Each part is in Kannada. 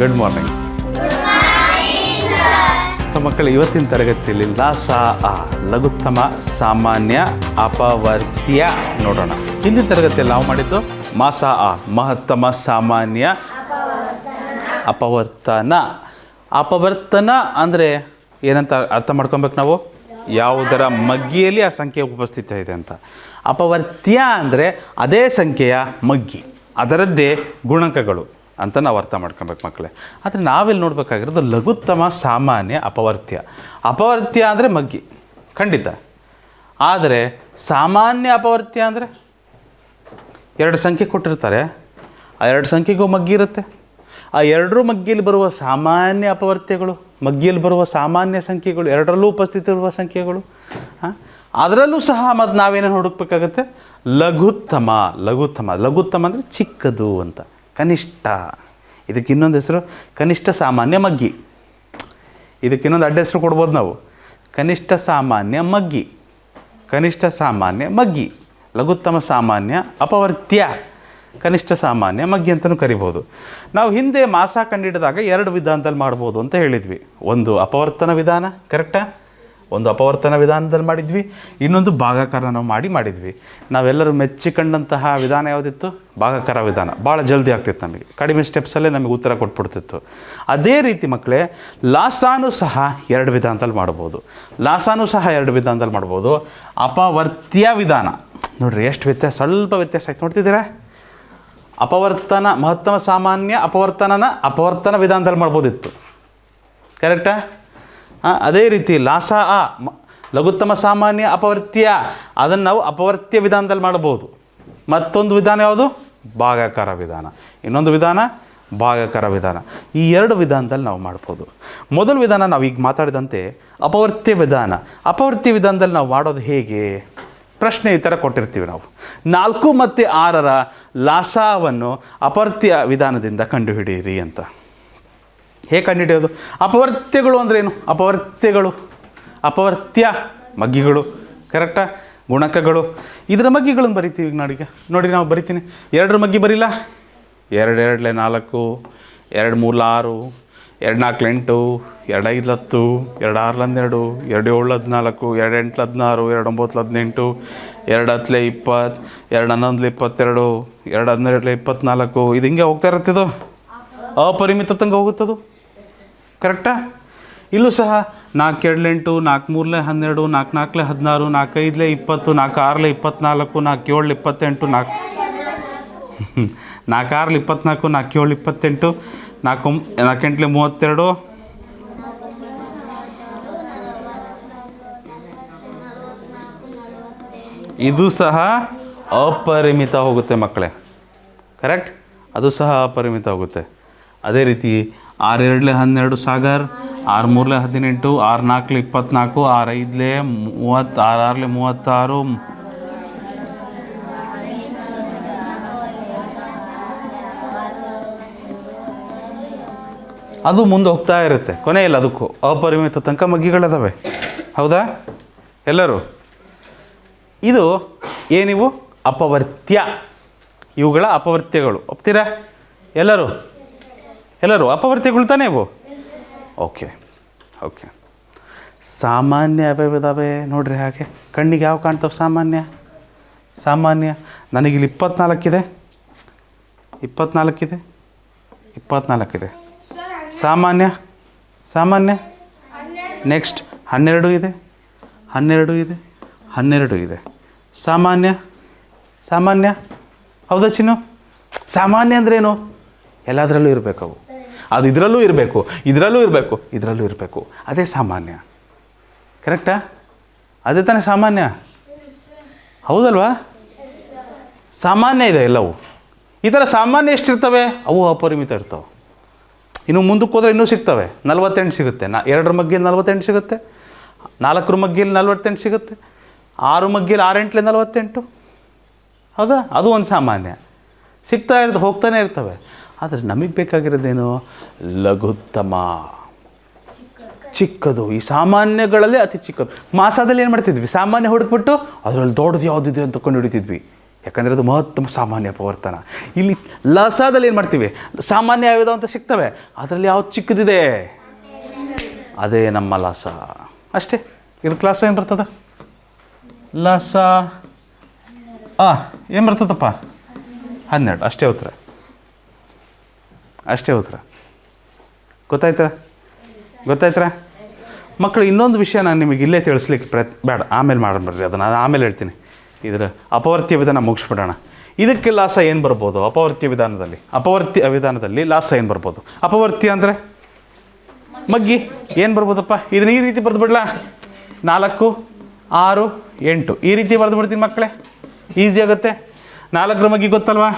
Good morning. ಸೊ ಮಕ್ಕಳು, ಇವತ್ತಿನ ತರಗತಿಯಲ್ಲಿ ಲಾಸ ಆ ಲಘುತ್ತಮ ಸಾಮಾನ್ಯ ಅಪವರ್ತ್ಯ ನೋಡೋಣ. ಹಿಂದಿನ ತರಗತಿಯಲ್ಲಿ ನಾವು ಮಾಡಿದ್ದು ಮಾಸ ಆ ಮಹತ್ತಮ ಸಾಮಾನ್ಯ ಅಪವರ್ತನ. ಅಪವರ್ತನ ಅಂದರೆ ಏನಂತ ಅರ್ಥ ಮಾಡ್ಕೊಬೇಕು ನಾವು, ಯಾವುದರ ಮಗ್ಗಿಯಲ್ಲಿ ಆ ಸಂಖ್ಯೆ ಉಪಸ್ಥಿತ ಇದೆ ಅಂತ. ಅಪವರ್ತ್ಯ ಅಂದರೆ ಅದೇ ಸಂಖ್ಯೆಯ ಮಗ್ಗಿ, ಅದರದ್ದೇ ಗುಣಕಗಳು ಅಂತ ನಾವು ಅರ್ಥ ಮಾಡ್ಕೊಬೇಕು ಮಕ್ಕಳೇ. ಆದರೆ ನಾವೆಲ್ಲಿ ನೋಡಬೇಕಾಗಿರೋದು ಲಘುತ್ತಮ ಸಾಮಾನ್ಯ ಅಪವರ್ತ್ಯ. ಅಪವರ್ತ್ಯ ಅಂದರೆ ಮಗ್ಗಿ ಖಂಡಿತ, ಆದರೆ ಸಾಮಾನ್ಯ ಅಪವರ್ತ್ಯ ಅಂದರೆ ಎರಡು ಸಂಖ್ಯೆ ಕೊಟ್ಟಿರ್ತಾರೆ, ಆ ಎರಡು ಸಂಖ್ಯೆಗೂ ಮಗ್ಗಿ ಇರುತ್ತೆ. ಆ ಎರಡರೂ ಮಗ್ಗಿಯಲ್ಲಿ ಬರುವ ಸಾಮಾನ್ಯ ಅಪವರ್ತ್ಯಗಳು, ಮಗ್ಗಿಯಲ್ಲಿ ಬರುವ ಸಾಮಾನ್ಯ ಸಂಖ್ಯೆಗಳು, ಎರಡರಲ್ಲೂ ಉಪಸ್ಥಿತ ಇರುವ ಸಂಖ್ಯೆಗಳು. ಅದರಲ್ಲೂ ಸಹ ಮತ್ತು ನಾವೇನೇನು ಹುಡುಕಬೇಕಾಗತ್ತೆ, ಲಘುತ್ತಮ. ಲಘುತ್ತಮ ಲಘುತ್ತಮ ಅಂದರೆ ಚಿಕ್ಕದು ಅಂತ, ಕನಿಷ್ಠ. ಇದಕ್ಕೆ ಇನ್ನೊಂದು ಹೆಸರು ಕನಿಷ್ಠ ಸಾಮಾನ್ಯ ಮಗ್ಗಿ. ಇದಕ್ಕೆ ಇನ್ನೊಂದು ಅಡ್ಡ ಹೆಸರು ಕೊಡ್ಬೋದು ನಾವು, ಕನಿಷ್ಠ ಸಾಮಾನ್ಯ ಮಗ್ಗಿ. ಕನಿಷ್ಠ ಸಾಮಾನ್ಯ ಮಗ್ಗಿ, ಲಘುತ್ತಮ ಸಾಮಾನ್ಯ ಅಪವರ್ತ್ಯ, ಕನಿಷ್ಠ ಸಾಮಾನ್ಯ ಮಗ್ಗಿ ಅಂತಲೂ ಕರಿಬೋದು. ನಾವು ಹಿಂದೆ ಮಾಸ ಕಂಡಿಡಿದಾಗ ಎರಡು ವಿಧಾನದಲ್ಲಿ ಮಾಡ್ಬೋದು ಅಂತ ಹೇಳಿದ್ವಿ. ಒಂದು ಅಪವರ್ತನ ವಿಧಾನ, ಕರೆಕ್ಟಾ? ಒಂದು ಅಪವರ್ತನ ವಿಧಾನದಲ್ಲಿ ಮಾಡಿದ್ವಿ, ಇನ್ನೊಂದು ಭಾಗಾಕಾರ ನಾವು ಮಾಡಿದ್ವಿ. ನಾವೆಲ್ಲರೂ ಮೆಚ್ಚಿಕೊಂಡಂತಹ ವಿಧಾನ ಯಾವುದಿತ್ತು? ಭಾಗಾಕಾರ ವಿಧಾನ. ಭಾಳ ಜಲ್ದಿ ಆಗ್ತಿತ್ತು, ನಮಗೆ ಕಡಿಮೆ ಸ್ಟೆಪ್ಸಲ್ಲೇ ನಮಗೆ ಉತ್ತರ ಕೊಟ್ಬಿಡ್ತಿತ್ತು. ಅದೇ ರೀತಿ ಮಕ್ಕಳೇ, ಲಾಸಾನು ಸಹ ಎರಡು ವಿಧಾನದಲ್ಲಿ ಮಾಡ್ಬೋದು. ಲಾಸಾನು ಸಹ ಎರಡು ವಿಧಾನದಲ್ಲಿ ಮಾಡ್ಬೋದು. ಅಪವರ್ತ್ಯ ವಿಧಾನ ನೋಡಿರಿ, ಎಷ್ಟು ವ್ಯತ್ಯಾಸ, ಸ್ವಲ್ಪ ವ್ಯತ್ಯಾಸ ಆಯ್ತು, ನೋಡ್ತಿದ್ದೀರಾ? ಅಪವರ್ತನ ಮಹತ್ತಮ ಸಾಮಾನ್ಯ ಅಪವರ್ತನ ವಿಧಾನದಲ್ಲಿ ಮಾಡ್ಬೋದಿತ್ತು, ಕರೆಕ್ಟಾ? ಅದೇ ರೀತಿ ಲಾಸ ಆ ಲಘುತ್ತಮ ಸಾಮಾನ್ಯ ಅಪವರ್ತ್ಯ, ಅದನ್ನು ನಾವು ಅಪವರ್ತ್ಯ ವಿಧಾನದಲ್ಲಿ ಮಾಡ್ಬೋದು. ಮತ್ತೊಂದು ವಿಧಾನ ಯಾವುದು? ಭಾಗಾಕಾರ ವಿಧಾನ. ಇನ್ನೊಂದು ವಿಧಾನ ಭಾಗಾಕಾರ ವಿಧಾನ. ಈ ಎರಡು ವಿಧಾನದಲ್ಲಿ ನಾವು ಮಾಡ್ಬೋದು. ಮೊದಲ ವಿಧಾನ ನಾವು ಈಗ ಮಾತಾಡಿದಂತೆ ಅಪವರ್ತ್ಯ ವಿಧಾನ. ಅಪವರ್ತ್ಯ ವಿಧಾನದಲ್ಲಿ ನಾವು ಮಾಡೋದು ಹೇಗೆ? ಪ್ರಶ್ನೆ ಈ ಥರ ಕೊಟ್ಟಿರ್ತೀವಿ ನಾವು, 4 ಮತ್ತು 6ರ ಲಾಸವನ್ನು ಅಪವರ್ತ್ಯ ವಿಧಾನದಿಂದ ಕಂಡುಹಿಡಿಯಿರಿ ಅಂತ. ಹೇಗೆ ಕಂಡುಹಿಡಿಯೋದು? ಅಪವರ್ತ್ಯಗಳು ಅಂದ್ರೇನು? ಅಪವರ್ತ್ಯ ಮಗ್ಗಿಗಳು, ಕರೆಕ್ಟಾ? ಗುಣಕಗಳು. ಇದರ ಮಗ್ಗಿಗಳನ್ನು ಬರಿತೀವಿ ಈಗ ನೋಡಿ ನಾವು ಬರಿತೀನಿ. 2ರ ಮಗ್ಗಿ ಬರಿಲ್ಲ? 2 2 4, 2 3 6, 2 4 8, 2 5 10, 2 6 12, 2 7 14, 2 8 16, 2 9 18, 2 10 20, 2 11 22, 2 12 24. ಇದು ಹಿಂಗೆ ಹೋಗ್ತಾ ಇರುತ್ತಿದ್ದು, ಅಪರಿಮಿತ ತನಕ ಹೋಗುತ್ತದು, ಕರೆಕ್ಟಾ? ಇಲ್ಲೂ ಸಹ 4 2 8, 4 3 12, 4 4 16, 4 5 20, 4 6 24, 4 7 28, 4 6 24, 4 7 28, 4 8 32. ಇದು ಸಹ ಅಪರಿಮಿತ ಹೋಗುತ್ತೆ ಮಕ್ಕಳೇ, ಕರೆಕ್ಟ್? ಅದು ಸಹ ಅಪರಿಮಿತ ಹೋಗುತ್ತೆ. ಅದೇ ರೀತಿ 6 2 12 ಸಾಗರ್, 6 3 18, 6 4 24, 6 5 30, 6 6 36. ಅದು ಮುಂದೆ ಹೋಗ್ತಾ ಇರುತ್ತೆ, ಕೊನೆ ಇಲ್ಲ ಅದಕ್ಕೂ. ಅಪರಿಮಿತ ತನಕ ಮಗ್ಗಿಗಳಿದಾವೆ, ಹೌದಾ ಎಲ್ಲರೂ? ಇದು ಏನಿವು? ಅಪವರ್ತ್ಯ. ಇವುಗಳ ಅಪವರ್ತ್ಯಗಳು. ಒಪ್ತೀರಾ ಎಲ್ಲರೂ? ಅಪವರ್ತ್ಯಗಳು ತಾನೇ ಇವು? ಓಕೆ. ಸಾಮಾನ್ಯ ಯಾವ್ಯಾವಿದಾವೆ ನೋಡ್ರಿ. ಹಾಗೆ ಕಣ್ಣಿಗೆ ಯಾವ ಕಾಣ್ತಾವೆ? ಸಾಮಾನ್ಯ ನನಗಿಲ್ಲಿ 24 ಇದೆ, 24 ಇದೆ. ಸಾಮಾನ್ಯ ನೆಕ್ಸ್ಟ್ 12 ಇದೆ, 12 ಇದೆ. ಸಾಮಾನ್ಯ ಹೌದಾ ಚಿನ್ನು? ಸಾಮಾನ್ಯ ಅಂದ್ರೇನು? ಎಲ್ಲದರಲ್ಲೂ ಇರಬೇಕು ಅವು. ಅದು ಇದರಲ್ಲೂ ಇರಬೇಕು, ಅದೇ ಸಾಮಾನ್ಯ, ಕರೆಕ್ಟಾ? ಅದೇ ತಾನೇ ಸಾಮಾನ್ಯ, ಹೌದಲ್ವಾ? ಸಾಮಾನ್ಯ ಇದೆ ಎಲ್ಲವೂ. ಈ ಥರ ಸಾಮಾನ್ಯ ಎಷ್ಟಿರ್ತವೆ? ಅವು ಅಪರಿಮಿತ ಇರ್ತವೆ. ಇನ್ನು ಮುಂದಕ್ಕೆ ಹೋದರೆ ಇನ್ನೂ ಸಿಗ್ತವೆ. 48 ಸಿಗುತ್ತೆ. 2ರ ಮಗ್ಗಿಯಲ್ಲಿ 48 ಸಿಗುತ್ತೆ, 4ರ ಮಗ್ಗಿಯಲ್ಲಿ 48 ಸಿಗುತ್ತೆ, 6 ಮಗ್ಗಿಯಲ್ಲಿ 6 8 48, ಹೌದಾ? ಅದು ಒಂದು ಸಾಮಾನ್ಯ. ಹೋಗ್ತಾನೆ ಇರ್ತವೆ. ಆದರೆ ನಮಗೆ ಬೇಕಾಗಿರೋದೇನು? ಲಘುತ್ತಮ, ಚಿಕ್ಕದು. ಈ ಸಾಮಾನ್ಯಗಳಲ್ಲಿ ಅತಿ ಚಿಕ್ಕದು. ಮಾಸದಲ್ಲಿ ಏನು ಮಾಡ್ತಿದ್ವಿ? ಸಾಮಾನ್ಯ ಹುಡುಕ್ಬಿಟ್ಟು ಅದರಲ್ಲಿ ದೊಡ್ಡದು ಯಾವುದಿದೆ ಅಂತ ಕಂಡು ಹಿಡಿತಿದ್ವಿ. ಯಾಕಂದರೆ ಅದು ಮಹತ್ತಮ ಸಾಮಾನ್ಯ ಅಪವರ್ತನ. ಇಲ್ಲಿ ಲಸಾದಲ್ಲಿ ಏನು ಮಾಡ್ತೀವಿ, ಸಾಮಾನ್ಯ ಯಾವ್ಯಾವ ಅಂತ ಸಿಗ್ತವೆ, ಅದರಲ್ಲಿ ಯಾವ್ದು ಚಿಕ್ಕದಿದೆ ಅದೇ ನಮ್ಮ ಲಸ. ಅಷ್ಟೇ. ಇದು ಕ್ಲಾಸ ಏನು ಬರ್ತದೆ, ಲಸ ಏನು ಬರ್ತದಪ್ಪ, 12. ಅಷ್ಟೇ ಉತ್ತರ, ಅಷ್ಟೇ ಉತ್ತರ. ಗೊತ್ತಾಯ್ತಾ ಮಕ್ಕಳು? ಇನ್ನೊಂದು ವಿಷಯ ನಾನು ನಿಮಗೆ ಇಲ್ಲೇ ತಿಳಿಸ್ಲಿಕ್ಕೆ ಬೇಡ, ಆಮೇಲೆ ಮಾಡ್ಬರ್ರಿ, ಅದನ್ನು ಆಮೇಲೆ ಹೇಳ್ತೀನಿ. ಇದರ ಅಪವರ್ತ್ಯ ವಿಧಾನ ಮುಗಿಸ್ಬಿಡೋಣ. ಇದಕ್ಕೆ ಲಾಸ ಏನು ಬರ್ಬೋದು ಅಪವರ್ತ್ಯ ವಿಧಾನದಲ್ಲಿ ಲಾಸ ಏನು ಬರ್ಬೋದು? ಅಪವರ್ತ್ಯ ಅಂದರೆ ಮಗ್ಗಿ ಏನು ಬರ್ಬೋದಪ್ಪ? ಇದನ್ನ ಈ ರೀತಿ ಬರೆದು ಬಿಡಲಾ, 4, 6, 8 ಈ ರೀತಿ ಬರೆದು ಬಿಡ್ತೀನಿ ಮಕ್ಕಳೇ, ಈಸಿ ಆಗುತ್ತೆ. 4ರ ಮಗ್ಗಿ ಗೊತ್ತಲ್ವಾ?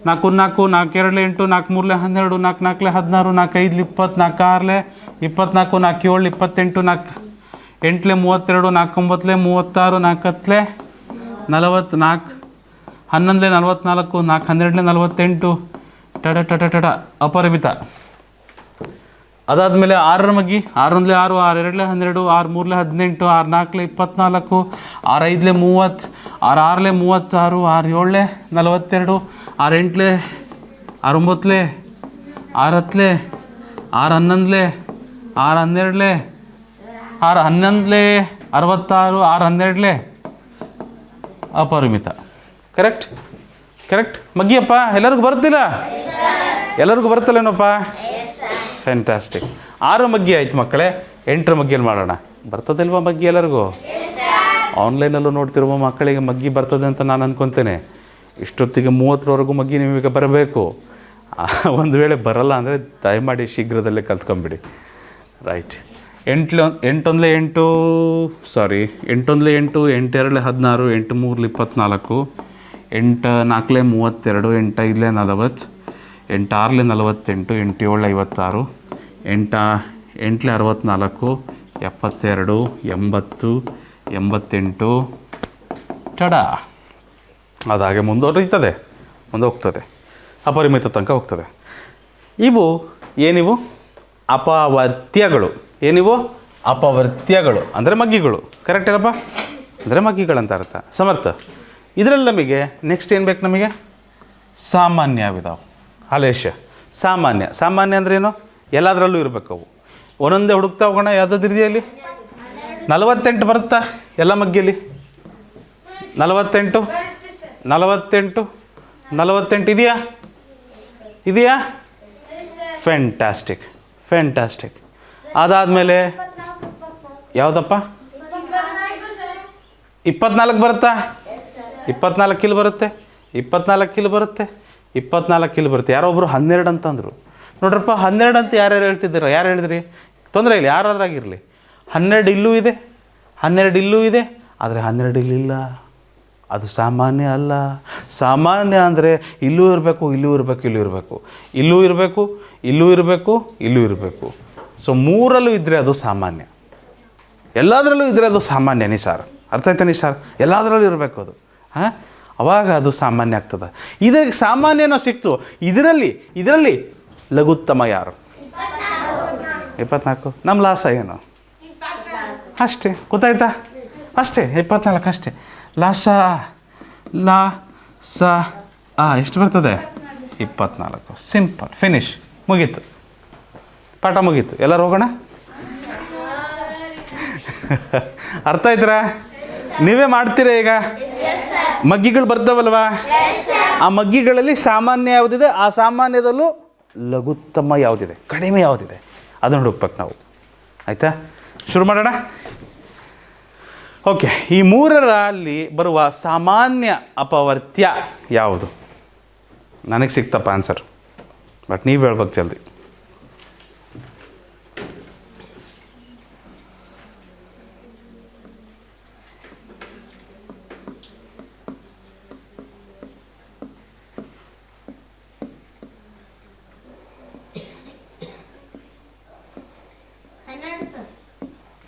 4 4, 4 2 8, 4 3 12, 4 4 16, 4 5 20, 4 6 24, 4 7 28, 4 8 32, 4 9 36, 4 10 40, 4 11 44, 4 12 48 ಟಡ ಅಪರಿಮಿತ. ಅದಾದಮೇಲೆ 6ರ ಮಗ್ಗಿ, 6 1 6, 6 2 12, 6 3 18, 6 4 24, 6 5 30, 6 6 36, 6 7 42, 6 8 6 9 6 10 6 11 6 12 6 11 66, 6 12 ಅಪರಿಮಿತ. ಕರೆಕ್ಟ್ ಮಗ್ಗಿಯಪ್ಪ? ಎಲ್ಲರಿಗೂ ಬರುತ್ತಿಲ್ಲ? ಎಲ್ಲರಿಗೂ ಬರುತ್ತಲ್ಲೇನಪ್ಪ? ಫ್ಯಾಂಟಾಸ್ಟಿಕ್. 6 ಮಗ್ಗಿ ಆಯ್ತು ಮಕ್ಕಳೇ. 8ರ ಮಗ್ಗಿಯಲ್ಲಿ ಮಾಡೋಣ. ಬರ್ತದಿಲ್ವಾ ಮಗ್ಗಿ ಎಲ್ಲರಿಗೂ? ಆನ್ಲೈನಲ್ಲೂ ನೋಡ್ತಿರುವ ಮಕ್ಕಳಿಗೆ ಮಗ್ಗಿ ಬರ್ತದೆ ಅಂತ ನಾನು ಅಂದ್ಕೊತೇನೆ. ಇಷ್ಟೊತ್ತಿಗೆ 30ರವರೆಗೂ ಮಗ್ಗಿ ನಿಮಗೆ ಬರಬೇಕು. ಒಂದು ವೇಳೆ ಬರಲ್ಲ ಅಂದರೆ ದಯಮಾಡಿ ಶೀಘ್ರದಲ್ಲೇ ಕಲ್ತ್ಕೊಂಬಿಡಿ. ರೈಟ್. 8 1 8, 8 2 16, 8 3 24, 8 4 32, 8 4 32, 8 5 40, 8 6 48, 8 7 56, 8 64, 72, 80, 88 ಟಡ. ಅದಾಗೆ ಮುಂದೆ ಹೋಗ್ತದೆ, ಅಪರಿಮಿತ ತನಕ ಹೋಗ್ತದೆ. ಇವು ಏನಿವು? ಅಪವರ್ತ್ಯಗಳು. ಏನಿವು? ಅಪವರ್ತ್ಯಗಳು ಅಂದರೆ ಮಗ್ಗಿಗಳು. ಕರೆಕ್ಟ್ ಅಲ್ಲಪ್ಪ? ಅಂದರೆ ಮಗ್ಗಿಗಳಂತ ಅರ್ಥ. ಸಮರ್ಥ? ಇದರಲ್ಲಿ ನಮಗೆ ನೆಕ್ಸ್ಟ್ ಏನು ಬೇಕು? ನಮಗೆ ಸಾಮಾನ್ಯ ವಿಧಾವು. ಹಾಲೇಶ ಸಾಮಾನ್ಯ ಅಂದ್ರೇನು? ಎಲ್ಲದರಲ್ಲೂ ಇರಬೇಕು ಅವು. ಒಂದೊಂದೇ ಹುಡುಕ್ತಾ ಹೋಗೋಣ. ಯಾವುದಾದ್ರು ಇದೆಯಲ್ಲಿ 48 ಬರುತ್ತಾ ಎಲ್ಲ ಮಗ್ಗಿಯಲ್ಲಿ? 48 ಇದೆಯಾ? ಫ್ಯಾಂಟಾಸ್ಟಿಕ್. ಅದಾದಮೇಲೆ ಯಾವುದಪ್ಪ? 24 ಬರುತ್ತಾ? 24 ಇಲ್ಲಿ ಬರುತ್ತೆ, 24 ಇಲ್ಲಿ ಬರುತ್ತೆ, 24 ಇಲ್ಲಿ ಬರುತ್ತೆ. ಯಾರೋ ಒಬ್ಬರು 12 ಅಂತಂದರು ನೋಡ್ರಪ್ಪ. 12 ಅಂತ ಯಾರ್ಯಾರು ಹೇಳ್ತಿದ್ದೀರ? ಯಾರು ಹೇಳಿದ್ರಿ? ತೊಂದರೆ ಇಲ್ಲ, ಯಾರಾದ್ರಾಗಿರಲಿ. 12 ಇಲ್ಲೂ ಇದೆ, 12 ಇಲ್ಲೂ ಇದೆ, ಆದರೆ 12 ಇಲ್ಲಿಲ್ಲ. ಅದು ಸಾಮಾನ್ಯ ಅಲ್ಲ. ಸಾಮಾನ್ಯ ಅಂದರೆ ಇಲ್ಲೂ ಇರಬೇಕು, ಇಲ್ಲೂ ಇರಬೇಕು. ಸೊ 3ರಲ್ಲೂ ಇದ್ದರೆ ಅದು ಸಾಮಾನ್ಯ, ಎಲ್ಲದರಲ್ಲೂ ಇದ್ದರೆ ಅದು ಸಾಮಾನ್ಯ. ನಿಸಾರ್ ಅರ್ಥ ಆಯ್ತಾ? ನಿಸಾರ್ ಎಲ್ಲದರಲ್ಲೂ ಇರಬೇಕು ಅದು. ಅವಾಗ ಅದು ಸಾಮಾನ್ಯ ಆಗ್ತದೆ. ಇದಕ್ಕೆ ಸಾಮಾನ್ಯನೋ ಸಿಕ್ತು. ಇದರಲ್ಲಿ ಲಘುತ್ತಮ ಯಾರು? 24. ನಮ್ಮ ಲಾಸ ಏನು? ಅಷ್ಟೇ. ಗೊತ್ತಾಯ್ತಾ? ಅಷ್ಟೇ, 24 ಅಷ್ಟೇ. ಲಾಸ ಎಷ್ಟು ಬರ್ತದೆ? 24. ಸಿಂಪಲ್. ಫಿನಿಶ್. ಮುಗೀತು, ಪಾಠ ಮುಗೀತು. ಎಲ್ಲರೂ ಹೋಗೋಣ. ಅರ್ಥ ಆಯ್ತಾ? ನೀವೇ ಮಾಡ್ತೀರಾ ಈಗ? ಮಗ್ಗಿಗಳು ಬರ್ತಾವಲ್ವಾ? ಆ ಮಗ್ಗಿಗಳಲ್ಲಿ ಸಾಮಾನ್ಯ ಯಾವುದಿದೆ, ಆ ಸಾಮಾನ್ಯದಲ್ಲೂ ಲಘುತ್ತಮ ಯಾವುದಿದೆ, ಕಡಿಮೆ ಯಾವುದಿದೆ, ಅದನ್ನು ಹುಡುಕ್ಬೇಕು ನಾವು. ಆಯಿತಾ? ಶುರು ಮಾಡೋಣ. ಓಕೆ. ಈ 3ರಲ್ಲಿ ಬರುವ ಸಾಮಾನ್ಯ ಅಪವರ್ತ್ಯ ಯಾವುದು? ನನಗೆ ಸಿಕ್ತಪ್ಪ ಆನ್ಸರ್, ಬಟ್ ನೀವು ಹೇಳ್ಬೇಕು ಜಲ್ದಿ.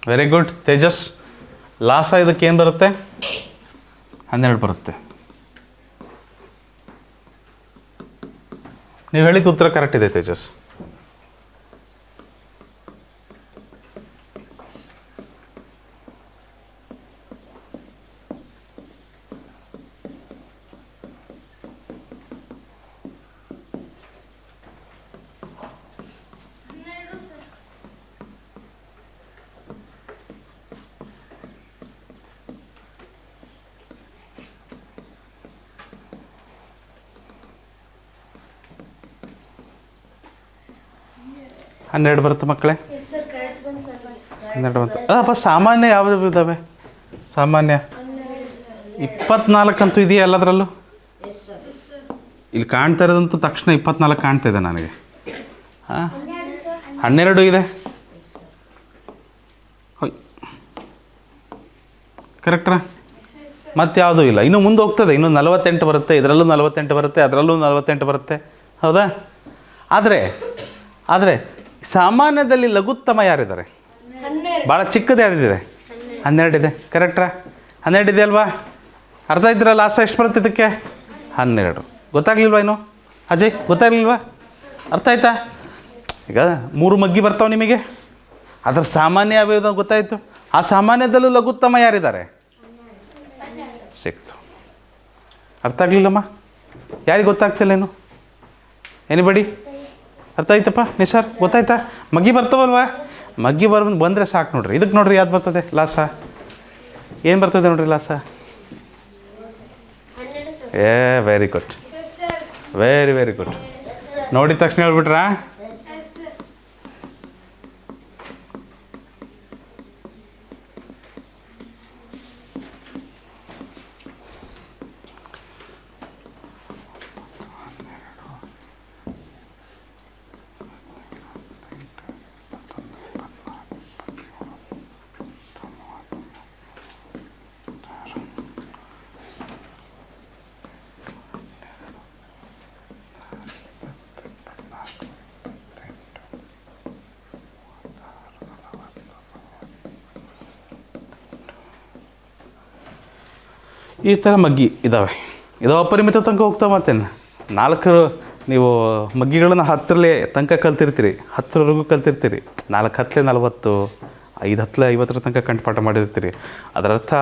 Very good Tejas. ಲಾಸ ಇದಕ್ಕೆ ಏನು ಬರುತ್ತೆ? 12 ಬರುತ್ತೆ. ನೀವು ಹೇಳಿದ ಉತ್ತರ ಕರೆಕ್ಟ್ ಇದೆ ತೇಜಸ್. 12 ಬರುತ್ತೆ ಮಕ್ಕಳೇ. 12 ಬಂತು. ಅಲ್ಲಪ್ಪ ಸಾಮಾನ್ಯ ಯಾವ್ಯಾವ ಇದ್ದಾವೆ? ಸಾಮಾನ್ಯ 24 ಅಂತೂ ಇದೆಯಾ ಎಲ್ಲದರಲ್ಲೂ? ಇಲ್ಲಿ ಕಾಣ್ತಾ ಇರೋದಂತೂ ತಕ್ಷಣ 24 ಕಾಣ್ತಾ ಇದೆ ನನಗೆ. ಹಾಂ 12 ಇದೆ. ಕರೆಕ್ಟ್ರಾ? ಮತ್ತು ಯಾವುದೂ ಇಲ್ಲ. ಇನ್ನೂ ಮುಂದೆ ಹೋಗ್ತದೆ, ಇನ್ನೂ 48 ಬರುತ್ತೆ, ಇದರಲ್ಲೂ 48 ಬರುತ್ತೆ, ಅದರಲ್ಲೂ 48 ಬರುತ್ತೆ. ಹೌದಾ? ಆದರೆ ಸಾಮಾನ್ಯದಲ್ಲಿ ಲಘುತ್ತಮ ಯಾರಿದ್ದಾರೆ? ಭಾಳ ಚಿಕ್ಕದು ಯಾರಿದೆ? 12 ಇದೆ. ಕರೆಕ್ಟ್ರಾ? 12 ಇದೆ ಅಲ್ವಾ? ಅರ್ಥ ಇದ್ದರೆ ಲಾಸ್ಟ್ ಎಷ್ಟು ಬರುತ್ತೆ ಇದಕ್ಕೆ? 12. ಗೊತ್ತಾಗ್ಲಿಲ್ವಾ ಇನ್ನು ಅಜಯ್? ಗೊತ್ತಾಗ್ಲಿಲ್ವಾ? ಅರ್ಥ ಆಯ್ತಾ? ಈಗ 3 ಮಗ್ಗಿ ಬರ್ತಾವೆ ನಿಮಗೆ, ಅದರ ಸಾಮಾನ್ಯ ಯಾವ್ಯಾವುದು ಗೊತ್ತಾಯಿತು. ಆ ಸಾಮಾನ್ಯದಲ್ಲೂ ಲಘುತ್ತಮ ಯಾರಿದ್ದಾರೆ? ಸಿಕ್ತು. ಅರ್ಥ ಆಗಲಿಲ್ಲಮ್ಮ? ಯಾರಿಗೆ ಗೊತ್ತಾಗ್ತಿಲ್ಲ ಇನ್ನು? ಎನಿಬಡಿ? ಅರ್ಥ ಆಯ್ತಪ್ಪ? ನಿಸಾರ್ ಗೊತ್ತಾಯ್ತಾ? ಮಗ್ಗಿ ಬರ್ತಾವಲ್ವಾ? ಮಗ್ಗಿ ಬಂದರೆ ಸಾಕು ನೋಡ್ರಿ. ಇದಕ್ಕೆ ನೋಡ್ರಿ ಯಾವ್ದು ಬರ್ತದೆ ಲಾಸ? ಏನು ಬರ್ತದೆ ನೋಡ್ರಿ ಲಾಸ? Very good, very good. ನೋಡಿದ ತಕ್ಷಣ ಹೇಳ್ಬಿಟ್ರಾ? ಈ ಥರ ಮಗ್ಗಿ ಇದ್ದಾವೆ. ಇದು ಅಪರಿಮಿತ ತನಕ ಹೋಗ್ತಾವೆ. ಮತ್ತೇನು 4 ನೀವು ಮಗ್ಗಿಗಳನ್ನು 10ರಲ್ಲಿ ತನಕ ಕಲ್ತಿರ್ತೀರಿ, 10ರವರೆಗೂ ಕಲ್ತಿರ್ತೀರಿ. 4 10 40, 5 10 50 ತನಕ ಕಂಠಪಾಠ ಮಾಡಿರ್ತೀರಿ. ಅದರರ್ಥ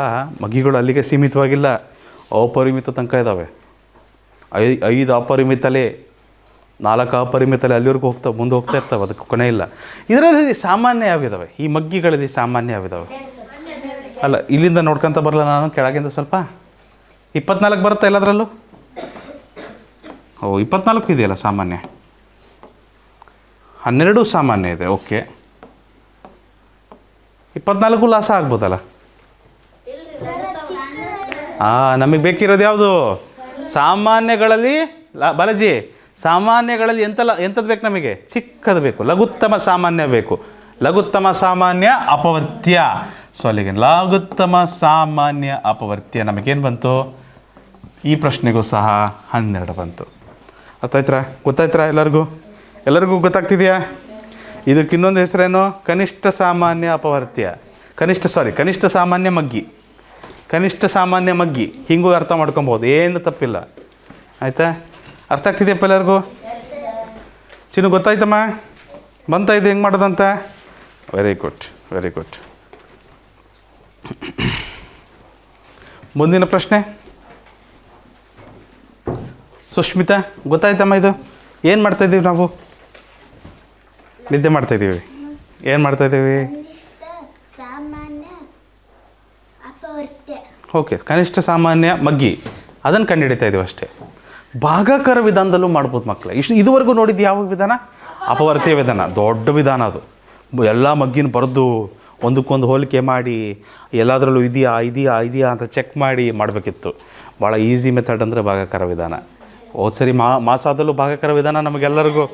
ಮಗ್ಗಿಗಳು ಅಲ್ಲಿಗೆ ಸೀಮಿತವಾಗಿಲ್ಲ, ಅಪರಿಮಿತ ತನಕ ಇದ್ದಾವೆ. 5 ಅಪರಿಮಿತಲೇ, 4 ಅಪರಿಮಿತಲೇ ಅಲ್ಲಿವರೆಗೂ ಮುಂದೆ ಹೋಗ್ತಾ ಇರ್ತಾವೆ, ಅದಕ್ಕೆ ಕೊನೆ ಇಲ್ಲ. ಇದರಲ್ಲಿ ಸಾಮಾನ್ಯ ಯಾವಿದ್ದಾವೆ? ಈ ಮಗ್ಗಿಗಳಲ್ಲಿ ಸಾಮಾನ್ಯ ಯಾವಿದ್ದಾವೆ? ಅಲ್ಲ, ಇಲ್ಲಿಂದ ನೋಡ್ಕೊತ ಬರಲ್ಲ ನಾನು, ಕೆಳಗಿಂದ ಸ್ವಲ್ಪ. 24 ಬರುತ್ತೆ ಎಲ್ಲದರಲ್ಲೂ? 24 ಇದೆಯಲ್ಲ ಸಾಮಾನ್ಯ. 12 ಸಾಮಾನ್ಯ ಇದೆ. ಓಕೆ, 24 ಲಾಸ ಆಗ್ಬೋದಲ್ಲ? ನಮಗೆ ಬೇಕಿರೋದು ಯಾವುದು? ಸಾಮಾನ್ಯಗಳಲ್ಲಿ ಬಾಲಾಜಿ, ಸಾಮಾನ್ಯಗಳಲ್ಲಿ ಎಂಥದ್ದು ಬೇಕು ನಮಗೆ? ಚಿಕ್ಕದು ಬೇಕು, ಲಘುತ್ತಮ ಸಾಮಾನ್ಯ ಬೇಕು. ಲಘುತ್ತಮ ಸಾಮಾನ್ಯ ಅಪವರ್ತ್ಯ. ಸೊ ಅಲ್ಲಿಗೆ ಲಘುತ್ತಮ ಸಾಮಾನ್ಯ ಅಪವರ್ತ್ಯ ನಮಗೇನು ಬಂತು? ಈ ಪ್ರಶ್ನೆಗೂ ಸಹ 12 ಬಂತು. ಗೊತ್ತಾಯ್ತಾ ಎಲ್ಲರಿಗೂ ಗೊತ್ತಾಗ್ತಿದೆಯಾ? ಇದಕ್ಕೆ ಇನ್ನೊಂದು ಹೆಸರೇನು? ಕನಿಷ್ಠ ಸಾಮಾನ್ಯ ಅಪವರ್ತ್ಯ. ಕನಿಷ್ಠ ಸಾಮಾನ್ಯ ಮಗ್ಗಿ. ಕನಿಷ್ಠ ಸಾಮಾನ್ಯ ಮಗ್ಗಿ ಹಿಂಗೂ ಅರ್ಥ ಮಾಡ್ಕೊಬೋದು, ಏನು ತಪ್ಪಿಲ್ಲ. ಆಯಿತಾ? ಅರ್ಥ ಆಗ್ತಿದೆಯಪ್ಪ ಎಲ್ಲರಿಗೂ? ಚಿನ್ನು ಗೊತ್ತಾಯ್ತಮ್ಮ? ಬಂತ ಇದು ಹೆಂಗೆ ಮಾಡೋದಂತ? Very good. ಮುಂದಿನ ಪ್ರಶ್ನೆ. ಸುಷ್ಮಿತಾ ಗೊತ್ತಾಯ್ತಮ್ಮ? ಇದು ಏನು ಮಾಡ್ತಾಯಿದ್ದೀವಿ ನಾವು? ನಿದ್ದೆ ಮಾಡ್ತಾಯಿದ್ದೀವಿ. ಏನು ಮಾಡ್ತಾಯಿದ್ದೀವಿ? ಓಕೆ, ಕನಿಷ್ಠ ಸಾಮಾನ್ಯ ಮಗ್ಗಿ ಅದನ್ನು ಕಂಡುಹಿಡಿತಾ ಇದ್ದೀವಿ ಅಷ್ಟೇ. ಭಾಗಾಕಾರ ವಿಧಾನದಲ್ಲೂ ಮಾಡ್ಬೋದು ಮಕ್ಕಳೇ. ಇದುವರೆಗೂ ನೋಡಿದ್ದು ಯಾವ ವಿಧಾನ? ಅಪವರ್ತ್ಯ ವಿಧಾನ. ದೊಡ್ಡ ವಿಧಾನ ಅದು. ಎಲ್ಲ ಮಗ್ಗಿನ ಬರೆದು ಒಂದಕ್ಕೊಂದು ಹೋಲಿಕೆ ಮಾಡಿ ಎಲ್ಲದರಲ್ಲೂ ಇದೆಯಾ ಅಂತ ಚೆಕ್ ಮಾಡಿ ಮಾಡಬೇಕಿತ್ತು. ಭಾಳ ಈಸಿ ಮೆಥಡ್ ಅಂದರೆ ಭಾಗಾಕಾರ ವಿಧಾನ. ಹೋದ ಸರಿ ಮಾಸಾದಲ್ಲೂ ಭಾಗಾಕಾರ ವಿಧಾನ ನಮಗೆಲ್ಲರಿಗೂ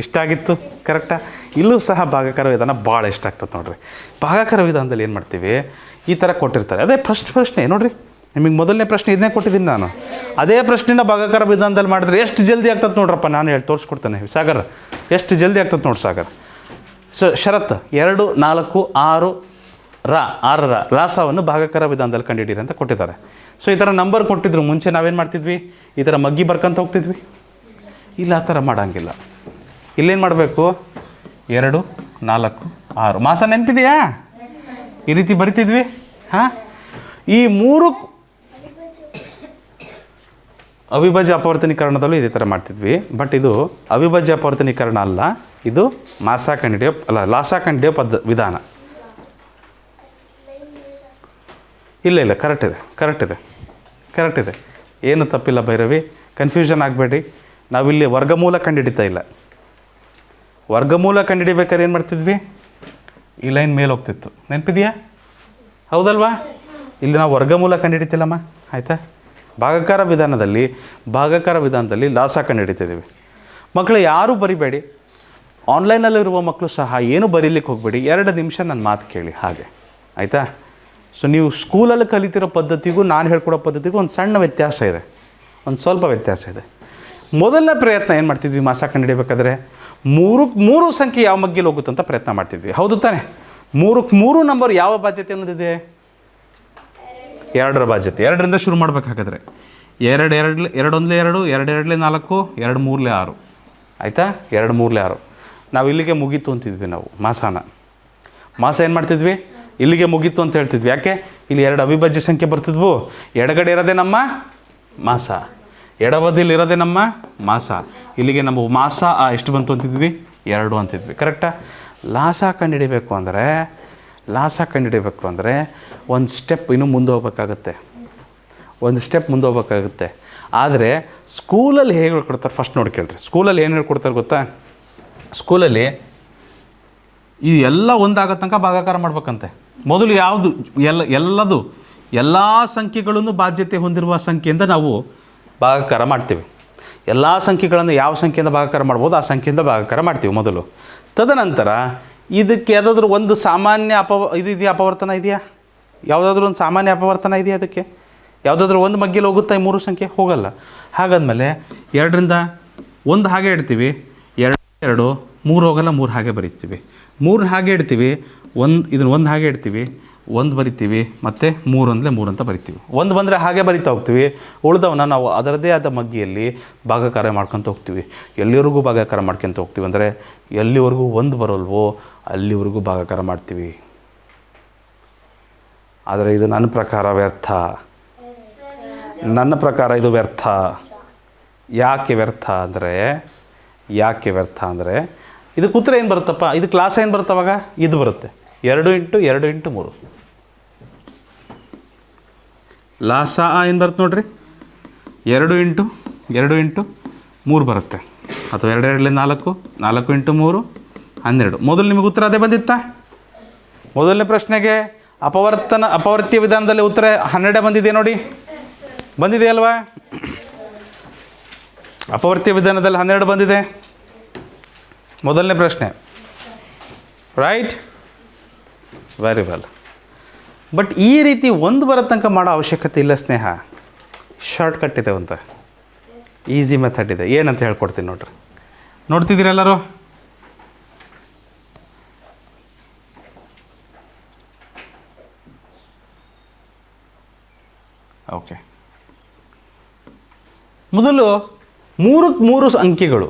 ಇಷ್ಟ ಆಗಿತ್ತು. ಕರೆಕ್ಟಾ? ಇಲ್ಲೂ ಸಹ ಭಾಗಾಕಾರ ವಿಧಾನ ಭಾಳ ಇಷ್ಟ ಆಗ್ತದೆ ನೋಡಿರಿ. ಭಾಗಾಕಾರ ವಿಧಾನದಲ್ಲಿ ಏನು ಮಾಡ್ತೀವಿ? ಈ ಥರ ಕೊಟ್ಟಿರ್ತಾರೆ. ಅದೇ ಪ್ರಶ್ನೆ ನೋಡಿರಿ, ನಿಮಗೆ ಮೊದಲನೇ ಪ್ರಶ್ನೆ ಇದನ್ನೇ ಕೊಟ್ಟಿದ್ದೀನಿ ನಾನು. ಅದೇ ಪ್ರಶ್ನೆನ ಭಾಗಾಕಾರ ವಿಧಾನದಲ್ಲಿ ಮಾಡಿದ್ರೆ ಎಷ್ಟು ಜಲ್ದಿ ಆಗ್ತದೆ ನೋಡ್ರಪ್ಪ. ನಾನು ತೋರಿಸ್ಕೊಡ್ತೇನೆ. ಸಾಗರ್, ಎಷ್ಟು ಜಲ್ದಿ ಆಗ್ತದೆ ನೋಡಿ ಸಾಗರ್. ಷರತ್ತು 2 4 6 6ರ ಲಾಸವನ್ನು ಭಾಗಾಕಾರ ವಿಧಾನದಲ್ಲಿ ಕಂಡುಹಿಡಿಯಿರಿ ಅಂತ ಕೊಟ್ಟಿದ್ದಾರೆ. ಸೊ ಈ ಥರ ನಂಬರ್ ಕೊಟ್ಟಿದ್ರು. ಮುಂಚೆ ನಾವೇನು ಮಾಡ್ತಿದ್ವಿ? ಈ ಥರ ಮಗ್ಗಿ ಬರ್ಕೊಂತ ಹೋಗ್ತಿದ್ವಿ. ಇಲ್ಲ, ಆ ಥರ ಮಾಡೋಂಗಿಲ್ಲ. ಇಲ್ಲೇನು ಮಾಡಬೇಕು? 2 4 6 ಮಾಸ ನೆನಪಿದೆಯಾ? ಈ ರೀತಿ ಬರಿತಿದ್ವಿ. ಹಾಂ, ಈ 3 ಅವಿಭಾಜ್ಯ ಅಪವರ್ತನೀಕರಣದಲ್ಲೂ ಇದೇ ಥರ ಮಾಡ್ತಿದ್ವಿ. ಬಟ್ ಇದು ಅವಿಭಾಜ್ಯ ಅಪವರ್ತನೀಕರಣ ಅಲ್ಲ, ಇದು ಲಾಸ ಕಂಡಿಡಿಯೋ ವಿಧಾನ. ಇಲ್ಲ, ಕರೆಕ್ಟ್ ಇದೆ. ಏನು ತಪ್ಪಿಲ್ಲ ಭೈರವಿ, ಕನ್ಫ್ಯೂಷನ್ ಆಗಬೇಡಿ. ನಾವಿಲ್ಲಿ ವರ್ಗಮೂಲ ಕಂಡುಹಿಡಿತಾ ಇಲ್ಲ. ವರ್ಗಮೂಲ ಕಂಡುಹಿಡಿಬೇಕಾದ್ರೆ ಏನು ಮಾಡ್ತಿದ್ವಿ, ಈ ಲೈನ್ ಮೇಲೆ ಹೋಗ್ತಿತ್ತು, ನೆನಪಿದೆಯಾ? ಹೌದಲ್ವಾ? ಇಲ್ಲಿ ನಾವು ವರ್ಗಮೂಲ ಕಂಡುಹಿಡಿತಿಲ್ಲಮ್ಮ, ಆಯಿತಾ? ಭಾಗಾಕಾರ ವಿಧಾನದಲ್ಲಿ ಲಾಸ ಕಂಡುಹಿಡಿತಿದ್ದೀವಿ. ಮಕ್ಕಳು ಯಾರೂ ಬರಿಬೇಡಿ, ಆನ್ಲೈನಲ್ಲಿರುವ ಮಕ್ಕಳು ಸಹ ಏನೂ ಬರೀಲಿಕ್ಕೆ ಹೋಗಬೇಡಿ, 2 ನಿಮಿಷ ನನ್ನ ಮಾತು ಕೇಳಿ ಹಾಗೆ, ಆಯಿತಾ? ಸೊ ನೀವು ಸ್ಕೂಲಲ್ಲಿ ಕಲಿತಿರೋ ಪದ್ಧತಿಗೂ ನಾನು ಹೇಳ್ಕೊಡೋ ಪದ್ಧತಿಗೂ ಒಂದು ಸಣ್ಣ ವ್ಯತ್ಯಾಸ ಇದೆ, ಒಂದು ಸ್ವಲ್ಪ ವ್ಯತ್ಯಾಸ ಇದೆ. ಮೊದಲನೇ ಪ್ರಯತ್ನ ಏನು ಮಾಡ್ತಿದ್ವಿ ಮಾಸ ಕಂಡುಹಿಡಿಬೇಕಾದ್ರೆ, 3 ಸಂಖ್ಯೆ ಯಾವ ಮಗ್ಗಿಲಿ ಹೋಗುತ್ತೆ ಅಂತ ಪ್ರಯತ್ನ ಮಾಡ್ತಿದ್ವಿ, ಹೌದು ತಾನೆ? 3 ನಂಬರ್ ಯಾವ ಬಾಧ್ಯತೆ ಅನ್ನೋದಿದೆ? 2ರ ಬಾಧ್ಯತೆ. 2ರಿಂದ ಶುರು ಮಾಡಬೇಕಾದ್ರೆ 2 2 2 1 2 2 2 4 2 3 6, ಆಯಿತಾ? 2 3 6 ನಾವು ಇಲ್ಲಿಗೆ ಮುಗೀತು ಅಂತಿದ್ವಿ. ನಾವು ಮಾಸ ಏನು ಮಾಡ್ತಿದ್ವಿ, ಇಲ್ಲಿಗೆ ಮುಗೀತು ಅಂತ ಹೇಳ್ತಿದ್ವಿ. ಯಾಕೆ? ಇಲ್ಲಿ 2 ಅವಿಭಾಜ್ಯ ಸಂಖ್ಯೆ ಬರ್ತಿದ್ವು, ಎಡಗಡೆ ಇರೋದೇ ನಮ್ಮ ಮಾಸ, ಎಡಬದಿಲಿ ಇರೋದೇ ನಮ್ಮ ಮಾಸ. ಇಲ್ಲಿಗೆ ನಮ್ಮ ಮಾಸ ಎಷ್ಟು ಬಂತು ಅಂತಿದ್ವಿ? 2 ಅಂತಿದ್ವಿ, ಕರೆಕ್ಟಾ? ಲಾಸ ಕಂಡುಹಿಡಿಬೇಕು ಅಂದರೆ ಒಂದು ಸ್ಟೆಪ್ ಇನ್ನೂ ಮುಂದೆ ಹೋಗ್ಬೇಕಾಗುತ್ತೆ. ಆದರೆ ಸ್ಕೂಲಲ್ಲಿ ಹೇಗೆ ಹೇಳ್ಕೊಡ್ತಾರೆ ಫಸ್ಟ್ ನೋಡ್ಕೊಳ್ರಿ. ಸ್ಕೂಲಲ್ಲಿ ಏನು ಹೇಳ್ಕೊಡ್ತಾರೆ ಗೊತ್ತಾ? ಸ್ಕೂಲಲ್ಲಿ ಇದು ಎಲ್ಲ ಒಂದಾಗೋ ತನಕ ಭಾಗಾಕಾರ ಮಾಡ್ಬೇಕಂತೆ. ಮೊದಲು ಯಾವುದು ಎಲ್ಲ ಸಂಖ್ಯೆಗಳನ್ನು ಬಾಧ್ಯತೆ ಹೊಂದಿರುವ ಸಂಖ್ಯೆಯಿಂದ ನಾವು ಭಾಗಾಕಾರ ಮಾಡ್ತೀವಿ. ಎಲ್ಲ ಸಂಖ್ಯೆಗಳನ್ನು ಯಾವ ಸಂಖ್ಯೆಯಿಂದ ಭಾಗಾಕಾರ ಮಾಡ್ಬೋದು ಆ ಸಂಖ್ಯೆಯಿಂದ ಭಾಗಾಕಾರ ಮಾಡ್ತೀವಿ ಮೊದಲು. ತದನಂತರ ಇದಕ್ಕೆ ಯಾವುದಾದ್ರೂ ಒಂದು ಸಾಮಾನ್ಯ ಅಪವರ್ತನ ಇದೆಯಾ? ಯಾವುದಾದ್ರೂ ಒಂದು ಸಾಮಾನ್ಯ ಅಪವರ್ತನ ಇದೆಯಾ? ಅದಕ್ಕೆ ಯಾವುದಾದ್ರೂ ಒಂದು ಮಗ್ಗಿಲಿ ಹೋಗುತ್ತಾ ಈ 3 ಸಂಖ್ಯೆ? ಹೋಗಲ್ಲ. ಹಾಗಾದ್ಮೇಲೆ 2ರಿಂದ 1 ಹಾಗೆ ಇಡ್ತೀವಿ, 2 2 3 ಹೋಗಲ್ಲ, 3 ಹಾಗೆ ಬರಿತೀವಿ, 3 ಹಾಗೆ ಇಡ್ತೀವಿ, ಇದನ್ನು 1 ಹಾಗೆ ಇಡ್ತೀವಿ, 1 ಬರಿತೀವಿ, ಮತ್ತು 3 ಅಂದರೆ 3 ಅಂತ ಬರಿತೀವಿ. 1 ಬಂದರೆ ಹಾಗೆ ಬರಿತಾ ಹೋಗ್ತೀವಿ, ಉಳಿದವನ್ನ ನಾವು ಅದರದ್ದೇ ಆದ ಮಗ್ಗಿಯಲ್ಲಿ ಭಾಗಾಕಾರ ಮಾಡ್ಕೊತ ಹೋಗ್ತೀವಿ. ಎಲ್ಲಿವರೆಗೂ ಭಾಗಾಕಾರ ಮಾಡ್ಕೊತ ಹೋಗ್ತೀವಿ ಅಂದರೆ ಎಲ್ಲಿವರೆಗೂ 1 ಬರೋಲ್ವೋ ಅಲ್ಲಿವರೆಗೂ ಭಾಗಾಕಾರ ಮಾಡ್ತೀವಿ. ಆದರೆ ಇದು ನನ್ನ ಪ್ರಕಾರ ವ್ಯರ್ಥ. ಇದು ವ್ಯರ್ಥ. ಯಾಕೆ ವ್ಯರ್ಥ ಅಂದರೆ ಇದಕ್ಕೆ ಉತ್ತರ ಏನು ಬರುತ್ತಪ್ಪ? ಇದು ಕ್ಲಾಸ್ ಏನು ಬರುತ್ತೆ ಅವಾಗ? ಇದು ಬರುತ್ತೆ, 2 × 2 × 3. ಲಾಸ ಏನು ಬರುತ್ತೆ ನೋಡ್ರಿ, 2 × 2 × 3 ಬರುತ್ತೆ, ಅಥವಾ 2 2 4 4 × 3 12. ಮೊದಲು ನಿಮಗೆ ಉತ್ತರ ಅದೇ ಬಂದಿತ್ತಾ? ಮೊದಲನೇ ಪ್ರಶ್ನೆಗೆ ಅಪವರ್ತ್ಯ ವಿಧಾನದಲ್ಲಿ ಉತ್ತರ 12 ಬಂದಿದೆ ನೋಡಿ, ಬಂದಿದೆ ಅಲ್ವಾ? ಅಪವರ್ತ್ಯ ವಿಧಾನದಲ್ಲಿ 12 ಬಂದಿದೆ, ಮೊದಲನೇ ಪ್ರಶ್ನೆ, ರೈಟ್? Very well. ಬಟ್ ಈ ರೀತಿ 1 ಬರೋ ತನಕ ಮಾಡೋ ಅವಶ್ಯಕತೆ ಇಲ್ಲ ಸ್ನೇಹ. ಶಾರ್ಟ್ಕಟ್ ಇದೆ, ಅಂತ ಈಸಿ ಮೆಥಡ್ ಇದೆ. ಏನಂತ ಹೇಳ್ಕೊಡ್ತೀನಿ ನೋಡ್ರಿ. ನೋಡ್ತಿದ್ದೀರ ಎಲ್ಲರೂ? ಓಕೆ. ಮೊದಲು 3 ಅಂಕೆಗಳು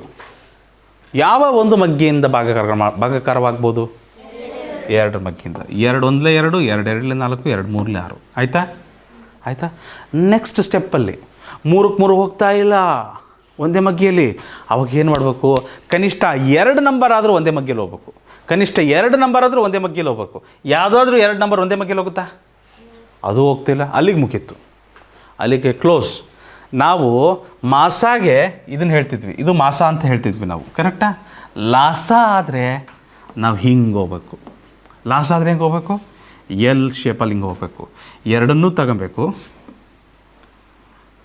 ಯಾವ ಒಂದು ಮಗ್ಗಿಯಿಂದ ಭಾಗಾಕಾರವಾಗ್ಬೋದು? 2 ಮಗ್ಗಿಯಿಂದ. 2 1 2 2 2 4 2 3 6, ಆಯಿತಾ? ನೆಕ್ಸ್ಟ್ ಸ್ಟೆಪ್ಪಲ್ಲಿ 3 3 ಹೋಗ್ತಾ ಇಲ್ಲ ಒಂದೇ ಮಗ್ಗಿಯಲ್ಲಿ. ಅವಾಗ ಏನು ಮಾಡಬೇಕು? ಕನಿಷ್ಠ 2 ನಂಬರ್ ಆದರೂ ಒಂದೇ ಮಗ್ಗಿಯಲ್ಲಿ ಹೋಗ್ಬೇಕು. ಯಾವುದಾದ್ರೂ 2 ನಂಬರ್ ಒಂದೇ ಮಗ್ಗಿಯಲ್ಲಿ ಹೋಗುತ್ತಾ? ಅದು ಹೋಗ್ತಿಲ್ಲ, ಅಲ್ಲಿಗೆ ಮುಗೀತು, ಅಲ್ಲಿಗೆ ಕ್ಲೋಸ್. ನಾವು ಮಾಸಾಗೆ ಇದನ್ನು ಹೇಳ್ತಿದ್ವಿ, ಇದು ಮಾಸ ಅಂತ ಹೇಳ್ತಿದ್ವಿ ನಾವು, ಕರೆಕ್ಟಾ? ಲಾಸ ಆದರೆ ನಾವು ಹಿಂಗೆ ಹೋಗ್ಬೇಕು. ಲಾಸ ಆದರೆ ಹೆಂಗೆ ಹೋಗ್ಬೇಕು? ಎಲ್ ಶೇಪಲ್ಲಿ ಹಿಂಗೆ ಹೋಗ್ಬೇಕು. 2 ತಗೊಬೇಕು,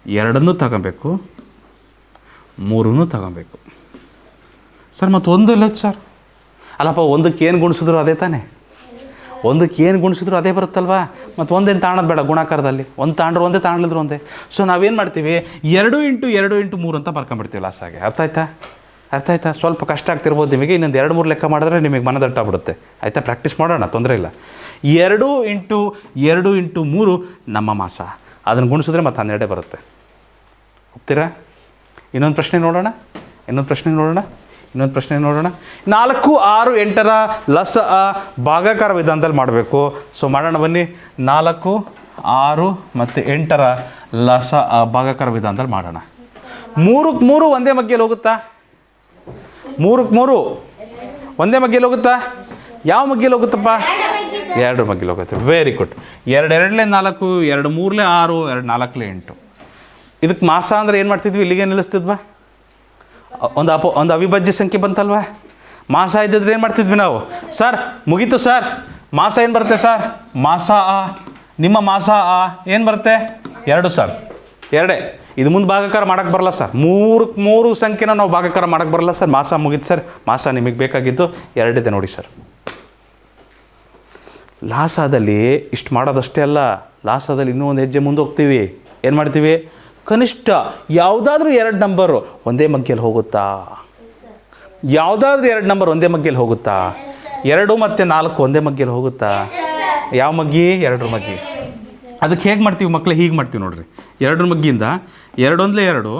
2 ತಗೊಬೇಕು, 3 ತಗೊಬೇಕು. ಸರ್ ಮತ್ತು 1 ಇಲ್ಲ ಸರ್? ಅಲ್ಲಪ್ಪ, 1ಕ್ಕೆ ಏನು ಗುಣಿಸಿದ್ರು ಅದೇ ತಾನೇ? 1ಕ್ಕೆ ಏನು ಗುಣಿಸಿದ್ರು ಅದೇ ಬರುತ್ತಲ್ವಾ? ಮತ್ತು 1 ಏನು ತಾಣೋದು ಬೇಡ ಗುಣಾಕಾರದಲ್ಲಿ. 1 ತಾಂಡ್ರು ಒಂದೇ, ತಾಣಲಿದ್ರು ಒಂದೇ. ಸೊ ನಾವೇನು ಮಾಡ್ತೀವಿ? 2 × 2 × 3 ಅಂತ ಬರ್ಕೊಂಬಿಡ್ತೀವಿ ಲಾಸಾಗೆ. ಅರ್ಥ ಆಯ್ತಾ? ಸ್ವಲ್ಪ ಕಷ್ಟ ಆಗ್ತಿರ್ಬೋದು ನಿಮಗೆ. ಇನ್ನೊಂದು 2 3 ಲೆಕ್ಕ ಮಾಡಿದ್ರೆ ನಿಮಗೆ ಮನದಟ್ಟಾಗ್ಬಿಡುತ್ತೆ. ಆಯಿತಾ? ಪ್ರಾಕ್ಟೀಸ್ ಮಾಡೋಣ, ತೊಂದರೆ ಇಲ್ಲ. 2 × 2 × 3 ನಮ್ಮ ಮಾಸ. ಅದನ್ನು ಗುಣಿಸಿದ್ರೆ ಮತ್ತೆ 12 ಬರುತ್ತೆ. ಹೋಗ್ತೀರಾ? ಇನ್ನೊಂದು ಪ್ರಶ್ನೆ ನೋಡೋಣ. 4 6 8ರ ಲಸ ಭಾಗಾಕಾರ ವಿಧಾನದಲ್ಲಿ ಮಾಡಬೇಕು. ಸೊ ಮಾಡೋಣ ಬನ್ನಿ. 4 6 ಮತ್ತು 8ರ ಲಸ ಭಾಗಾಕಾರ ವಿಧಾನದಲ್ಲಿ ಮಾಡೋಣ. 3 × 3 ಒಂದೇ ಮಗ್ಗಿಯಲ್ಲಿ ಹೋಗುತ್ತಾ? 3 × 3 ಒಂದೇ ಮಗ್ಗಿಯಲ್ಲಿ ಹೋಗುತ್ತಾ? ಯಾವ ಮಗ್ಗಿಯಲ್ಲಿ ಹೋಗುತ್ತಪ್ಪ? 2 ಮಗ್ಗಿಯಲ್ಲಿ ಹೋಗುತ್ತೆ. Very good. 2 2 4 2 3 6 2 4 8. ಇದಕ್ಕೆ ಮಾಸ ಅಂದರೆ ಏನು ಮಾಡ್ತಿದ್ವಿ? ಇಲ್ಲಿಗೆ ನಿಲ್ಲಿಸ್ತಿದ್ವಾ? ಒಂದು ಅವಿಭಾಜ್ಯ ಸಂಖ್ಯೆ ಬಂತಲ್ವಾ? ಮಾಸ ಇದ್ದಿದ್ರೆ ಏನು ಮಾಡ್ತಿದ್ವಿ ನಾವು? ಸರ್ ಮುಗೀತು ಸರ್, ಮಾಸ ಏನು ಬರುತ್ತೆ ಸರ್? ಮಾಸ ಆ. ನಿಮ್ಮ ಮಾಸ ಆ ಏನು ಬರುತ್ತೆ? 2 ಸರ್, 2. ಇದು ಮುಂದೆ ಭಾಗಾಕಾರ ಮಾಡೋಕ್ಕೆ ಬರಲ್ಲ ಸರ್. 3 ಸಂಖ್ಯೆನ ನಾವು ಭಾಗಾಕಾರ ಮಾಡೋಕ್ಕೆ ಬರಲ್ಲ ಸರ್. ಮಾಸ ಮುಗೀತು ಸರ್. ಮಾಸ ನಿಮಗೆ ಬೇಕಾಗಿದ್ದು 2 ಇದೆ ನೋಡಿ ಸರ್. ಲಾಸಾದಲ್ಲಿ ಇಷ್ಟು ಮಾಡೋದಷ್ಟೇ ಅಲ್ಲ, ಲಾಸಾದಲ್ಲಿ ಇನ್ನೂ ಒಂದು ಹೆಜ್ಜೆ ಮುಂದೆ ಹೋಗ್ತೀವಿ. ಏನು ಮಾಡ್ತೀವಿ? ಕನಿಷ್ಠ ಯಾವುದಾದ್ರೂ 2 ನಂಬರು ಒಂದೇ ಮಗ್ಗೆಯಲ್ಲಿ ಹೋಗುತ್ತಾ? ಯಾವುದಾದ್ರೂ 2 ನಂಬರ್ ಒಂದೇ ಮಗ್ಗೆಯಲ್ಲಿ ಹೋಗುತ್ತಾ? 2 ಮತ್ತು 4 ಒಂದೇ ಮಗ್ಗೆಯಲ್ಲಿ ಹೋಗುತ್ತಾ? ಯಾವ ಮಗ್ಗಿ? 2 ಮಗ್ಗಿ. ಅದಕ್ಕೆ ಹೇಗೆ ಮಾಡ್ತೀವಿ ಮಕ್ಕಳೇ? ಹೀಗೆ ಮಾಡ್ತೀವಿ ನೋಡ್ರಿ. 2 ಮಗ್ಗಿಯಿಂದ 2 1 2,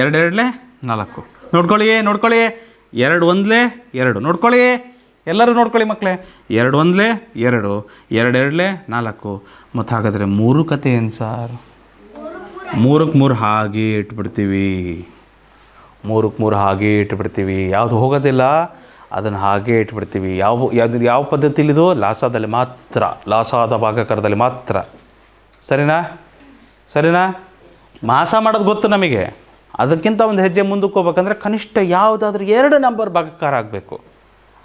2 2 4. ನೋಡ್ಕೊಳ್ಳಿ 2 1 2 ನೋಡ್ಕೊಳ್ಳಿ, ಎಲ್ಲರೂ ನೋಡ್ಕೊಳ್ಳಿ ಮಕ್ಕಳೇ. 2 1 2, 2 2 4. ಮತ್ತು ಹಾಗಾದರೆ 3 ಕತೆ ಏನು ಸರ್? 3ಕ್ಕೆ 3 ಹಾಗೆ ಇಟ್ಬಿಡ್ತೀವಿ. 3ಕ್ಕೆ 3 ಹಾಗೆ ಇಟ್ಬಿಡ್ತೀವಿ. ಯಾವುದು ಹೋಗೋದಿಲ್ಲ ಅದನ್ನು ಹಾಗೆ ಇಟ್ಬಿಡ್ತೀವಿ. ಯಾವ ಪದ್ಧತಿಲಿದು? ಲಾಸಾದಲ್ಲಿ ಮಾತ್ರ, ಲಾಸಾದ ಭಾಗಾಕಾರದಲ್ಲಿ ಮಾತ್ರ. ಸರಿನಾ? ಮಾಸ ಮಾಡೋದು ಗೊತ್ತು ನಮಗೆ. ಅದಕ್ಕಿಂತ ಒಂದು ಹೆಜ್ಜೆ ಮುಂದಕ್ಕೆ ಹೋಗ್ಬೇಕಂದ್ರೆ ಕನಿಷ್ಠ ಯಾವುದಾದ್ರೂ 2 ನಂಬರ್ ಭಾಗಾಕಾರ ಆಗಬೇಕು.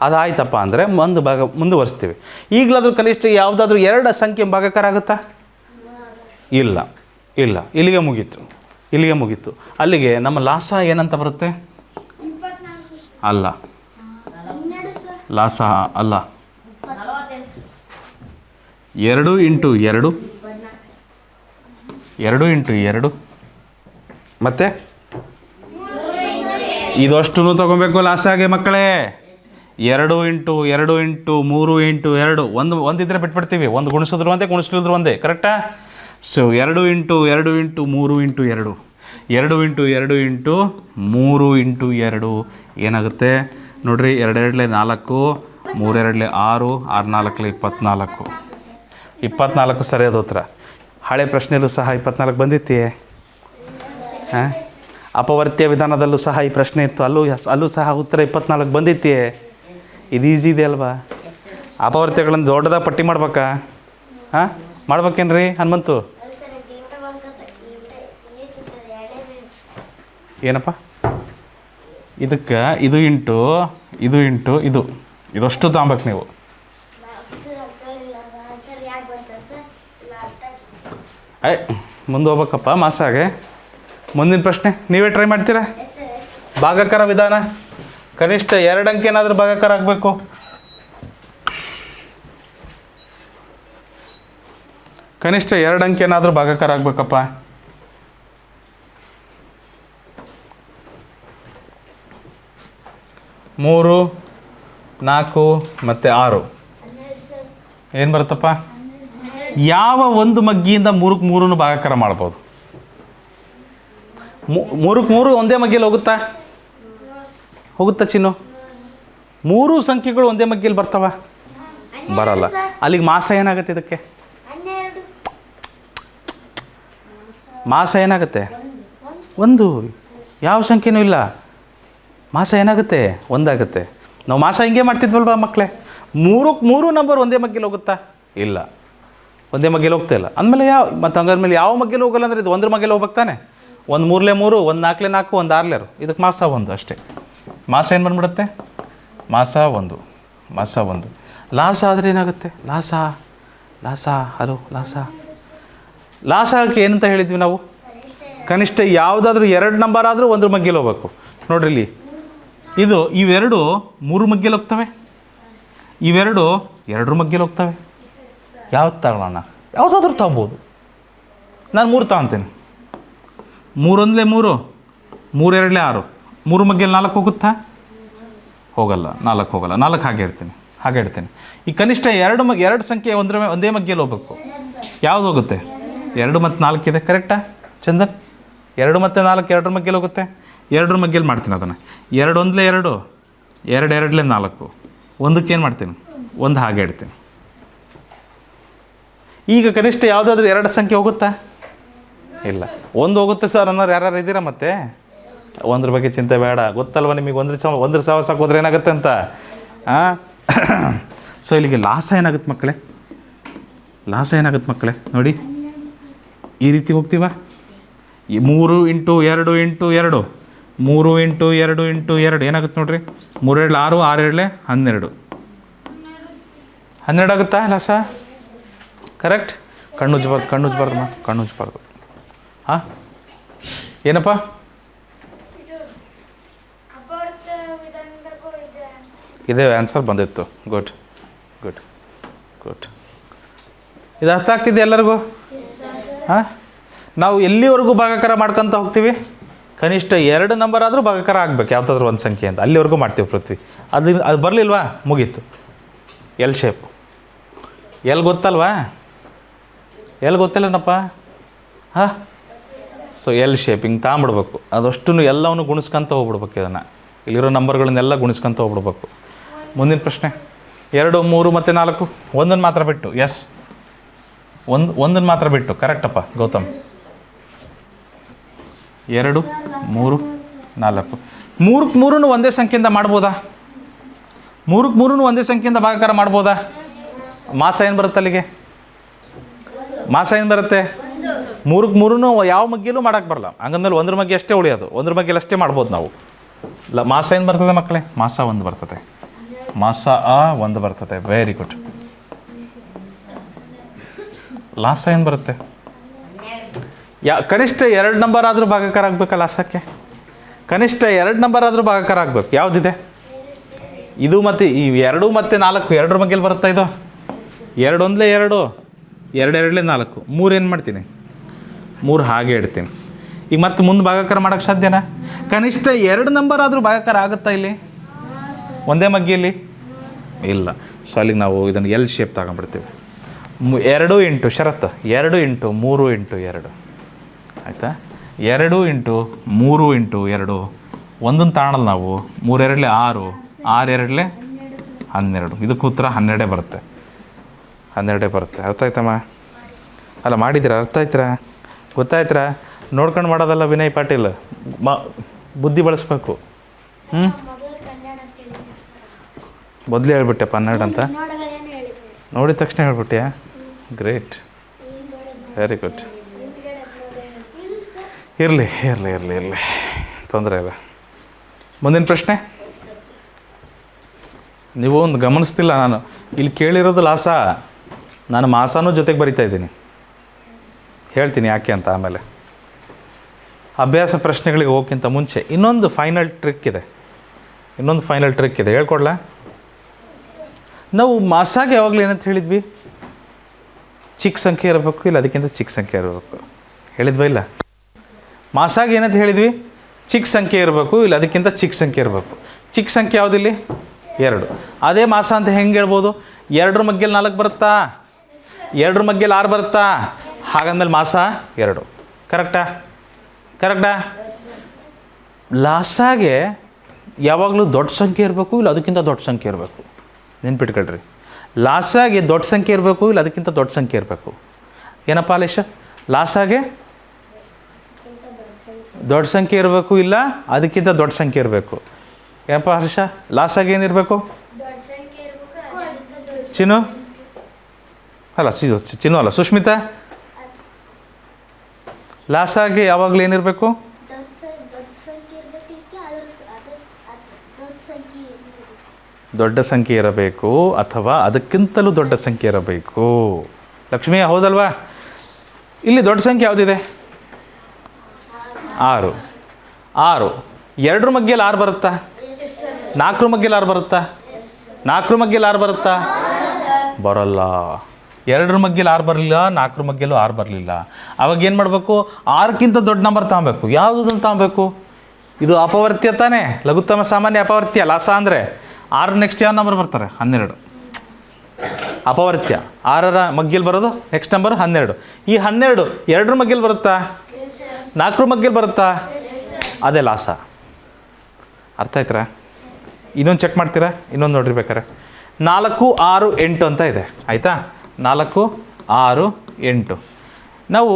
ಅದಾಯ್ತಪ್ಪ ಅಂದರೆ ಒಂದು ಭಾಗ ಮುಂದುವರಿಸ್ತೀವಿ. ಈಗಲಾದರೂ ಕನಿಷ್ಠ ಯಾವುದಾದ್ರೂ 2 ಸಂಖ್ಯೆ ಭಾಗಾಕಾರ ಆಗುತ್ತಾ? ಇಲ್ಲ. ಇಲ್ಲಿಗೆ ಮುಗೀತು. ಅಲ್ಲಿಗೆ ನಮ್ಮ ಲಾಸ ಏನಂತ ಬರುತ್ತೆ? ಅಲ್ಲ, ಲಾಸ ಅಲ್ಲ. 2 ಇಂಟು 2, 2 ಇಂಟು 2 ಮತ್ತು ಇದಷ್ಟು ತೊಗೊಬೇಕು ಲಾಸಾಗೆ ಮಕ್ಕಳೇ. 2 ಇಂಟು 2 ಇಂಟು 3 ಇಂಟು 2. ಒಂದಿದ್ರೆ ಬಿಟ್ಬಿಡ್ತೀವಿ. ಒಂದು ಗುಣಿಸಿದ್ರು ಒಂದೇ. ಕರೆಕ್ಟಾ? So 2 into 2 into 3 into 2, 2 into 2 into 3 into 2 ಏನಾಗುತ್ತೆ ನೋಡ್ರಿ? 2 2 4, 3 2 6, 6 4 24. 24 ಸರಿಯಾದ ಉತ್ತರ. ಹಳೆ ಪ್ರಶ್ನೆಯಲ್ಲೂ ಸಹ 24 ಬಂದಿತ್ತೆ. ಹಾಂ, ಅಪವರ್ತ್ಯ ವಿಧಾನದಲ್ಲೂ ಸಹ ಈ ಪ್ರಶ್ನೆ ಇತ್ತು. ಅಲ್ಲೂ ಸಹ ಉತ್ತರ 24 ಬಂದಿತ್ತೆ. ಇದು ಈಸಿ ಇದೆ ಅಲ್ವಾ? ಅಪವರ್ತ್ಯಗಳನ್ನು ದೊಡ್ಡದಾಗಿ ಪಟ್ಟಿ ಮಾಡ್ಬೇಕಾ? ಹಾಂ, ಮಾಡ್ಬೇಕೇನ್ರಿ ಹನುಮಂತು? ಏನಪ್ಪ ಇದಕ್ಕೆ? ಇದು ಇಂಟು ಇದಷ್ಟು ತಗೊಬೇಕು ನೀವು. ಮುಂದೆ ಹೋಗ್ಬೇಕಪ್ಪ ಮಾಸಾಗೆ. ಮುಂದಿನ ಪ್ರಶ್ನೆ ನೀವೇ ಟ್ರೈ ಮಾಡ್ತೀರಾ? ಭಾಗಾಕಾರ ವಿಧಾನ. ಕನಿಷ್ಠ 2 ಅಂಕೆ ಏನಾದರೂ ಭಾಗಾಕಾರ ಆಗಬೇಕು. ಕನಿಷ್ಠ 2 ಅಂಕೆ ಏನಾದರೂ ಭಾಗಾಕಾರ ಆಗಬೇಕಪ್ಪ. ಮೂರು, 4 ಮತ್ತು 6 ಏನು ಬರುತ್ತಪ್ಪ? ಯಾವ ಒಂದು ಮಗ್ಗಿಯಿಂದ 3ಕ್ಕೆ 3 ಭಾಗಾಕಾರ ಮಾಡ್ಬೋದು? 3ಕ್ಕೆ 3 ಒಂದೇ ಮಗ್ಗಿಯಲ್ಲಿ ಹೋಗುತ್ತಾ ಚಿನ್ನು? 3 ಸಂಖ್ಯೆಗಳು ಒಂದೇ ಮಗ್ಗಿಯಲ್ಲಿ ಬರ್ತಾವ? ಬರಲ್ಲ. ಅಲ್ಲಿಗೆ ಮಾಸ ಏನಾಗುತ್ತೆ? ಇದಕ್ಕೆ ಮಾಸ ಏನಾಗುತ್ತೆ? 1. ಯಾವ ಸಂಖ್ಯೆನೂ ಇಲ್ಲ. ಮಾಸ ಏನಾಗುತ್ತೆ? 1 ಆಗುತ್ತೆ. ನಾವು ಮಾಸ ಹಿಂಗೆ ಮಾಡ್ತಿದ್ವಲ್ವ ಮಕ್ಕಳೇ? 3ಕ್ಕೆ 3 ನಂಬರ್ ಒಂದೇ ಮಗ್ಗಿಯಲ್ಲಿ ಹೋಗುತ್ತಾ? ಇಲ್ಲ, ಒಂದೇ ಮಗ್ಗಿಯಲ್ಲಿ ಹೋಗ್ತಾ ಇಲ್ಲ. ಅಂದಮೇಲೆ ಹಂಗಾದ್ಮೇಲೆ ಯಾವ ಮಗ್ಗಿಯಲ್ಲಿ ಹೋಗಲ್ಲ ಅಂದರೆ ಇದು 1 ಮಗ್ಗಿಯಲ್ಲಿ ಹೋಗ್ಬೇಕು ತಾನೆ? 1 3 3, 1 4 4, 1 6 ಇದಕ್ಕೆ ಮಾಸ 1 ಅಷ್ಟೇ. ಮಾಸ ಏನು ಬಂದ್ಬಿಡುತ್ತೆ? ಮಾಸ 1. ಲಾಸ ಆದರೆ ಏನಾಗುತ್ತೆ? ಲಾಸಕ್ಕೆ ಏನಂತ ಹೇಳಿದ್ವಿ ನಾವು? ಕನಿಷ್ಠ ಯಾವುದಾದ್ರೂ 2 ನಂಬರ್ ಆದರೂ 1 ಮಗ್ಗಿಯಲ್ಲಿ ಹೋಗ್ಬೇಕು. ನೋಡ್ರಿ ಇಲ್ಲಿ ಇವೆರಡು 3 ಮಗ್ಗಿಯಲ್ಲಿ ಹೋಗ್ತವೆ, ಇವೆರಡು 2 ಮಗ್ಗಿಯಲ್ಲಿ ಹೋಗ್ತವೆ. ಯಾವ್ದು ತಗೊಳ್ಳೋಣ? ಯಾವುದಾದ್ರೂ ತಗೋಬೋದು. ನಾನು 3 ತಗೊತೀನಿ. 3 1 3, 3 2 6. 3 ಮಗ್ಗಿಯಲ್ಲಿ 4 ಹೋಗುತ್ತಾ? ಹೋಗಲ್ಲ. 4 ಹೋಗಲ್ಲ. 4 ಹಾಗೆ ಇಡ್ತೀನಿ. ಈ ಕನಿಷ್ಠ 2 ಸಂಖ್ಯೆ ಒಂದೇ ಮಗ್ಗಿಯಲ್ಲಿ ಹೋಗ್ಬೇಕು. ಯಾವುದು ಹೋಗುತ್ತೆ? 2 ಮತ್ತು 4 ಇದೆ. ಕರೆಕ್ಟಾ ಚಂದನ್? 2 ಮತ್ತು 4 2 ಮಗ್ಗಿಯಲ್ಲಿ ಹೋಗುತ್ತೆ. 2 ಮಗ್ಗಿಯಲ್ಲಿ ಮಾಡ್ತೀನಿ ಅದನ್ನು. 2 1 2, 2 2 4. ಒಂದಕ್ಕೆ ಏನು ಮಾಡ್ತೀನಿ? 1 ಹಾಗೆ ಇಡ್ತೀನಿ. ಈಗ ಕನಿಷ್ಠ ಯಾವುದಾದ್ರೂ 2 ಸಂಖ್ಯೆ ಹೋಗುತ್ತಾ? ಇಲ್ಲ. 1 ಹೋಗುತ್ತೆ ಸರ್ ಅನ್ನೋರು ಯಾರು ಇದ್ದೀರಾ? ಮತ್ತೆ 1 ಬಗ್ಗೆ ಚಿಂತೆ ಬೇಡ. ಗೊತ್ತಲ್ವ ನಿಮಗೆ 1 ಸಾವಿರ ಹೋದ್ರೆ ಏನಾಗುತ್ತೆ ಅಂತ. ಸೊ ಇಲ್ಲಿಗೆ ಲಾಸ ಏನಾಗುತ್ತೆ ಮಕ್ಕಳೇ? ನೋಡಿ, ಈ ರೀತಿ ಹೋಗ್ತೀವ. 3 ಇಂಟು 2 ಇಂಟು 2, 3 ಇಂಟು 2 ಇಂಟು 2 ಏನಾಗುತ್ತೆ ನೋಡಿರಿ, 3 2 6, 6 2 12, 12 ಆಗುತ್ತಾ ಲಾಸ? ಕರೆಕ್ಟ್. ಕಣ್ಣುಜ್ಬಾರ್ದು ಹಾಂ, ಏನಪ್ಪ? ಇದೇ ಆನ್ಸರ್ ಬಂದಿತ್ತು. ಗುಡ್. ಇದು ಅರ್ಥ ಆಗ್ತಿದೆ ಎಲ್ಲರಿಗೂ? ಹಾಂ, ನಾವು ಎಲ್ಲಿವರೆಗೂ ಭಾಗಾಕಾರ ಮಾಡ್ಕೊತ ಹೋಗ್ತೀವಿ? ಕನಿಷ್ಠ 2 ನಂಬರ್ ಆದರೂ ಭಾಗಾಕಾರ ಆಗಬೇಕು ಯಾವುದಾದ್ರೂ ಒಂದು ಸಂಖ್ಯೆ ಅಂತ, ಅಲ್ಲಿವರೆಗೂ ಮಾಡ್ತೀವಿ ಪೃಥ್ವಿ. ಅದು ಬರಲಿಲ್ವಾ, ಮುಗೀತು. L shape. ಎಲ್ ಗೊತ್ತಲ್ವಾ? ಎಲ್ ಗೊತ್ತಿಲ್ಲನಪ್ಪ? ಹಾಂ, ಸೊ ಎಲ್ ಶೇಪ್ ಹಿಂಗೆ ತಗೊಂಬಿಡ್ಬೇಕು. ಅದಷ್ಟು ಎಲ್ಲವನ್ನು ಗುಣಿಸ್ಕೊಂತ ಹೋಗ್ಬಿಡ್ಬೇಕು. ಇದನ್ನು ಇಲ್ಲಿರೋ ನಂಬರ್ಗಳನ್ನೆಲ್ಲ ಗುಣಿಸ್ಕೊಂತ ಹೋಗ್ಬಿಡ್ಬೇಕು. ಮುಂದಿನ ಪ್ರಶ್ನೆ. 2 3 ಮತ್ತು 4 ಒಂದನ್ನು ಮಾತ್ರ ಬಿಟ್ಟು. ಎಸ್, ಒಂದನ್ನು ಮಾತ್ರ ಬಿಟ್ಟು. ಕರೆಕ್ಟಪ್ಪ ಗೌತಮ್. 2 3 4. 3ಕ್ಕೆ 3 ಒಂದೇ ಸಂಖ್ಯೆಯಿಂದ ಮಾಡ್ಬೋದಾ? 3ಕ್ಕೆ 3 ಒಂದೇ ಸಂಖ್ಯೆಯಿಂದ ಭಾಗಾಕಾರ ಮಾಡ್ಬೋದಾ? ಮಾಸ ಏನು ಬರುತ್ತೆ ಅಲ್ಲಿಗೆ? ಮಾಸ ಏನು ಬರುತ್ತೆ? 3ಕ್ಕೆ 3 ಯಾವ ಮಗ್ಗಿಲೂ ಮಾಡೋಕ್ಕೆ ಬರಲ್ಲ. ಹಂಗಂದ್ರೆ 1 ಮಗ್ಗಿ ಅಷ್ಟೇ ಉಳಿಯೋದು, 1 ಮಗ್ಗಿಲಿ ಅಷ್ಟೇ ಮಾಡ್ಬೋದು ನಾವು. ಮಾಸ ಏನು ಬರ್ತದೆ ಮಕ್ಕಳೇ? ಮಾಸ 1 ಬರ್ತದೆ. ಮಾಸ 1 ಬರ್ತದೆ. Very good. ಲಾಸ ಏನು ಬರುತ್ತೆ? ಕನಿಷ್ಠ 2 ನಂಬರ್ ಆದರೂ ಭಾಗಾಕಾರ ಆಗಬೇಕಲ್ಲ ಲಾಸಕ್ಕೆ. ಕನಿಷ್ಠ 2 ನಂಬರ್ ಆದರೂ ಭಾಗಾಕಾರ ಆಗಬೇಕು. ಯಾವುದಿದೆ ಇದು? ಮತ್ತು ಈ 2 ಮತ್ತು 4 2ರ ಮಗ್ಗೇಲಿ ಬರುತ್ತಾ ಇದು? 2 1 2, 2 2 4, 3 ಏನು ಮಾಡ್ತೀನಿ? 3 ಹಾಗೆ ಇಡ್ತೀನಿ. ಈಗ ಮತ್ತೆ ಮುಂದೆ ಭಾಗಾಕಾರ ಮಾಡೋಕ್ಕೆ ಸಾಧ್ಯನಾ? ಕನಿಷ್ಠ 2 ನಂಬರ್ ಆದರೂ ಭಾಗಾಕಾರ ಆಗುತ್ತಾ ಇಲ್ಲಿ ಒಂದೇ ಮಗ್ಗಿಯಲ್ಲಿ? ಇಲ್ಲ. ಸೊ ಅಲ್ಲಿಗೆ ನಾವು ಇದನ್ನು ಎಲ್ ಶೇಪ್ ತಗೊಂಡ್ಬಿಡ್ತೀವಿ. 2 ಇಂಟು ಷರತ್ತು 2 ಇಂಟು 3 ಇಂಟು 2 ಆಯಿತಾ? 2 ಇಂಟು 3 ಇಂಟು 2 ಒಂದನ್ನು ತಾಣಲ್ಲ ನಾವು. 3 2 6, 6 2 12. ಇದಕ್ಕೆ ಉತ್ತರ 12 ಬರುತ್ತೆ. 12 ಬರುತ್ತೆ. ಅರ್ಥ ಆಯ್ತಮ್ಮ? ಅಲ್ಲ ಮಾಡಿದ್ದೀರಾ? ಅರ್ಥ ಆಯ್ತೀರಾ? ಗೊತ್ತಾಯ್ತೀರಾ? ನೋಡ್ಕೊಂಡು ಮಾಡೋದಲ್ಲ ವಿನಯ್ ಪಾಟೀಲ್, ಬುದ್ಧಿ ಬಳಸ್ಬೇಕು. ಮೊದಲೇ ಹೇಳ್ಬಿಟ್ಟೆಪ್ಪ 12 ಅಂತ. ನೋಡಿದ ತಕ್ಷಣ ಹೇಳ್ಬಿಟ್ಯಾ? Great, very good. ಇರಲಿ, ತೊಂದರೆ ಇಲ್ಲ. ಮುಂದಿನ ಪ್ರಶ್ನೆ. ನೀವು ಒಂದು ಗಮನಿಸ್ತಿಲ್ಲ, ನಾನು ಇಲ್ಲಿ ಕೇಳಿರೋದು ಲಾಸ, ನಾನು ಮಾಸನೂ ಜೊತೆಗೆ ಬರಿತಾ ಇದ್ದೀನಿ. ಹೇಳ್ತೀನಿ ಯಾಕೆ ಅಂತ ಆಮೇಲೆ. ಅಭ್ಯಾಸ ಪ್ರಶ್ನೆಗಳಿಗೆ ಹೋಗೋಕ್ಕಿಂತ ಮುಂಚೆ ಇನ್ನೊಂದು ಫೈನಲ್ ಟ್ರಿಕ್ ಇದೆ, ಹೇಳ್ಕೊಡ್ಲಾ? ನಾವು ಮಾಸಾಗೆ ಯಾವಾಗಲೂ ಏನಂತ ಹೇಳಿದ್ವಿ? ಚಿಕ್ಕ ಸಂಖ್ಯೆ ಇರಬೇಕು, ಇಲ್ಲ ಅದಕ್ಕಿಂತ ಚಿಕ್ಕ ಸಂಖ್ಯೆ ಇರಬೇಕು. ಹೇಳಿದ್ವಾ ಇಲ್ಲ? ಮಾಸಾಗೆ ಏನಂತ ಹೇಳಿದ್ವಿ? ಚಿಕ್ಕ ಸಂಖ್ಯೆ ಇರಬೇಕು, ಇಲ್ಲ ಅದಕ್ಕಿಂತ ಚಿಕ್ಕ ಸಂಖ್ಯೆ ಇರಬೇಕು. ಚಿಕ್ಕ ಸಂಖ್ಯೆ ಯಾವುದಿಲ್ಲಿ? 2. ಅದೇ ಮಾಸ ಅಂತ ಹೆಂಗೆ ಹೇಳ್ಬೋದು? 2ರ ಮಗ್ಗೇಲಿ 4 ಬರುತ್ತಾ? 2ರ ಮಗ್ಗೇಲಿ 6 ಬರುತ್ತಾ? ಹಾಗಂದ್ಮೇಲೆ ಮಾಸ 2. ಕರೆಕ್ಟಾ? ಲಾಸಾಗೆ ಯಾವಾಗಲೂ ದೊಡ್ಡ ಸಂಖ್ಯೆ ಇರಬೇಕು, ಇಲ್ಲ ಅದಕ್ಕಿಂತ ದೊಡ್ಡ ಸಂಖ್ಯೆ ಇರಬೇಕು. ನೆನ್ಪಿಟ್ಕೊಳ್ರಿ, ಲಾಸಾಗೆ ದೊಡ್ಡ ಸಂಖ್ಯೆ ಇರಬೇಕು, ಇಲ್ಲ ಅದಕ್ಕಿಂತ ದೊಡ್ಡ ಸಂಖ್ಯೆ ಇರಬೇಕು. ಏನಪ್ಪ ಅಲೇಶ? ಲಾಸಾಗೆ ದೊಡ್ಡ ಸಂಖ್ಯೆ ಇರಬೇಕು, ಇಲ್ಲ ಅದಕ್ಕಿಂತ ದೊಡ್ಡ ಸಂಖ್ಯೆ ಇರಬೇಕು. ಏನಪ್ಪ ಹರ್ಷ? ಲಾಸಾಗೆ ಏನಿರಬೇಕು? ಚಿನ್ನು ಅಲ್ಲ, ಚಿನ್ನು ಅಲ್ಲ, ಸುಷ್ಮಿತಾ, ಲಾಸಾಗೆ ಯಾವಾಗಲೂ ಏನಿರಬೇಕು? ದೊಡ್ಡ ಸಂಖ್ಯೆ ಇರಬೇಕು, ಅಥವಾ ಅದಕ್ಕಿಂತಲೂ ದೊಡ್ಡ ಸಂಖ್ಯೆ ಇರಬೇಕು. ಲಕ್ಷ್ಮಿ, ಹೌದಲ್ವಾ? ಇಲ್ಲಿ ದೊಡ್ಡ ಸಂಖ್ಯೆ ಯಾವುದಿದೆ? 6. 2ರ ಮಗ್ಗೇಲಿ 6 ಬರುತ್ತಾ? 4ರ ಮಗ್ಗೇಲಿ 6 ಬರುತ್ತಾ? 4ರ ಮಗ್ಗೇಲಿ 6 ಬರುತ್ತಾ? ಬರೋಲ್ಲ. 2ರ ಮಗ್ಗೇಲಿ 6 ಬರಲಿಲ್ಲ, 4ರ ಮಗ್ಗೇಲೂ 6 ಬರಲಿಲ್ಲ. ಅವಾಗ ಏನು ಮಾಡಬೇಕು? 6ಕ್ಕಿಂತ ದೊಡ್ಡ ನಂಬರ್ ತಗೊಬೇಕು. ಯಾವುದನ್ನು ತಗೊಬೇಕು? ಇದು ಅಪವರ್ತ್ಯ ತಾನೇ, ಲಘುತ್ತಮ ಸಾಮಾನ್ಯ ಅಪವರ್ತ್ಯ. ಲಾಸ ಅಂದರೆ 6 ನೆಕ್ಸ್ಟ್ ಯಾವ ನಂಬರ್ ಬರ್ತಾರೆ? 12. ಅಪವರ್ತ್ಯ 6ರ ಮಗ್ಗೇಲಿ ಬರೋದು ನೆಕ್ಸ್ಟ್ ನಂಬರ್ 12. ಈ 12 2ರ ಮಗ್ಗೇಲಿ ಬರುತ್ತಾ? 4ರ ಮಗ್ಗೇಲಿ ಬರುತ್ತಾ? ಅದೇ ಲಾಸ. ಅರ್ಥ ಆಯ್ತಾ? ಇನ್ನೊಂದು ಚೆಕ್ ಮಾಡ್ತೀರಾ? ಇನ್ನೊಂದು ನೋಡ್ರಿ ಬೇಕಾರೆ. 4 6 8 ಅಂತ ಇದೆ, ಆಯಿತಾ? 4 6 8. ನಾವು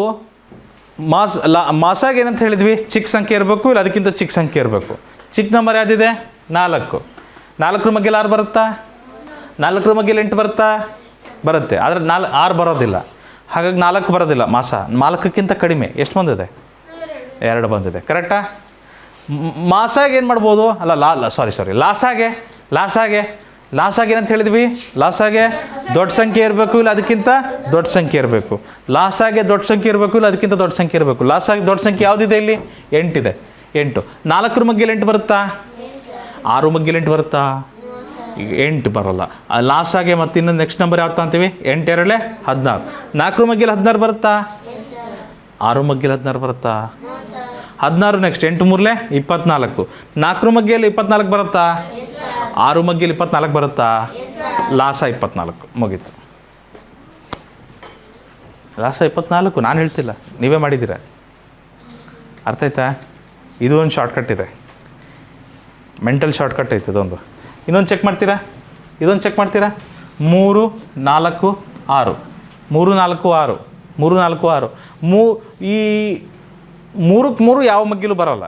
ಮಾಸಾಗೆ ಏನಂತ ಹೇಳಿದ್ವಿ? ಚಿಕ್ಕ ಸಂಖ್ಯೆ ಇರಬೇಕು, ಇಲ್ಲ ಅದಕ್ಕಿಂತ ಚಿಕ್ಕ ಸಂಖ್ಯೆ ಇರಬೇಕು. ಚಿಕ್ಕ ನಂಬರ್ ಯಾವುದಿದೆ? 4. 4ರ ಮಗ್ಗೇಲಿ 6 ಬರುತ್ತಾ? 4ರ ಮಗ್ಗೇಲಿ 8 ಬರುತ್ತಾ? ಬರುತ್ತೆ. ಆದರೆ 6 ಬರೋದಿಲ್ಲ. ಹಾಗಾಗಿ 4 ಬರೋದಿಲ್ಲ ಮಾಸ. 4ಕ್ಕಿಂತ ಕಡಿಮೆ ಎಷ್ಟು ಬಂದಿದೆ? 2 ಬಂದಿದೆ. ಕರೆಕ್ಟಾ? ಮಾಸಾಗೆ ಏನು ಮಾಡ್ಬೋದು ಅಲ್ಲ ಸಾರಿ ಲಾಸಾಗೆ ಏನಂತ ಹೇಳಿದ್ವಿ, ಲಾಸಾಗೆ ದೊಡ್ಡ ಸಂಖ್ಯೆ ಇರಬೇಕು ಇಲ್ಲ ಅದಕ್ಕಿಂತ ದೊಡ್ಡ ಸಂಖ್ಯೆ ಇರಬೇಕು. ಲಾಸಾಗೆ ದೊಡ್ಡ ಸಂಖ್ಯೆ ಇರಬೇಕು ಇಲ್ಲ ಅದಕ್ಕಿಂತ ದೊಡ್ಡ ಸಂಖ್ಯೆ ಇರಬೇಕು. ಲಾಸಾಗೆ ದೊಡ್ಡ ಸಂಖ್ಯೆ ಯಾವುದಿದೆ ಇಲ್ಲಿ? 8 ಇದೆ. 8 4 ಮಗ್ಗೇಲಿ 8 ಬರುತ್ತಾ? 6 ಮಗ್ಗೇಲಿ 8 ಬರುತ್ತಾ? ಈಗ 8 ಬರೋಲ್ಲ. ಲಾಸಾಗೆ ಮತ್ತು ಇನ್ನೊಂದು ನೆಕ್ಸ್ಟ್ ನಂಬರ್ ಯಾವ್ದು ಅಂತೀವಿ? 8 2 16. 4 ಮಗ್ಗೇಲಿ 16 ಬರುತ್ತಾ? 6 ಮಗ್ಗೇಲಿ 16 ಬರುತ್ತಾ? 16 ನೆಕ್ಸ್ಟ್ 8 3 24. 4 ಮಗ್ಗೇಲಿ 24 ಬರುತ್ತಾ? 6 ಮಗ್ಗೇಲಿ 24 ಬರುತ್ತಾ? ಲಾಸ 24 ಮುಗೀತು. ಲಾಸ 24 ನಾನು ಹೇಳ್ತಿಲ್ಲ, ನೀವೇ ಮಾಡಿದ್ದೀರ. ಅರ್ಥ ಆಯ್ತಾ? ಇದು ಒಂದು ಶಾರ್ಟ್ಕಟ್ ಇದೆ, ಮೆಂಟಲ್ ಶಾರ್ಟ್ಕಟ್ ಐತೆ ಇದೊಂದು. ಇನ್ನೊಂದು ಚೆಕ್ ಮಾಡ್ತೀರಾ? ಇದೊಂದು ಚೆಕ್ ಮಾಡ್ತೀರಾ? 3 4 6 3 4 6 3 4 6 ಈ 3ಕ್ಕೆ 3 ಯಾವ ಮಗ್ಗಿಲೂ ಬರೋಲ್ಲ.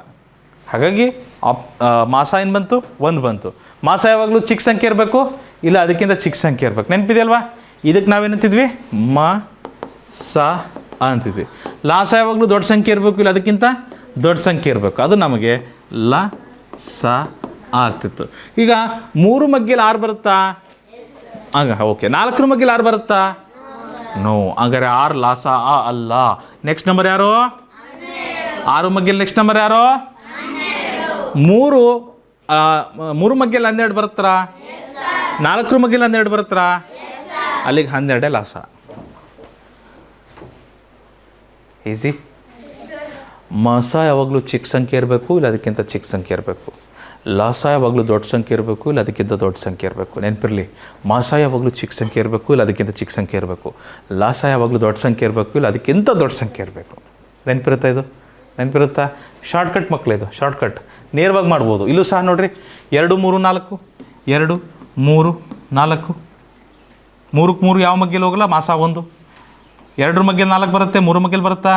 ಹಾಗಾಗಿ ಮಾಸ ಏನು ಬಂತು? 1 ಬಂತು. ಮಾಸ ಯಾವಾಗಲೂ ಚಿಕ್ಕ ಸಂಖ್ಯೆ ಇರಬೇಕು ಇಲ್ಲ ಅದಕ್ಕಿಂತ ಚಿಕ್ಕ ಸಂಖ್ಯೆ ಇರಬೇಕು. ನೆನಪಿದೆಯಲ್ವಾ? ಇದಕ್ಕೆ ನಾವೇನಂತಿದ್ವಿ? ಸ ಅಂತಿದ್ವಿ. ಲಾಸ ಯಾವಾಗಲೂ ದೊಡ್ಡ ಸಂಖ್ಯೆ ಇರಬೇಕು ಇಲ್ಲ ಅದಕ್ಕಿಂತ ದೊಡ್ಡ ಸಂಖ್ಯೆ ಇರಬೇಕು. ಅದು ನಮಗೆ ಸ ಆಗ್ತಿತ್ತು. ಈಗ 3 ಮಗ್ಗೇಲಿ 6 ಬರುತ್ತಾ? ಓಕೆ. 4 ಮಗ್ಗೇಲಿ 6 ಬರುತ್ತಾ? ನೋ. ಹಾಗಾದ್ರೆ 6 ಲಾಸ ಅಲ್ಲ. ನೆಕ್ಸ್ಟ್ ನಂಬರ್ ಯಾರು? 6 ಮಗ್ಗೇಲಿ ನೆಕ್ಸ್ಟ್ ನಂಬರ್ ಯಾರು? 3 ಮಗ್ಗೇಲಿ 12 ಬರುತ್ತಾ? 4 ಮಗ್ಗೇಲಿ 12 ಬರುತ್ತಾ? ಅಲ್ಲಿಗೆ 12 ಲಾಸ. ಈಸಿ. ಮಾಸ ಯಾವಾಗಲೂ ಚಿಕ್ಕ ಸಂಖ್ಯೆ ಇರಬೇಕು ಇಲ್ಲ ಅದಕ್ಕಿಂತ ಚಿಕ್ಕ ಸಂಖ್ಯೆ ಇರಬೇಕು. ಲಾಸ ಯಾವಾಗಲೂ ದೊಡ್ಡ ಸಂಖ್ಯೆ ಇರಬೇಕು ಇಲ್ಲ ಅದಕ್ಕಿಂತ ದೊಡ್ಡ ಸಂಖ್ಯೆ ಇರಬೇಕು. ನೆನಪಿರಲಿ, ಮಾಸ ಯಾವಾಗಲೂ ಚಿಕ್ಕ ಸಂಖ್ಯೆ ಇರಬೇಕು ಇಲ್ಲ ಅದಕ್ಕಿಂತ ಚಿಕ್ಕ ಸಂಖ್ಯೆ ಇರಬೇಕು. ಲಾಸ ಯಾವಾಗಲೂ ದೊಡ್ಡ ಸಂಖ್ಯೆ ಇರಬೇಕು ಇಲ್ಲ ಅದಕ್ಕಿಂತ ದೊಡ್ಡ ಸಂಖ್ಯೆ ಇರಬೇಕು. ನೆನಪಿರುತ್ತಾ? ಇದು ನೆನಪಿರುತ್ತಾ? ಶಾರ್ಟ್ಕಟ್ ಮಕ್ಕಳಿದು, ಶಾರ್ಟ್ಕಟ್ ನೇರವಾಗಿ ಮಾಡ್ಬೋದು. ಇಲ್ಲೂ ಸಹ ನೋಡಿರಿ, 2 3 4 2 3 4 3ಕ್ಕೆ 3 ಯಾವ ಮಗ್ಗೇಲಿ ಹೋಗಲ್ಲ, ಮಾಸ 1. 2 ಮಗ್ಗೇಲಿ 4 ಬರುತ್ತೆ, 3 ಮಗ್ಗೇಲಿ ಬರುತ್ತಾ?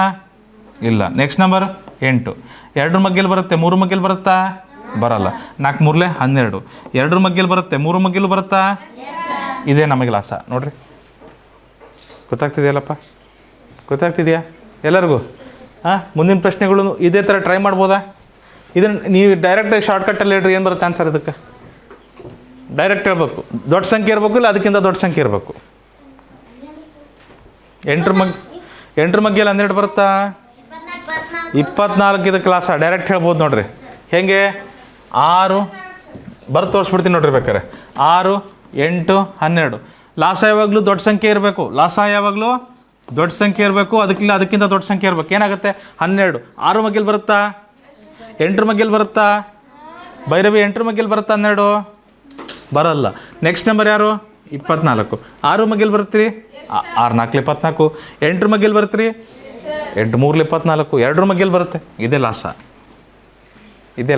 ಇಲ್ಲ. Next number 8. 2 ಮಗ್ಗೇಲಿ ಬರುತ್ತೆ, 3 ಮಗ್ಗೇಲಿ ಬರುತ್ತಾ? ಬರಲ್ಲ. 4 3 12. 2 ಮಗ್ಗೇಲಿ ಬರುತ್ತೆ, 3 ಮಗ್ಗೇಲು ಬರುತ್ತಾ? ಇದೇ ನಮಗೆ ಲಾಸ. ನೋಡಿರಿ, ಗೊತ್ತಾಗ್ತಿದೆಯಲ್ಲಪ್ಪ? ಗೊತ್ತಾಗ್ತಿದೆಯಾ ಎಲ್ಲರಿಗೂ? ಮುಂದಿನ ಪ್ರಶ್ನೆಗಳು ಇದೇ ಥರ ಟ್ರೈ ಮಾಡ್ಬೋದಾ? ಇದನ್ನು ನೀವು ಡೈರೆಕ್ಟಾಗಿ ಶಾರ್ಟ್ಕಟ್ಟಲ್ಲಿ ಹೇಳ್ರಿ, ಏನು ಬರುತ್ತೆ ಆನ್ಸರ್ ಇದಕ್ಕೆ? ಡೈರೆಕ್ಟ್ ಹೇಳ್ಬೇಕು. ದೊಡ್ಡ ಸಂಖ್ಯೆ ಇರಬೇಕು ಇಲ್ಲ ಅದಕ್ಕಿಂತ ದೊಡ್ಡ ಸಂಖ್ಯೆ ಇರಬೇಕು. 8 ಮಗ್ಗೇಲಿ 12 ಬರುತ್ತಾ? 24 ಇದಕ್ಕೆ ಲಾಸ. ಡೈರೆಕ್ಟ್ ಹೇಳ್ಬೋದು ನೋಡ್ರಿ. ಹೇಗೆ? 6 ತೋರಿಸ್ಬಿಡ್ತೀನಿ ನೋಡ್ರಿ ಬೇಕಾರೆ. 6 8 12. ಲಾಸ ಯಾವಾಗಲೂ ದೊಡ್ಡ ಸಂಖ್ಯೆ ಇರಬೇಕು. ಲಾಸ ಯಾವಾಗಲೂ ದೊಡ್ಡ ಸಂಖ್ಯೆ ಇರಬೇಕು, ಅದಕ್ಕಿಂತ ದೊಡ್ಡ ಸಂಖ್ಯೆ ಇರಬೇಕು. ಏನಾಗುತ್ತೆ? 12. 6 ಮಗ್ಗೇಲಿ ಬರುತ್ತಾ? 8 ಮಗ್ಗೇಲಿ ಬರುತ್ತಾ? ಭೈರವಿ 8 ಮಗ್ಗೇಲಿ ಬರುತ್ತಾ? 12 ಬರಲ್ಲ. ನೆಕ್ಸ್ಟ್ ನಂಬರ್ ಯಾರು? 24. 6 ಮಗ್ಗೇಲಿ ಬರ್ತೀರಿ? 6 4 24. 8 ಮಗ್ಗೇಲಿ ಬರ್ತೀರಿ? 8 3 24. 2 ಮಗ್ಗೇಲಿ ಬರುತ್ತೆ. ಇದೇ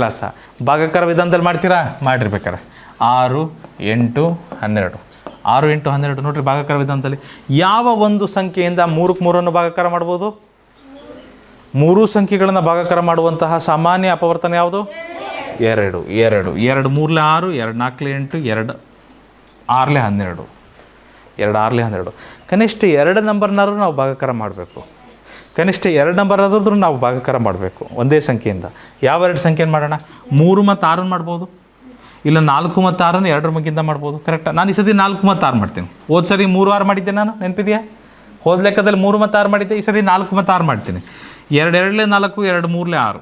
ಲಾಸ. ಭಾಗಾಕಾರ ವಿಧಾನದಲ್ಲಿ ಮಾಡ್ತೀರಾ? ಮಾಡಿರ್ಬೇಕಾರೆ 6 8 12. 6 8 12 ನೋಡಿರಿ. ಭಾಗಾಕಾರ ವಿಧಾನದಲ್ಲಿ ಯಾವ ಒಂದು ಸಂಖ್ಯೆಯಿಂದ 3ಕ್ಕೆ 3 ಭಾಗಾಕಾರ ಮಾಡ್ಬೋದು? 3 ಸಂಖ್ಯೆಗಳನ್ನು ಭಾಗಾಕಾರ ಮಾಡುವಂತಹ ಸಾಮಾನ್ಯ ಅಪವರ್ತನ ಯಾವುದು? 2. 2 3 6 2 4 8 2 6 12. 2 6 12. ಕನಿಷ್ಠ 2 ನಂಬರ್ನಾದ್ರೂ ನಾವು ಭಾಗಾಕಾರ ಮಾಡಬೇಕು. ಕನಿಷ್ಠ 2 ನಂಬರ್ ಆದ್ರೂ ನಾವು ಭಾಗಾಕಾರ ಮಾಡಬೇಕು ಒಂದೇ ಸಂಖ್ಯೆಯಿಂದ. ಯಾವ 2 ಸಂಖ್ಯೆಯನ್ನು ಮಾಡೋಣ? 3 ಮತ್ತು 6 ಮಾಡ್ಬೋದು, ಇಲ್ಲ 4 ಮತ್ತು 6 2 ಮಗ್ಗಿಂದ ಮಾಡ್ಬೋದು. ಕರೆಕ್ಟಾ? ನಾನು ಈ ಸತಿ 4 ಮತ್ತು 6 ಮಾಡ್ತೀನಿ. ಹೋದ ಸರಿ 3 6 ಮಾಡಿದ್ದೆ ನಾನು, ನೆನಪಿದೆಯಾ? ಹೋದ ಲೆಕ್ಕದಲ್ಲಿ 3 ಮತ್ತು 6 ಮಾಡಿದ್ದೆ. ಈ ಸರಿ 4 ಮತ್ತು 6 ಮಾಡ್ತೀನಿ. 2 2 4 2 3 6.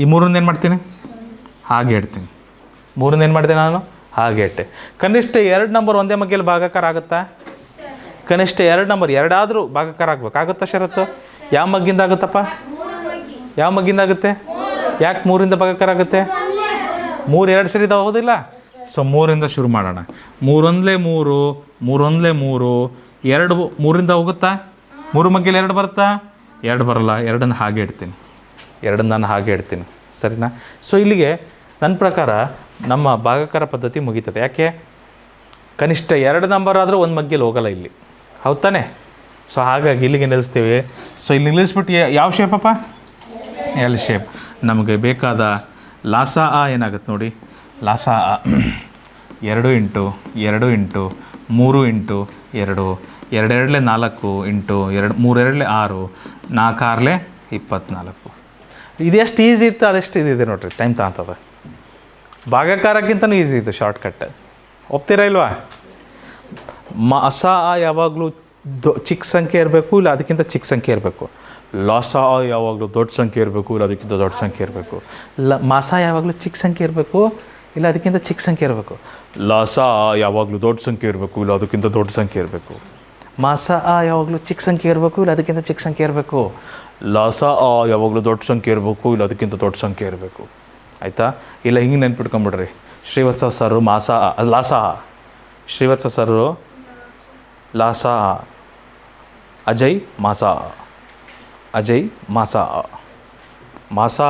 ಈ 3 ಏನು ಮಾಡ್ತೀನಿ? ಹಾಗೆ ಇಡ್ತೀನಿ. 3 ಏನು ಮಾಡಿದೆ ನಾನು? ಹಾಗೆ ಇಟ್ಟೆ. ಕನಿಷ್ಠ 2 ನಂಬರ್ ಒಂದೇ ಮಗ್ಗೇಲಿ ಭಾಗಾಕಾರ ಆಗುತ್ತಾ? ಕನಿಷ್ಠ 2 ನಂಬರ್ ಎರಡಾದರೂ ಭಾಗಾಕಾರ ಆಗ್ಬೇಕಾಗುತ್ತಾ ಷರತ್ತು? ಯಾವ ಮಗ್ಗಿಂದ ಆಗುತ್ತಪ್ಪ? ಯಾವ ಮಗ್ಗಿಂದ ಆಗುತ್ತೆ? ಯಾಕೆ 3ರಿಂದ ಭಾಗಾಕಾರ ಆಗುತ್ತೆ? 3 2 ಸರಿ ಇದಾವೆ, ಹೌದಿಲ್ಲ? ಸೊ 3ರಿಂದ ಶುರು ಮಾಡೋಣ. 3 1 3 3 1 3 2 3ರಿಂದ ಹೋಗುತ್ತಾ? 3 ಮಗ್ಗೇಲಿ 2 ಬರುತ್ತಾ? 2 ಬರಲ್ಲ. 2ನ್ನು ಹಾಗೆ ಇಡ್ತೀನಿ. 2ನ್ನು ನಾನು ಹಾಗೆ ಇಡ್ತೀನಿ. ಸರಿನಾ? ಸೊ ಇಲ್ಲಿಗೆ ನನ್ನ ಪ್ರಕಾರ ನಮ್ಮ ಭಾಗಾಕಾರ ಪದ್ಧತಿ ಮುಗೀತದೆ. ಯಾಕೆ? ಕನಿಷ್ಠ 2 ನಂಬರ್ ಆದರೂ ಒಂದು ಮಗ್ಗೇಲಿ ಹೋಗಲ್ಲ ಇಲ್ಲಿ, ಹೌದು ತಾನೆ? ಸೊ ಹಾಗಾಗಿ ಇಲ್ಲಿಗೆ ನಿಲ್ಲಿಸ್ತೀವಿ. ಸೊ ಇಲ್ಲಿ ನಿಲ್ಲಿಸ್ಬಿಟ್ಟು ಯಾವ ಶೇಪಪ್ಪ? L shape. ನಮಗೆ ಬೇಕಾದ ಲಾಸ ಏನಾಗುತ್ತೆ ನೋಡಿ. ಲಾಸ 2 ಇಂಟು 2 ಇಂಟು 3 ಇಂಟು 2 2 2 4 ಇಂಟು 2 3 2 6 4 6 24. ಇದೆಷ್ಟು ಈಸಿ ಇತ್ತು ಅದೆಷ್ಟು ಇದಿದೆ ನೋಡಿರಿ, ಟೈಮ್ ತಗೊಂತದ. ಭಾಗಾಕಾರಕ್ಕಿಂತನೂ ಈಸಿ ಇದು ಶಾರ್ಟ್ಕಟ್. ಒಪ್ತೀರಾ ಇಲ್ವಾ? ಮಾಸ ಯಾವಾಗಲೂ ಚಿಕ್ಕ ಸಂಖ್ಯೆ ಇರಬೇಕು, ಇಲ್ಲ ಅದಕ್ಕಿಂತ ಚಿಕ್ಕ ಸಂಖ್ಯೆ ಇರಬೇಕು. ಲಾಸ ಯಾವಾಗಲೂ ದೊಡ್ಡ ಸಂಖ್ಯೆ ಇರಬೇಕು, ಇಲ್ಲ ಅದಕ್ಕಿಂತ ದೊಡ್ಡ ಸಂಖ್ಯೆ ಇರಬೇಕು. ಮಾಸ ಯಾವಾಗಲೂ ಚಿಕ್ಕ ಸಂಖ್ಯೆ ಇರಬೇಕು, ಇಲ್ಲ ಅದಕ್ಕಿಂತ ಚಿಕ್ಕ ಸಂಖ್ಯೆ ಇರಬೇಕು. ಲಾಸ ಯಾವಾಗಲೂ ದೊಡ್ಡ ಸಂಖ್ಯೆ ಇರಬೇಕು, ಇಲ್ಲ ಅದಕ್ಕಿಂತ ದೊಡ್ಡ ಸಂಖ್ಯೆ ಇರಬೇಕು. ಮಾಸ ಯಾವಾಗಲೂ ಚಿಕ್ಕ ಸಂಖ್ಯೆ ಇರಬೇಕು, ಇಲ್ಲ ಅದಕ್ಕಿಂತ ಚಿಕ್ಕ ಸಂಖ್ಯೆ ಇರಬೇಕು. ಲಾಸ ಯಾವಾಗಲೂ ದೊಡ್ಡ ಸಂಖ್ಯೆ ಇರಬೇಕು, ಇಲ್ಲ ಅದಕ್ಕಿಂತ ದೊಡ್ಡ ಸಂಖ್ಯೆ ಇರಬೇಕು. ಆಯಿತಾ? ಇಲ್ಲ ಹಿಂಗೆ ನೆನ್ಪಿಟ್ಕೊಂಬಿಡ್ರಿ. ಶ್ರೀವತ್ಸ ಸರು ಮಾಸ ಲಾಸ, ಶ್ರೀವತ್ಸ ಸರು ಲಾಸ, ಅಜಯ್ ಮಾಸ, ಅಜಯ್ ಮಾಸ. ಮಾಸ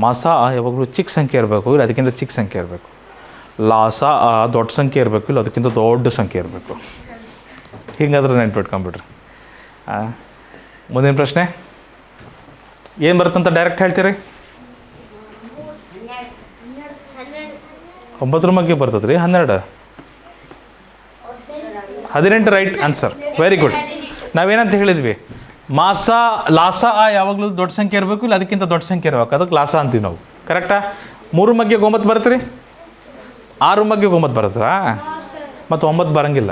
ಮಾಸ ಯಾವಾಗಲೂ ಚಿಕ್ಕ ಸಂಖ್ಯೆ ಇರಬೇಕು, ಇಲ್ಲ ಅದಕ್ಕಿಂತ ಚಿಕ್ಕ ಸಂಖ್ಯೆ ಇರಬೇಕು. ಲಾಸ ದೊಡ್ಡ ಸಂಖ್ಯೆ ಇರಬೇಕು, ಇಲ್ಲ ಅದಕ್ಕಿಂತ ದೊಡ್ಡ ಸಂಖ್ಯೆ ಇರಬೇಕು. ಹಿಂಗಾದ್ರೆ ನೆನ್ಪಿಟ್ಕೊಂಬಿಡ್ರಿ. ಮುಂದಿನ ಪ್ರಶ್ನೆ ಏನು ಬರುತ್ತಂತ ಡೈರೆಕ್ಟ್ ಹೇಳ್ತೀರಿ? 9 ಬಗ್ಗೆ ಬರ್ತದೆ ರೀ. 12 18 ರೈಟ್ ಆನ್ಸರ್. Very good. ನಾವೇನಂತ ಹೇಳಿದ್ವಿ? ಮಾಸ ಲಾಸ ಯಾವಾಗಲೂ ದೊಡ್ಡ ಸಂಖ್ಯೆ ಇರಬೇಕು, ಇಲ್ಲ ಅದಕ್ಕಿಂತ ದೊಡ್ಡ ಸಂಖ್ಯೆ ಇರಬೇಕು. ಅದಕ್ಕೆ ಲಾಸ ಅಂತೀವಿ ನಾವು. ಕರೆಕ್ಟಾ? 3 ಬಗ್ಗೆ 9 ಬರುತ್ತೆ ರೀ. 6 ಬಗ್ಗೆ 9 ಬರುತ್ತಾ? ಮತ್ತು 9 ಬರೋಂಗಿಲ್ಲ.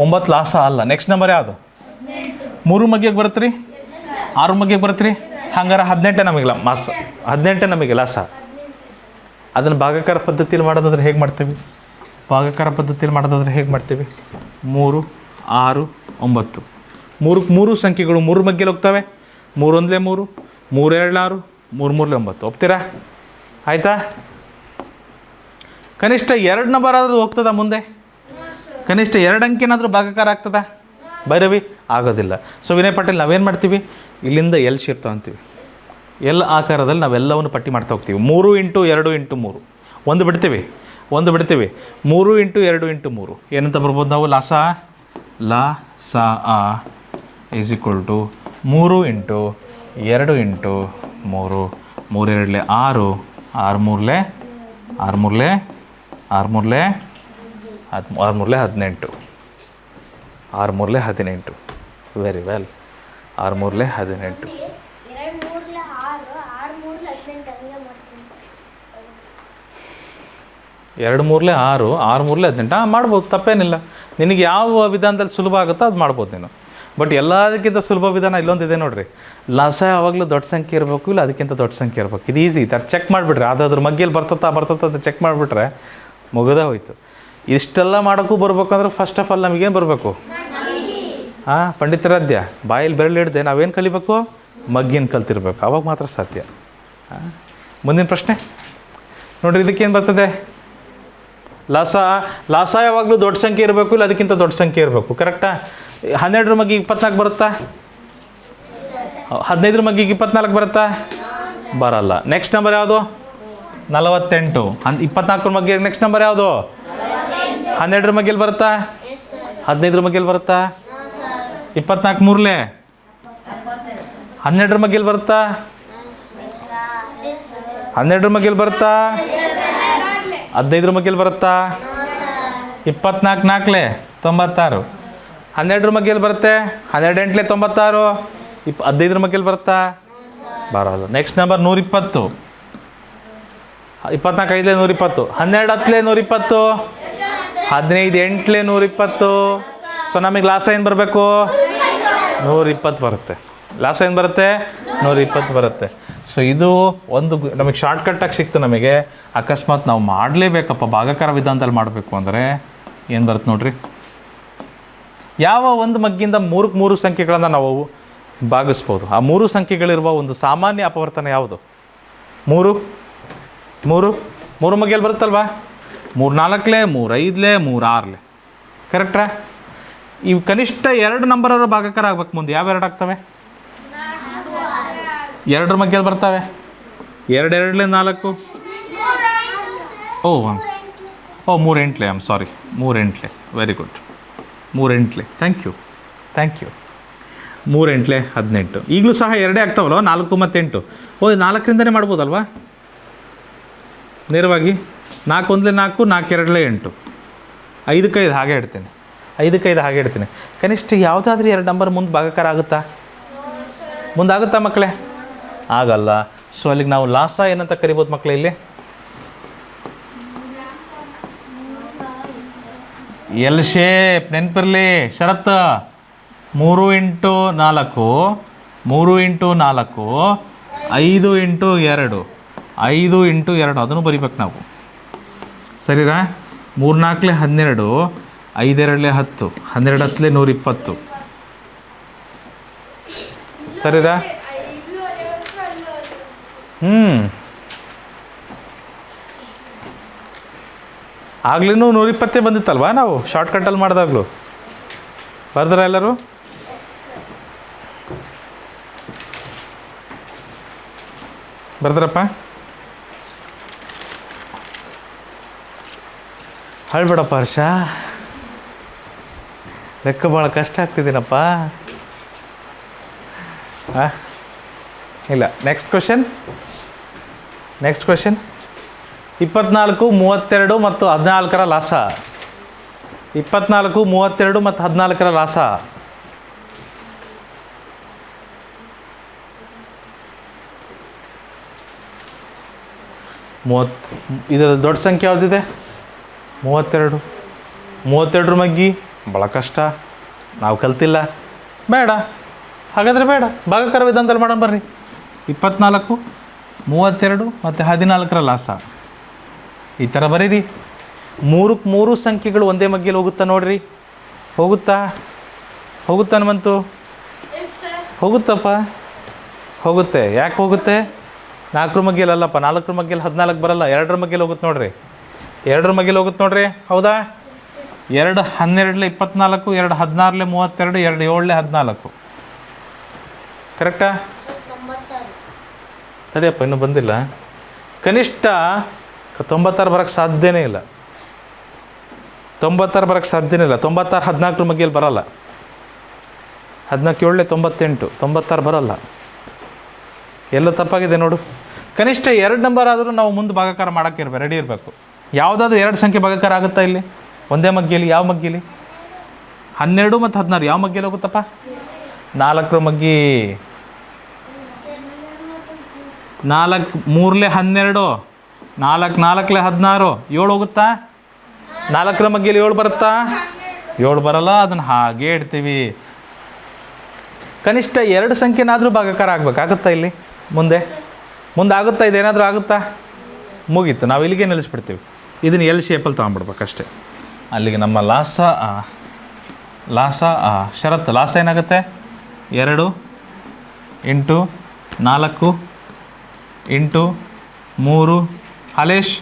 9 ಲಾಸ ಅಲ್ಲ. ನೆಕ್ಸ್ಟ್ ನಂಬರ್ ಯಾವುದು? 3 ಮಗ್ಗಿಗೆ ಬರುತ್ತೆ ರೀ, 6 ಮಗ್ಗಿಗೆ ಬರುತ್ತೆ ರೀ. ಹಂಗಾರೆ 18 ನಮಗಿಲ್ಲ ಮಾಸ, 18 ನಮಗೆ ಲಾಸ. ಅದನ್ನು ಭಾಗಾಕಾರ ಪದ್ಧತಿಯಲ್ಲಿ ಮಾಡೋದಾದ್ರೆ ಹೇಗೆ ಮಾಡ್ತೀವಿ? ಭಾಗಾಕಾರ ಪದ್ಧತಿಯಲ್ಲಿ ಮಾಡೋದಾದ್ರೆ ಹೇಗೆ ಮಾಡ್ತೀವಿ? 3 6 9. 3 ಸಂಖ್ಯೆಗಳು 3 ಮಗ್ಗೆಲಿ ಹೋಗ್ತವೆ. 3 1 3, 3 2 6, 3 3 9. ಒಪ್ತೀರಾ? ಆಯಿತಾ? ಕನಿಷ್ಠ 2 ನಂಬರ್ ಆದರೂ ಹೋಗ್ತದ ಮುಂದೆ? ಕನಿಷ್ಠ 2 ಅಂಕೆನಾದರೂ ಭಾಗಾಕಾರ ಆಗ್ತದ? ಭೈರವಿ ಆಗೋದಿಲ್ಲ. ಸೊ ವಿನಯ್ ಪಾಟೀಲ್ ನಾವೇನು ಮಾಡ್ತೀವಿ? ಇಲ್ಲಿಂದ ಎಲ್ ಶೇಪ್ ತಗೊತೀವಿ. ಎಲ್ ಆಕಾರದಲ್ಲಿ ನಾವೆಲ್ಲವನ್ನು ಪಟ್ಟಿ ಮಾಡ್ತಾ ಹೋಗ್ತೀವಿ. 3 × 2 × 3 ಒಂದು ಬಿಡ್ತೀವಿ, 3 × 2 × 3 ಏನಂತ ಬರ್ಬೋದು ನಾವು? ಲಾಸ ಲಾ ಸ ಆ is equal to 3 × 2 × 3. 3 2 6, 6 3 6 3 6 3 6 3 18. 6 3 18. Very well. 6 3 18. 2 3 6, 6 3 18. ಮಾಡ್ಬೋದು, ತಪ್ಪೇನಿಲ್ಲ. ನಿನಗೆ ಯಾವ ವಿಧಾನದಲ್ಲಿ ಸುಲಭ ಆಗುತ್ತೋ ಅದು ಮಾಡ್ಬೋದು ನೀನು. ಬಟ್ ಎಲ್ಲದಕ್ಕಿಂತ ಸುಲಭ ವಿಧಾನ ಇಲ್ಲೊಂದಿದೆ ನೋಡಿರಿ. ಲಾಸ ಯಾವಾಗಲೂ ದೊಡ್ಡ ಸಂಖ್ಯೆ ಇರಬೇಕು, ಇಲ್ಲ ಅದಕ್ಕಿಂತ ದೊಡ್ಡ ಸಂಖ್ಯೆ ಇರಬೇಕು. ಇದು ಈಸಿ. ಚೆಕ್ ಮಾಡಿಬಿಟ್ರೆ ಅದಾದ್ರ ಮಗ್ಗೆಯಲ್ಲಿ ಬರ್ತತ್ತ ಅಂತ ಚೆಕ್ ಮಾಡಿಬಿಟ್ರೆ ಮುಗಿದೇ ಹೋಯ್ತು. ಇಷ್ಟೆಲ್ಲ ಮಾಡೋಕ್ಕೂ ಬರ್ಬೇಕಂದ್ರೆ ಫಸ್ಟ್ ಆಫ್ ಆಲ್ ನಮಗೇನು ಬರಬೇಕು? ಪಂಡಿತರಾಧ್ಯ ಬಾಯಲ್ಲಿ ಬೆರಳು ಹಿಡ್ದೆ ನಾವೇನು ಕಲಿಬೇಕು? ಮಗ್ಗಿನ ಕಲ್ತಿರ್ಬೇಕು. ಅವಾಗ ಮಾತ್ರ ಸಾಧ್ಯ. ಮುಂದಿನ ಪ್ರಶ್ನೆ ನೋಡಿರಿ. ಇದಕ್ಕೇನು ಬರ್ತದೆ? ಲಾಸ ಯಾವಾಗಲೂ ದೊಡ್ಡ ಸಂಖ್ಯೆ ಇರಬೇಕು, ಇಲ್ಲ ಅದಕ್ಕಿಂತ ದೊಡ್ಡ ಸಂಖ್ಯೆ ಇರಬೇಕು. ಕರೆಕ್ಟಾ? 12 ಮಗ್ಗಿಗೆ 24 ಬರುತ್ತಾ? 15 ಮಗ್ಗಿಗೆ 24 ಬರುತ್ತಾ? ಬರಲ್ಲ. ನೆಕ್ಸ್ಟ್ ನಂಬರ್ ಯಾವುದು? 48. 24 ಮಗ್ಗಿಗೆ ನೆಕ್ಸ್ಟ್ ನಂಬರ್ ಯಾವುದು? 12 ಮಗ್ಗಿಲಿ ಬರುತ್ತಾ? 15 ಮಗ್ಗಿಲಿ ಬರುತ್ತಾ? 24 3 12 ಮಗ್ಗಿಲಿ ಬರುತ್ತಾ? 12 ಮಗ್ಗಿಲಿ ಬರುತ್ತಾ? 15 ಮಗ್ಗಿಲಿ ಬರುತ್ತಾ? 24 4 96. 12 ಮಗ್ಗಿಲಿ ಬರುತ್ತೆ. 12 8 96. 15 ಮಗ್ಗಿಲಿ ಬರುತ್ತಾ? ಬರೋಲ್ಲ. Next number 120. 24 5 120. 12 10 120. 15 8 120. ಸೊ ನಮಗೆ ಲಾಸ ಏನು ಬರಬೇಕು? 120 ಬರುತ್ತೆ. ಲಾಸ ಏನು ಬರುತ್ತೆ? 120 ಬರುತ್ತೆ. ಸೊ ಇದು ಒಂದು ನಮಗೆ ಶಾರ್ಟ್ಕಟ್ಟಾಗಿ ಸಿಕ್ತು. ನಮಗೆ ಅಕಸ್ಮಾತ್ ನಾವು ಮಾಡಲೇಬೇಕಪ್ಪ ಭಾಗಾಕಾರ ವಿಧಾನದಲ್ಲಿ ಮಾಡಬೇಕು ಅಂದರೆ ಏನು ಬರುತ್ತೆ ನೋಡಿರಿ. ಯಾವ ಒಂದು ಮಗ್ಗಿಂದ 3 ಸಂಖ್ಯೆಗಳನ್ನು ನಾವು ಭಾಗಿಸ್ಬೋದು? ಆ 3 ಸಂಖ್ಯೆಗಳಿರುವ ಒಂದು ಸಾಮಾನ್ಯ ಅಪವರ್ತನ ಯಾವುದು? 3 ಮಗ್ಗಿಯಲ್ಲಿ ಬರುತ್ತಲ್ವಾ? 3 4 3 5 3 6. ಕರೆಕ್ಟ್ರಾ? ಇವು ಕನಿಷ್ಠ 2 ನಂಬರರ ಭಾಗಾಕಾರ ಆಗ್ಬೇಕು. ಮುಂದೆ ಯಾವ 2 ಆಗ್ತವೆ? 2 ಮಗ್ಗಿಯಲ್ಲಿ ಬರ್ತವೆ. 2 2 4. Oh 3 8. I'm sorry, 3 8. Very good. 3 8. Thank you. 3 8 18. ಈಗಲೂ ಸಹ 2 ಆಗ್ತಾವಲ್ವ? 4 ಮತ್ತು 8. 4ರಿಂದನೇ ಮಾಡ್ಬೋದಲ್ವಾ ನೇರವಾಗಿ? 4 1 4, 4 2 8. 5 5 ಹಾಗೆ ಇಡ್ತೀನಿ. 5 5 ಹಾಗೆ ಇಡ್ತೀನಿ. ಕನಿಷ್ಠ ಯಾವುದಾದ್ರೂ 2 ನಂಬರ್ ಮುಂದೆ ಭಾಗಾಕಾರ ಆಗುತ್ತಾ? ಮುಂದಾಗುತ್ತಾ ಮಕ್ಕಳೇ? ಆಗಲ್ಲ. ಸೊ ಅಲ್ಲಿಗೆ ನಾವು ಲಾಸ ಏನಂತ ಕರಿಬೋದು ಮಕ್ಕಳೇ ಇಲ್ಲಿ? ಎಲ್ ಶೇಪ್ ನೆನಪಿರಲಿ. ಷರತ್ತು 3 ಇಂಟು 4, 3 ಇಂಟು 4, 5 ಇಂಟು 2, 5 ಇಂಟು 2 ಅದನ್ನು ಬರಿಬೇಕು ನಾವು. ಸರಿನಾ? 3 4 12, 5 2 10, 12 10 120. ಸರಿನಾ? ಆಗ್ಲೂ 120 ಬಂದಿತ್ತಲ್ವಾ ನಾವು ಶಾರ್ಟ್ಕಟ್ಟಲ್ಲಿ ಮಾಡಿದಾಗಲೂ? ಬರ್ದ್ರ ಎಲ್ಲರೂ? ಬರ್ದ್ರಪ್ಪ? ಹೇಳ್ಬೇಡಪ್ಪ ಹರ್ಷ, ಲೆಕ್ಕ ಭಾಳ ಕಷ್ಟ ಆಗ್ತಿದ್ದೀನಪ್ಪ. ಹಾಂ ಇಲ್ಲ. ನೆಕ್ಸ್ಟ್ ಕ್ವೆಶನ್ 24, 32 ಮತ್ತು 14ರ ಲಾಸ. 24, 32 ಮತ್ತು 14ರ ಲಾಸ. ಇದರ ದೊಡ್ಡ ಸಂಖ್ಯೆ ಯಾವುದಿದೆ? 32. 32ರ ಮಗ್ಗಿ ಭಾಳ ಕಷ್ಟ, ನಾವು ಕಲ್ತಿಲ್ಲ. ಬೇಡ, ಹಾಗಾದರೆ ಬೇಡ, ಭಾಗಕಾರ ವಿಧಾನದಲ್ಲಿ ಮಾಡೋಣ ಬರ್ರಿ. 24, 32 ಮತ್ತು 14ರ ಲಾಸ ಈ ಥರ ಬರೀರಿ. 3ಕ್ಕೆ 3 ಸಂಖ್ಯೆಗಳು ಒಂದೇ ಮಗ್ಗಿಯಲ್ಲಿ ಹೋಗುತ್ತಾ ನೋಡ್ರಿ. ಹೋಗುತ್ತಾ ಹನುಮಂತು? ಹೋಗುತ್ತಪ್ಪ, ಹೋಗುತ್ತೆ. ಯಾಕೆ ಹೋಗುತ್ತೆ? 4ರ ಮಗ್ಗಿಯಲ್ಲಿ ಅಲ್ಲಪ್ಪ, 4ರ ಮಗ್ಗಿಯಲ್ಲಿ 14 ಬರಲ್ಲ. 2ರ ಮಗ್ಗಿಯಲ್ಲಿ ಹೋಗುತ್ತೆ ನೋಡ್ರಿ. 2ರ ಮಗ್ಗಿಯಲ್ಲಿ ಹೋಗುತ್ತೆ ನೋಡ್ರಿ. ಹೌದಾ? 2 12 24, 2 16 32, 2 7 14. ಕರೆಕ್ಟಾ? ಸರಿಯಪ್ಪ, ಇನ್ನೂ ಬಂದಿಲ್ಲ. ಕನಿಷ್ಠ 96 ಬರೋಕ್ಕೆ ಸಾಧ್ಯನೇ ಇಲ್ಲ. 96 ಬರೋಕ್ಕೆ ಸಾಧ್ಯನೇ ಇಲ್ಲ. 96 14ರ ಮಗ್ಗಿಯಲ್ಲಿ ಬರಲ್ಲ. 14 7 98, 96 ಬರಲ್ಲ. ಎಲ್ಲ ತಪ್ಪಾಗಿದೆ ನೋಡು. ಕನಿಷ್ಠ 2 ನಂಬರ್ ಆದರೂ ನಾವು ಮುಂದೆ ಭಾಗಾಕಾರ ಮಾಡೋಕ್ಕೆ ರೆಡಿ ಇರಬೇಕು. ಯಾವುದಾದ್ರೂ 2 ಸಂಖ್ಯೆ ಭಾಗಾಕಾರ ಆಗುತ್ತಾ ಇಲ್ಲಿ ಒಂದೇ ಮಗ್ಗಿಯಲ್ಲಿ? ಯಾವ ಮಗ್ಗಿಲಿ? 12 ಮತ್ತು 16 ಯಾವ ಮಗ್ಗಿಯಲ್ಲಿ ಹೋಗುತ್ತಪ್ಪ? 4ರ ಮಗ್ಗಿ. 4 3 12, 4 4 16, 7 ಹೋಗುತ್ತಾ? 4ರ ಮಗ್ಗಿಯಲ್ಲಿ 7 ಬರುತ್ತಾ? 7 ಬರಲ್ಲ. ಅದನ್ನು ಹಾಗೆ ಇಡ್ತೀವಿ. ಕನಿಷ್ಠ 2 ಸಂಖ್ಯೆನಾದರೂ ಭಾಗಾಕಾರ ಆಗಬೇಕಾಗುತ್ತಾ ಇಲ್ಲಿ ಮುಂದೆ ಆಗುತ್ತಾ? ಇದೇನಾದರೂ ಆಗುತ್ತಾ? ಮುಗೀತು, ನಾವು ಇಲ್ಲಿಗೆ ನಿಲ್ಲಿಸ್ಬಿಡ್ತೀವಿ. ಇದನ್ನು ಎಲ್ ಶೇಪಲ್ಲಿ ತೊಗೊಂಡ್ಬಿಡ್ಬೇಕಷ್ಟೆ. ಅಲ್ಲಿಗೆ ನಮ್ಮ ಲಾಸ ಷರತ್ತು ಲಾಸ ಏನಾಗುತ್ತೆ? 2 into 4 into 3 Halesh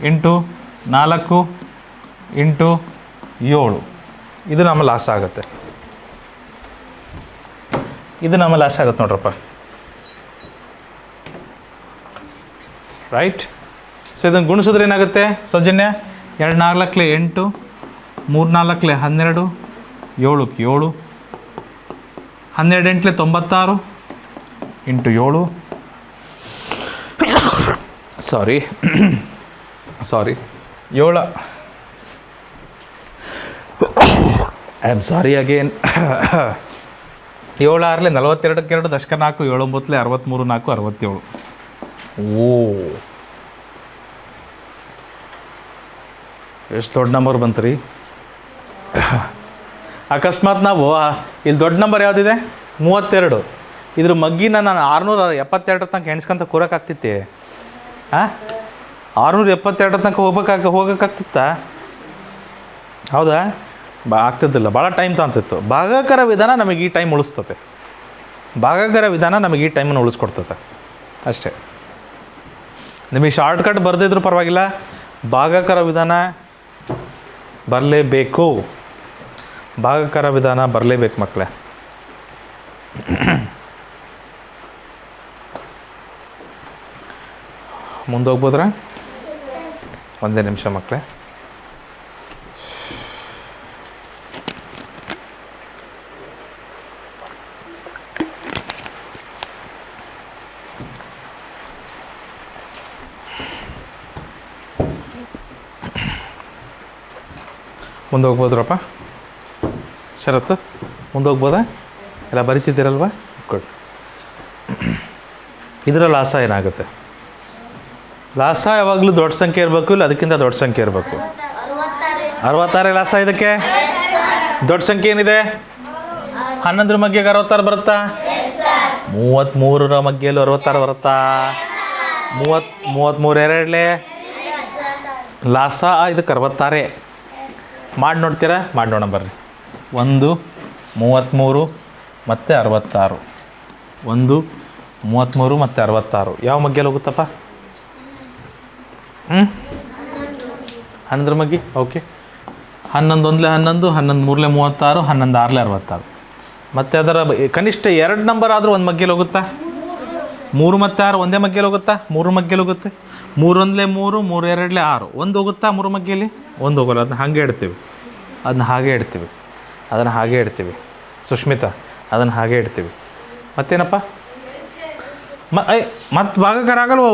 into 4 into 7. ಇದು ನಮ್ಮ ಲಾಸ ಆಗುತ್ತೆ. ನೋಡ್ರಪ್ಪ. ರೈಟ್? ಸೊ ಇದನ್ನು ಗುಣಿಸಿದ್ರೆ ಏನಾಗುತ್ತೆ Soujanya? 2 4 8, 3 4 12, 7 7, 12 8 96 into 7. Sorry 7 I am sorry again. 7 6 42ಕ್ಕೆ 2 ದಶಕ 4, 7 9 63 4 67. ಓ, ಎಷ್ಟು ದೊಡ್ಡ ನಂಬರ್ ಬಂತು ರೀ. ಅಕಸ್ಮಾತ್ ನಾವು ಇಲ್ಲಿ ದೊಡ್ಡ ನಂಬರ್ ಯಾವುದಿದೆ? 32. ಇದ್ರ ಮಗ್ಗಿನ ನಾನು 672 ತನಕ ಎಣಿಸ್ಕೊಂತ ಕೂರೋಕ್ಕಾಗ್ತಿತ್ತೆ? 672 ತನಕ ಹೋಗೋಕ್ಕಾಗ್ತಿತ್ತಾ? ಹೌದಾ? ಆಗ್ತಿದ್ದಿಲ್ಲ, ಭಾಳ ಟೈಮ್ ತಗೊತಿತ್ತು. ಭಾಗಾಕಾರ ವಿಧಾನ ನಮಗೆ ಈ ಟೈಮ್ ಉಳಿಸ್ತದೆ. ನಮಗೆ ಈ ಟೈಮನ್ನು ಉಳಿಸ್ಕೊಡ್ತದೆ ಅಷ್ಟೇ. ನಿಮಗೆ ಶಾರ್ಟ್ಕಟ್ ಬರೆದಿದ್ರು ಪರವಾಗಿಲ್ಲ, ಭಾಗಾಕಾರ ವಿಧಾನ ಬರಲೇಬೇಕು. ಮಕ್ಕಳೇ. ಮುಂದೆ ಹೋಗ್ಬೋದ್ರಾ? ಒಂದೇ ನಿಮಿಷ ಮಕ್ಕಳೇ. ಮುಂದೆ ಹೋಗ್ಬೋದ್ರಪ್ಪ? ಷರತ್ತು ಮುಂದೆ ಹೋಗ್ಬೋದಾ? ಎಲ್ಲ ಬರಿತಿದ್ದೀರಲ್ವ? ಗುಡ್. ಇದರ ಲಾಸ ಏನಾಗುತ್ತೆ? ಲಾಸ ಯಾವಾಗಲೂ ದೊಡ್ಡ ಸಂಖ್ಯೆ ಇರಬೇಕು, ಇಲ್ಲ ಅದಕ್ಕಿಂತ ದೊಡ್ಡ ಸಂಖ್ಯೆ ಇರಬೇಕು. 66 ಲಾಸ ಇದಕ್ಕೆ. ದೊಡ್ಡ ಸಂಖ್ಯೆ ಏನಿದೆ? 11ರ ಮಗ್ಗೆಗೆ 66 ಬರುತ್ತಾ? 33ರ ಮಗ್ಗೆಯಲ್ಲೂ 66 ಬರುತ್ತಾ? 33 ಎರಡಲೇ ಲಾಸ ಇದಕ್ಕೆ 66. ಮಾಡಿ ನೋಡ್ತೀರಾ? ಮಾಡಿ ನೋಡೋಣ ಬರ್ರಿ. 1 33 ಮತ್ತು 66. 1 33 ಮತ್ತು 66 ಯಾವ ಮಗ್ಗೆಯಲ್ಲಿ ಹೋಗುತ್ತಪ್ಪ? 11ರ ಮಗ್ಗಿ. ಓಕೆ. 11 1 11, 11 3 36, 11 6 66. ಮತ್ತು ಅದರ ಕನಿಷ್ಠ 2 ನಂಬರ್ ಆದರೂ ಒಂದು ಮಗ್ಗೆಯಲ್ಲಿ ಹೋಗುತ್ತಾ? 3 ಮತ್ತು 6 ಒಂದೇ ಮಗ್ಗೆಯಲ್ಲಿ ಹೋಗುತ್ತಾ? 3 ಮಗ್ಗೆಯಲ್ಲಿ ಹೋಗುತ್ತೆ. 3 1 3, 3 2 6 ಒಂದು ಹೋಗುತ್ತಾ? 3 ಮಗ್ಗೆಯಲ್ಲಿ ಒಂದು ಹೋಗೋಲ್ಲ. ಅದನ್ನ ಹಾಗೆ ಇಡ್ತೀವಿ, ಅದನ್ನ ಹಾಗೆ ಇಡ್ತೀವಿ, ಅದನ್ನು ಹಾಗೆ ಇಡ್ತೀವಿ. ಸುಷ್ಮಿತಾ ಅದನ್ನು ಹಾಗೆ ಇಡ್ತೀವಿ. ಮತ್ತೇನಪ್ಪ? ಮತ್ತು ಭಾಗಕಾರ ಆಗಲ್ವ?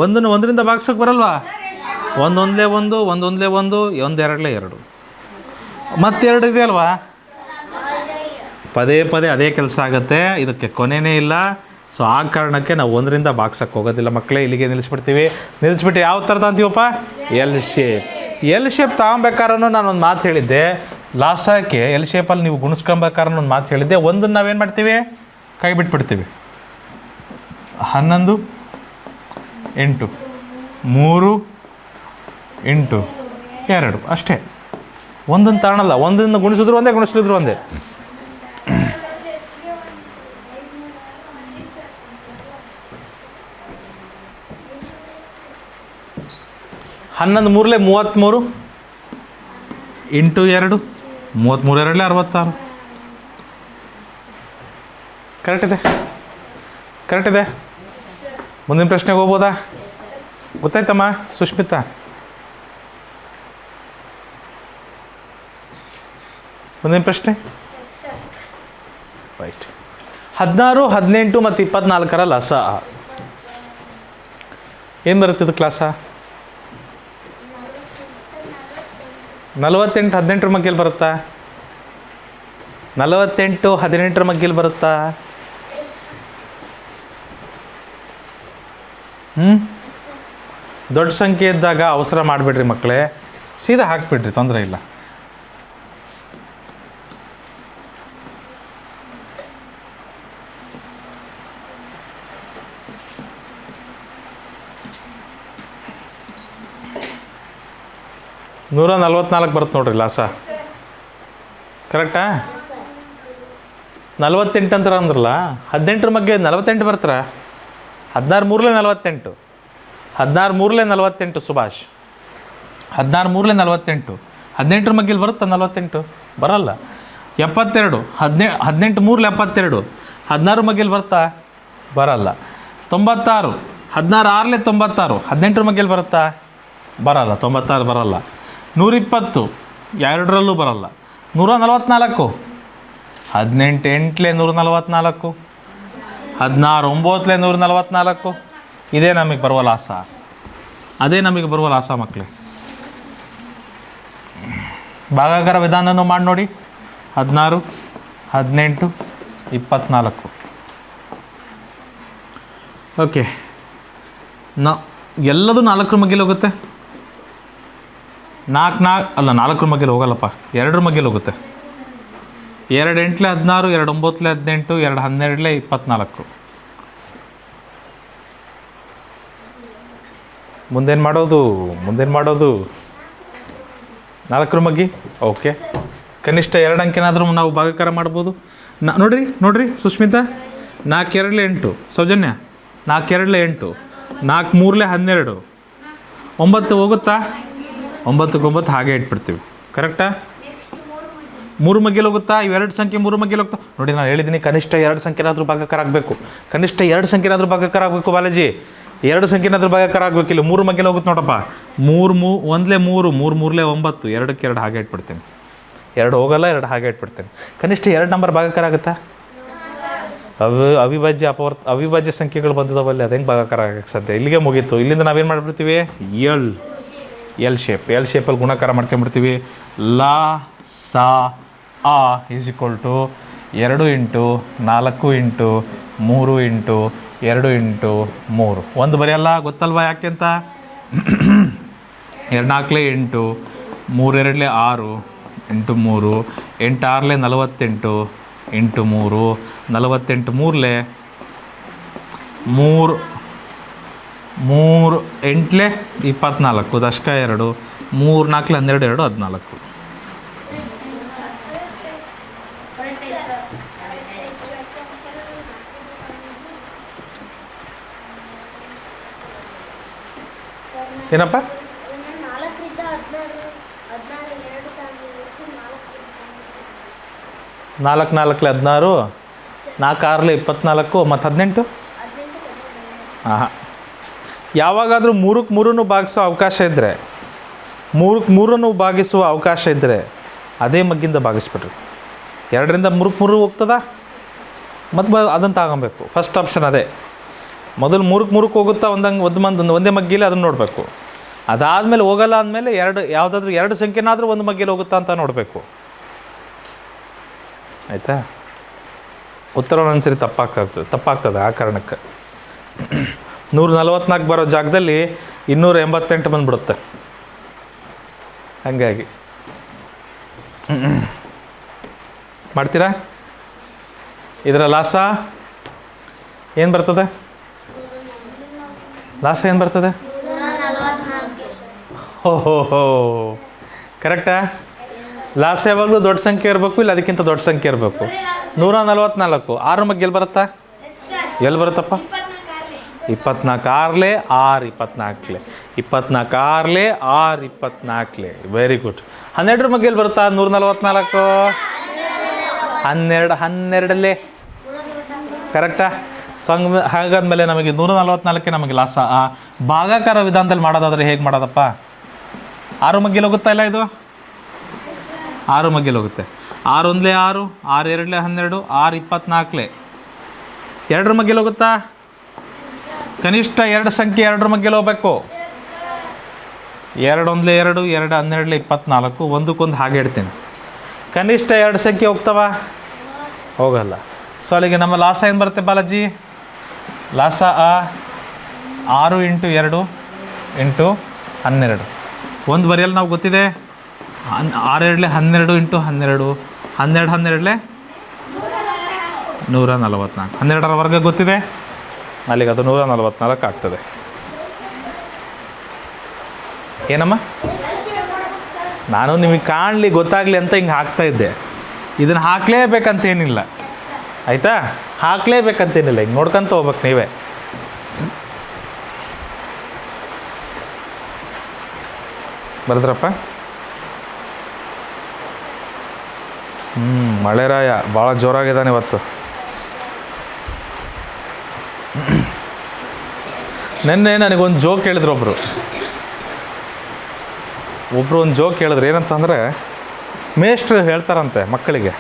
ಒಂದನ್ನು ಒಂದರಿಂದ ಭಾಗಿಸೋಕೆ ಬರಲ್ವಾ? 1 1 1, 1 1 1, 1 2 2 ಮತ್ತೆರಡು ಇದೆ ಅಲ್ವಾ? ಪದೇ ಪದೇ ಅದೇ ಕೆಲಸ ಆಗುತ್ತೆ, ಇದಕ್ಕೆ ಕೊನೆಯೇ ಇಲ್ಲ. ಸೊ ಆ ಕಾರಣಕ್ಕೆ ನಾವು 1ರಿಂದ ಭಾಗ್ಸಕ್ಕೆ ಹೋಗೋದಿಲ್ಲ ಮಕ್ಕಳೇ. ಇಲ್ಲಿಗೆ ನಿಲ್ಲಿಸ್ಬಿಟ್ಟು ಯಾವ ಥರ ತಂತೀವಪ್ಪ? L shape. ಎಲ್ ಶೇಪ್ ತಗೊಬೇಕಾದ್ರೂ ನಾನು ಒಂದು ಮಾತು ಹೇಳಿದ್ದೆ, ಲಾಸಕ್ಕೆ ಎಲ್ ಶೇಪಲ್ಲಿ ನೀವು ಗುಣಿಸ್ಕೊಬೇಕಾದ್ರೂ ಒಂದು ಮಾತು ಹೇಳಿದ್ದೆ. ಒಂದನ್ನು ನಾವೇನು ಮಾಡ್ತೀವಿ? ಕೈ ಬಿಟ್ಬಿಡ್ತೀವಿ. 11 8 3 8 2 ಅಷ್ಟೇ. ಒಂದನ್ನು ತಗೊಳಲ್ಲ. ಒಂದನ್ನು ಗುಣಿಸಿದ್ರು ಒಂದೇ, ಗುಣಿಸಿದ್ರು ಒಂದೇ. ಹನ್ನೊಂದು 3 33 ಇಂಟು 2 33 2 66. ಕರೆಕ್ಟ್ ಇದೆ. ಮುಂದಿನ ಪ್ರಶ್ನೆಗೆ ಹೋಗ್ಬೋದಾ? ಗೊತ್ತಾಯ್ತಮ್ಮ ಸುಷ್ಮಿತಾ? ಮುಂದಿನ ಪ್ರಶ್ನೆ ರೈಟ್. 16 18 ಮತ್ತು 24ರ ಲಾಸ ಏನು ಬರುತ್ತೆ? ಇದು ಕ್ಲಾಸ 48 18ರ ಮಗ್ಗೆಯಲ್ಲಿ ಬರುತ್ತಾ? 48 18ರ ಮಗ್ಗೆಯಲ್ಲಿ ಬರುತ್ತಾ? ದೊಡ್ಡ ಸಂಖ್ಯೆ ಇದ್ದಾಗ ಅವಸರ ಮಾಡಿಬಿಡ್ರಿ ಮಕ್ಕಳೇ, ಸೀದಾ ಹಾಕಿಬಿಡ್ರಿ, ತೊಂದರೆ ಇಲ್ಲ. ನೂರ 44 ಬರುತ್ತೆ ನೋಡ್ರಿ ಲಾಸ. ಕರೆಕ್ಟಾ? 48 ಅಂತಾರ ಅಂದ್ರಲ್ಲ, 18ರ ಮಗ್ಗೆ 48 ಬರ್ತಾರ. 16 3 48, 16 3 48 ಸುಭಾಷ್. 16 3 48, 18ರ ಮಗ್ಗೆಲಿ ಬರುತ್ತಾ 48? ಬರಲ್ಲ. 72 18 3 72, 16 ಮಗ್ಗೆಲಿ ಬರ್ತಾ? ಬರಲ್ಲ. 96 16 6 96, 18ರ ಮಗ್ಗೆಲಿ ಬರುತ್ತಾ? ಬರಲ್ಲ. 96 ಬರಲ್ಲ. 120 ಎರಡರಲ್ಲೂ ಬರಲ್ಲ. 144 18 8 144, 16 9 144. ಇದೇ ನಮಗೆ ಬರುವ ಲಾಸ. ಅದೇ ನಮಗೆ ಬರುವ ಲಾಸ ಮಕ್ಕಳೇ. ಭಾಗಾಕಾರ ವಿಧಾನನೂ ಮಾಡಿ ನೋಡಿ. 16 18 24. ಓಕೆ. ಎಲ್ಲದೂ 4ರ ಮಗ್ಗೆಲಿ ಹೋಗುತ್ತೆ. 4ರ ಮಗ್ಗೆಲಿ ಹೋಗಲ್ಲಪ್ಪ, 2ರ ಮಗ್ಗೆಲಿ ಹೋಗುತ್ತೆ. 2 8 16, 2 9 18, 2 12 24. ಮುಂದೇನು ಮಾಡೋದು? 4ರ ಮಗ್ಗಿ. ಓಕೆ. ಕನಿಷ್ಠ 2 ಅಂಕೆನಾದರೂ ನಾವು ಭಾಗಾಕಾರ ಮಾಡ್ಬೋದು. ನೋಡ್ರಿ ಸುಷ್ಮಿತಾ, 4 2 8, ಸೌಜನ್ಯ 4 2 8, 4 3 12, 9 ಹೋಗುತ್ತಾ? 9ಕ್ಕೆ 9 ಹಾಗೆ ಇಟ್ಬಿಡ್ತೀವಿ. ಕರೆಕ್ಟಾ? 3 ಮಗ್ಗೆಲಿ ಹೋಗುತ್ತಾ? ಇವೆರಡು ಸಂಖ್ಯೆ 3 ಮಗ್ಗೆಲಿ ಹೋಗ್ತಾ? ನೋಡಿ, ನಾನು ಹೇಳಿದ್ದೀನಿ ಕನಿಷ್ಠ 2 ಸಂಖ್ಯೆನಾದರೂ ಭಾಗಾಕಾರ ಆಗಬೇಕು. ಕನಿಷ್ಠ 2 ಸಂಖ್ಯೆನಾದರೂ ಭಾಗಾಕಾರ ಆಗಬೇಕು ಬಾಲಾಜಿ. 2 ಸಂಖ್ಯೆನಾದರೂ ಭಾಗಾಕಾರ ಆಗಬೇಕು. ಇಲ್ಲಿ 3 ಮಗ್ಗೆಲಿ ಹೋಗುತ್ತೆ ನೋಡಪ್ಪ. 3 1 3, 3 3 9, 2ಕ್ಕೆ 2 ಹಾಗೆ ಇಟ್ಬಿಡ್ತೀನಿ. 2 ಹೋಗಲ್ಲ, 2 ಹಾಗೆ ಇಟ್ಬಿಡ್ತೀನಿ. ಕನಿಷ್ಠ 2 ನಂಬರ್ ಭಾಗಾಕಾರ ಆಗುತ್ತಾ? ಅವಿಭಾಜ್ಯ ಸಂಖ್ಯೆಗಳು ಬಂದಿದ್ದಾವಲ್ಲಿ, ಅದು ಹೆಂಗೆ ಭಾಗಾಕಾರ ಆಗಕ್ಕೆ ಸಾಧ್ಯ? ಇಲ್ಲಿಗೆ ಮುಗೀತು. ಇಲ್ಲಿಂದ ನಾವೇನು ಮಾಡಿಬಿಡ್ತೀವಿ? ಎಲ್ ಶೇಪಲ್ಲಿ ಗುಣಾಕಾರ ಮಾಡ್ಕೊಂಬಿಡ್ತೀವಿ. ಲಾ ಸಾ ಆ is equal to 2 into 4 into 3 into 2 into 3 ಒಂದು ಬರೆಯಲ್ಲ, ಗೊತ್ತಲ್ವಾ ಯಾಕೆ ಅಂತ? 2 4 8, 3 2 6 ಇಂಟು 3, 8 6 48 ಇಂಟು 3, 48 3 3 3 8 24, ದಶಕ 2, 3 4 12 2 14. ಏನಪ್ಪ? 4 4 16, 4 6 24 ಮತ್ತು 18. ಹಾಂ, ಯಾವಾಗಾದರೂ 3ಕ್ಕೆ 3 ಭಾಗಿಸೋ ಅವಕಾಶ ಇದ್ದರೆ, 3ಕ್ಕೆ 3 ಭಾಗಿಸುವ ಅವಕಾಶ ಇದ್ದರೆ ಅದೇ ಮಗ್ಗಿಂದ ಭಾಗಿಸ್ಬಿಟ್ರಿ. 2ರಿಂದ 3ಕ್ಕೆ 3 ಹೋಗ್ತದ, ಮತ್ತು ಅದನ್ನು ತಗೊಬೇಕು. ಫಸ್ಟ್ ಆಪ್ಷನ್ ಅದೇ. ಮೊದಲು 3ಕ್ಕೆ 3 ಹೋಗುತ್ತಾ ಒಂದೇ ಮಗ್ಗಿಲಿ ಅದನ್ನು ನೋಡಬೇಕು. ಅದಾದಮೇಲೆ ಹೋಗಲ್ಲ ಅಂದಮೇಲೆ ಯಾವುದಾದ್ರೂ 2 ಸಂಖ್ಯೆನಾದರೂ ಒಂದು ಮಗ್ಗಿಲಿ ಹೋಗುತ್ತಾ ಅಂತ ನೋಡಬೇಕು. ಆಯಿತಾ? ಉತ್ತರ ಒಂದೊಂದ್ಸರಿ ತಪ್ಪಾಗ್ತದೆ ಆ ಕಾರಣಕ್ಕೆ. 144 ಬರೋ ಜಾಗದಲ್ಲಿ 288 ಬಂದುಬಿಡುತ್ತೆ. ಹಾಗಾಗಿ ಮಾಡ್ತೀರಾ? ಇದರ ಲಾಸ ಏನು ಬರ್ತದೆ? ಲಾಸ ಏನು ಬರ್ತದೆ? ಹೋ ಕರೆಕ್ಟಾ? ಲಾಸ ಯಾವಾಗಲೂ ದೊಡ್ಡ ಸಂಖ್ಯೆ ಇರಬೇಕು, ಇಲ್ಲ ಅದಕ್ಕಿಂತ ದೊಡ್ಡ ಸಂಖ್ಯೆ ಇರಬೇಕು. 144 6 ಮಗ್ಗಿ ಎಲ್ಲಿ ಬರುತ್ತಾ? ಎಲ್ಲಿ ಬರುತ್ತಪ್ಪ? 24 6 24 24 6 24. Very good. 12 ಮಗ್ಗಿ ಎಲ್ಲಿ ಬರುತ್ತಾ? 144 12 ಕರೆಕ್ಟಾ? ಸೊ ಹಾಗಾದ್ಮೇಲೆ ನಮಗೆ 144 ನಮಗೆ ಲಾಸ. ಭಾಗಾಕಾರ ವಿಧಾನದಲ್ಲಿ ಮಾಡೋದಾದರೆ ಹೇಗೆ ಮಾಡೋದಪ್ಪ? 6 ಮಗ್ಗಿಲಿ ಹೋಗುತ್ತಾ ಇಲ್ಲ ಇದು? 6 ಮಗ್ಗಿಲಿ ಹೋಗುತ್ತೆ. 6 1 6, 6 2 12, 6 24. 2 ಮಗ್ಗಿಲಿ ಹೋಗುತ್ತಾ? ಕನಿಷ್ಠ 2 ಸಂಖ್ಯೆ 2 ಮಗ್ಗಿಲಿ ಹೋಗ್ಬೇಕು. 2 1 2, 2 12 24, ಒಂದಕ್ಕೊಂದು ಹಾಗೆ ಇಡ್ತೀನಿ. ಕನಿಷ್ಠ 2 ಸಂಖ್ಯೆ ಹೋಗ್ತವ? ಹೋಗಲ್ಲ. ಸೊ ಅಲ್ಲಿಗೆ ನಮ್ಮ ಲಾಸ ಏನು ಬರುತ್ತೆ ಬಾಲಾಜಿ? ಲಾಸ 6 ಇಂಟು 2 ಇಂಟು 12. ಒಂದು ಬರೆಯಲ್ಲ ನಾವು ಗೊತ್ತಿದೆ. 6 2 12 ಇಂಟು 12, 12 12 144. 12ರ ವರ್ಗ ಗೊತ್ತಿದೆ, ಅಲ್ಲಿಗೆ ಅದು 144 ಆಗ್ತದೆ. ಏನಮ್ಮ? ನಾನು ನಿಮಗೆ ಕಾಣಲಿ ಗೊತ್ತಾಗಲಿ ಅಂತ ಹಿಂಗೆ ಹಾಕ್ತಾಯಿದ್ದೆ. ಇದನ್ನು ಹಾಕಲೇಬೇಕಂತೇನಿಲ್ಲ, ಆಯಿತಾ? ಹಾಕಲೇಬೇಕಂತೇನಿಲ್ಲ, ಹಿಂಗೆ ನೋಡ್ಕೊಂತ ಹೋಗ್ಬೇಕು ನೀವೇ. ಬರೆದ್ರಪ್ಪ? ಮಳೆರಾಯ ಭಾಳ ಜೋರಾಗಿದ್ದಾನೆ ಇವತ್ತು. ನೆನ್ನೆ ನನಗೊಂದು ಜೋಕ್ ಹೇಳಿದ್ರು ಒಬ್ಬರು ಒಂದು ಜೋಕ್ ಹೇಳಿದ್ರು. ಏನಂತಂದರೆ, ಮೇಷ್ಟ್ರು ಹೇಳ್ತಾರಂತೆ ಮಕ್ಕಳಿಗೆ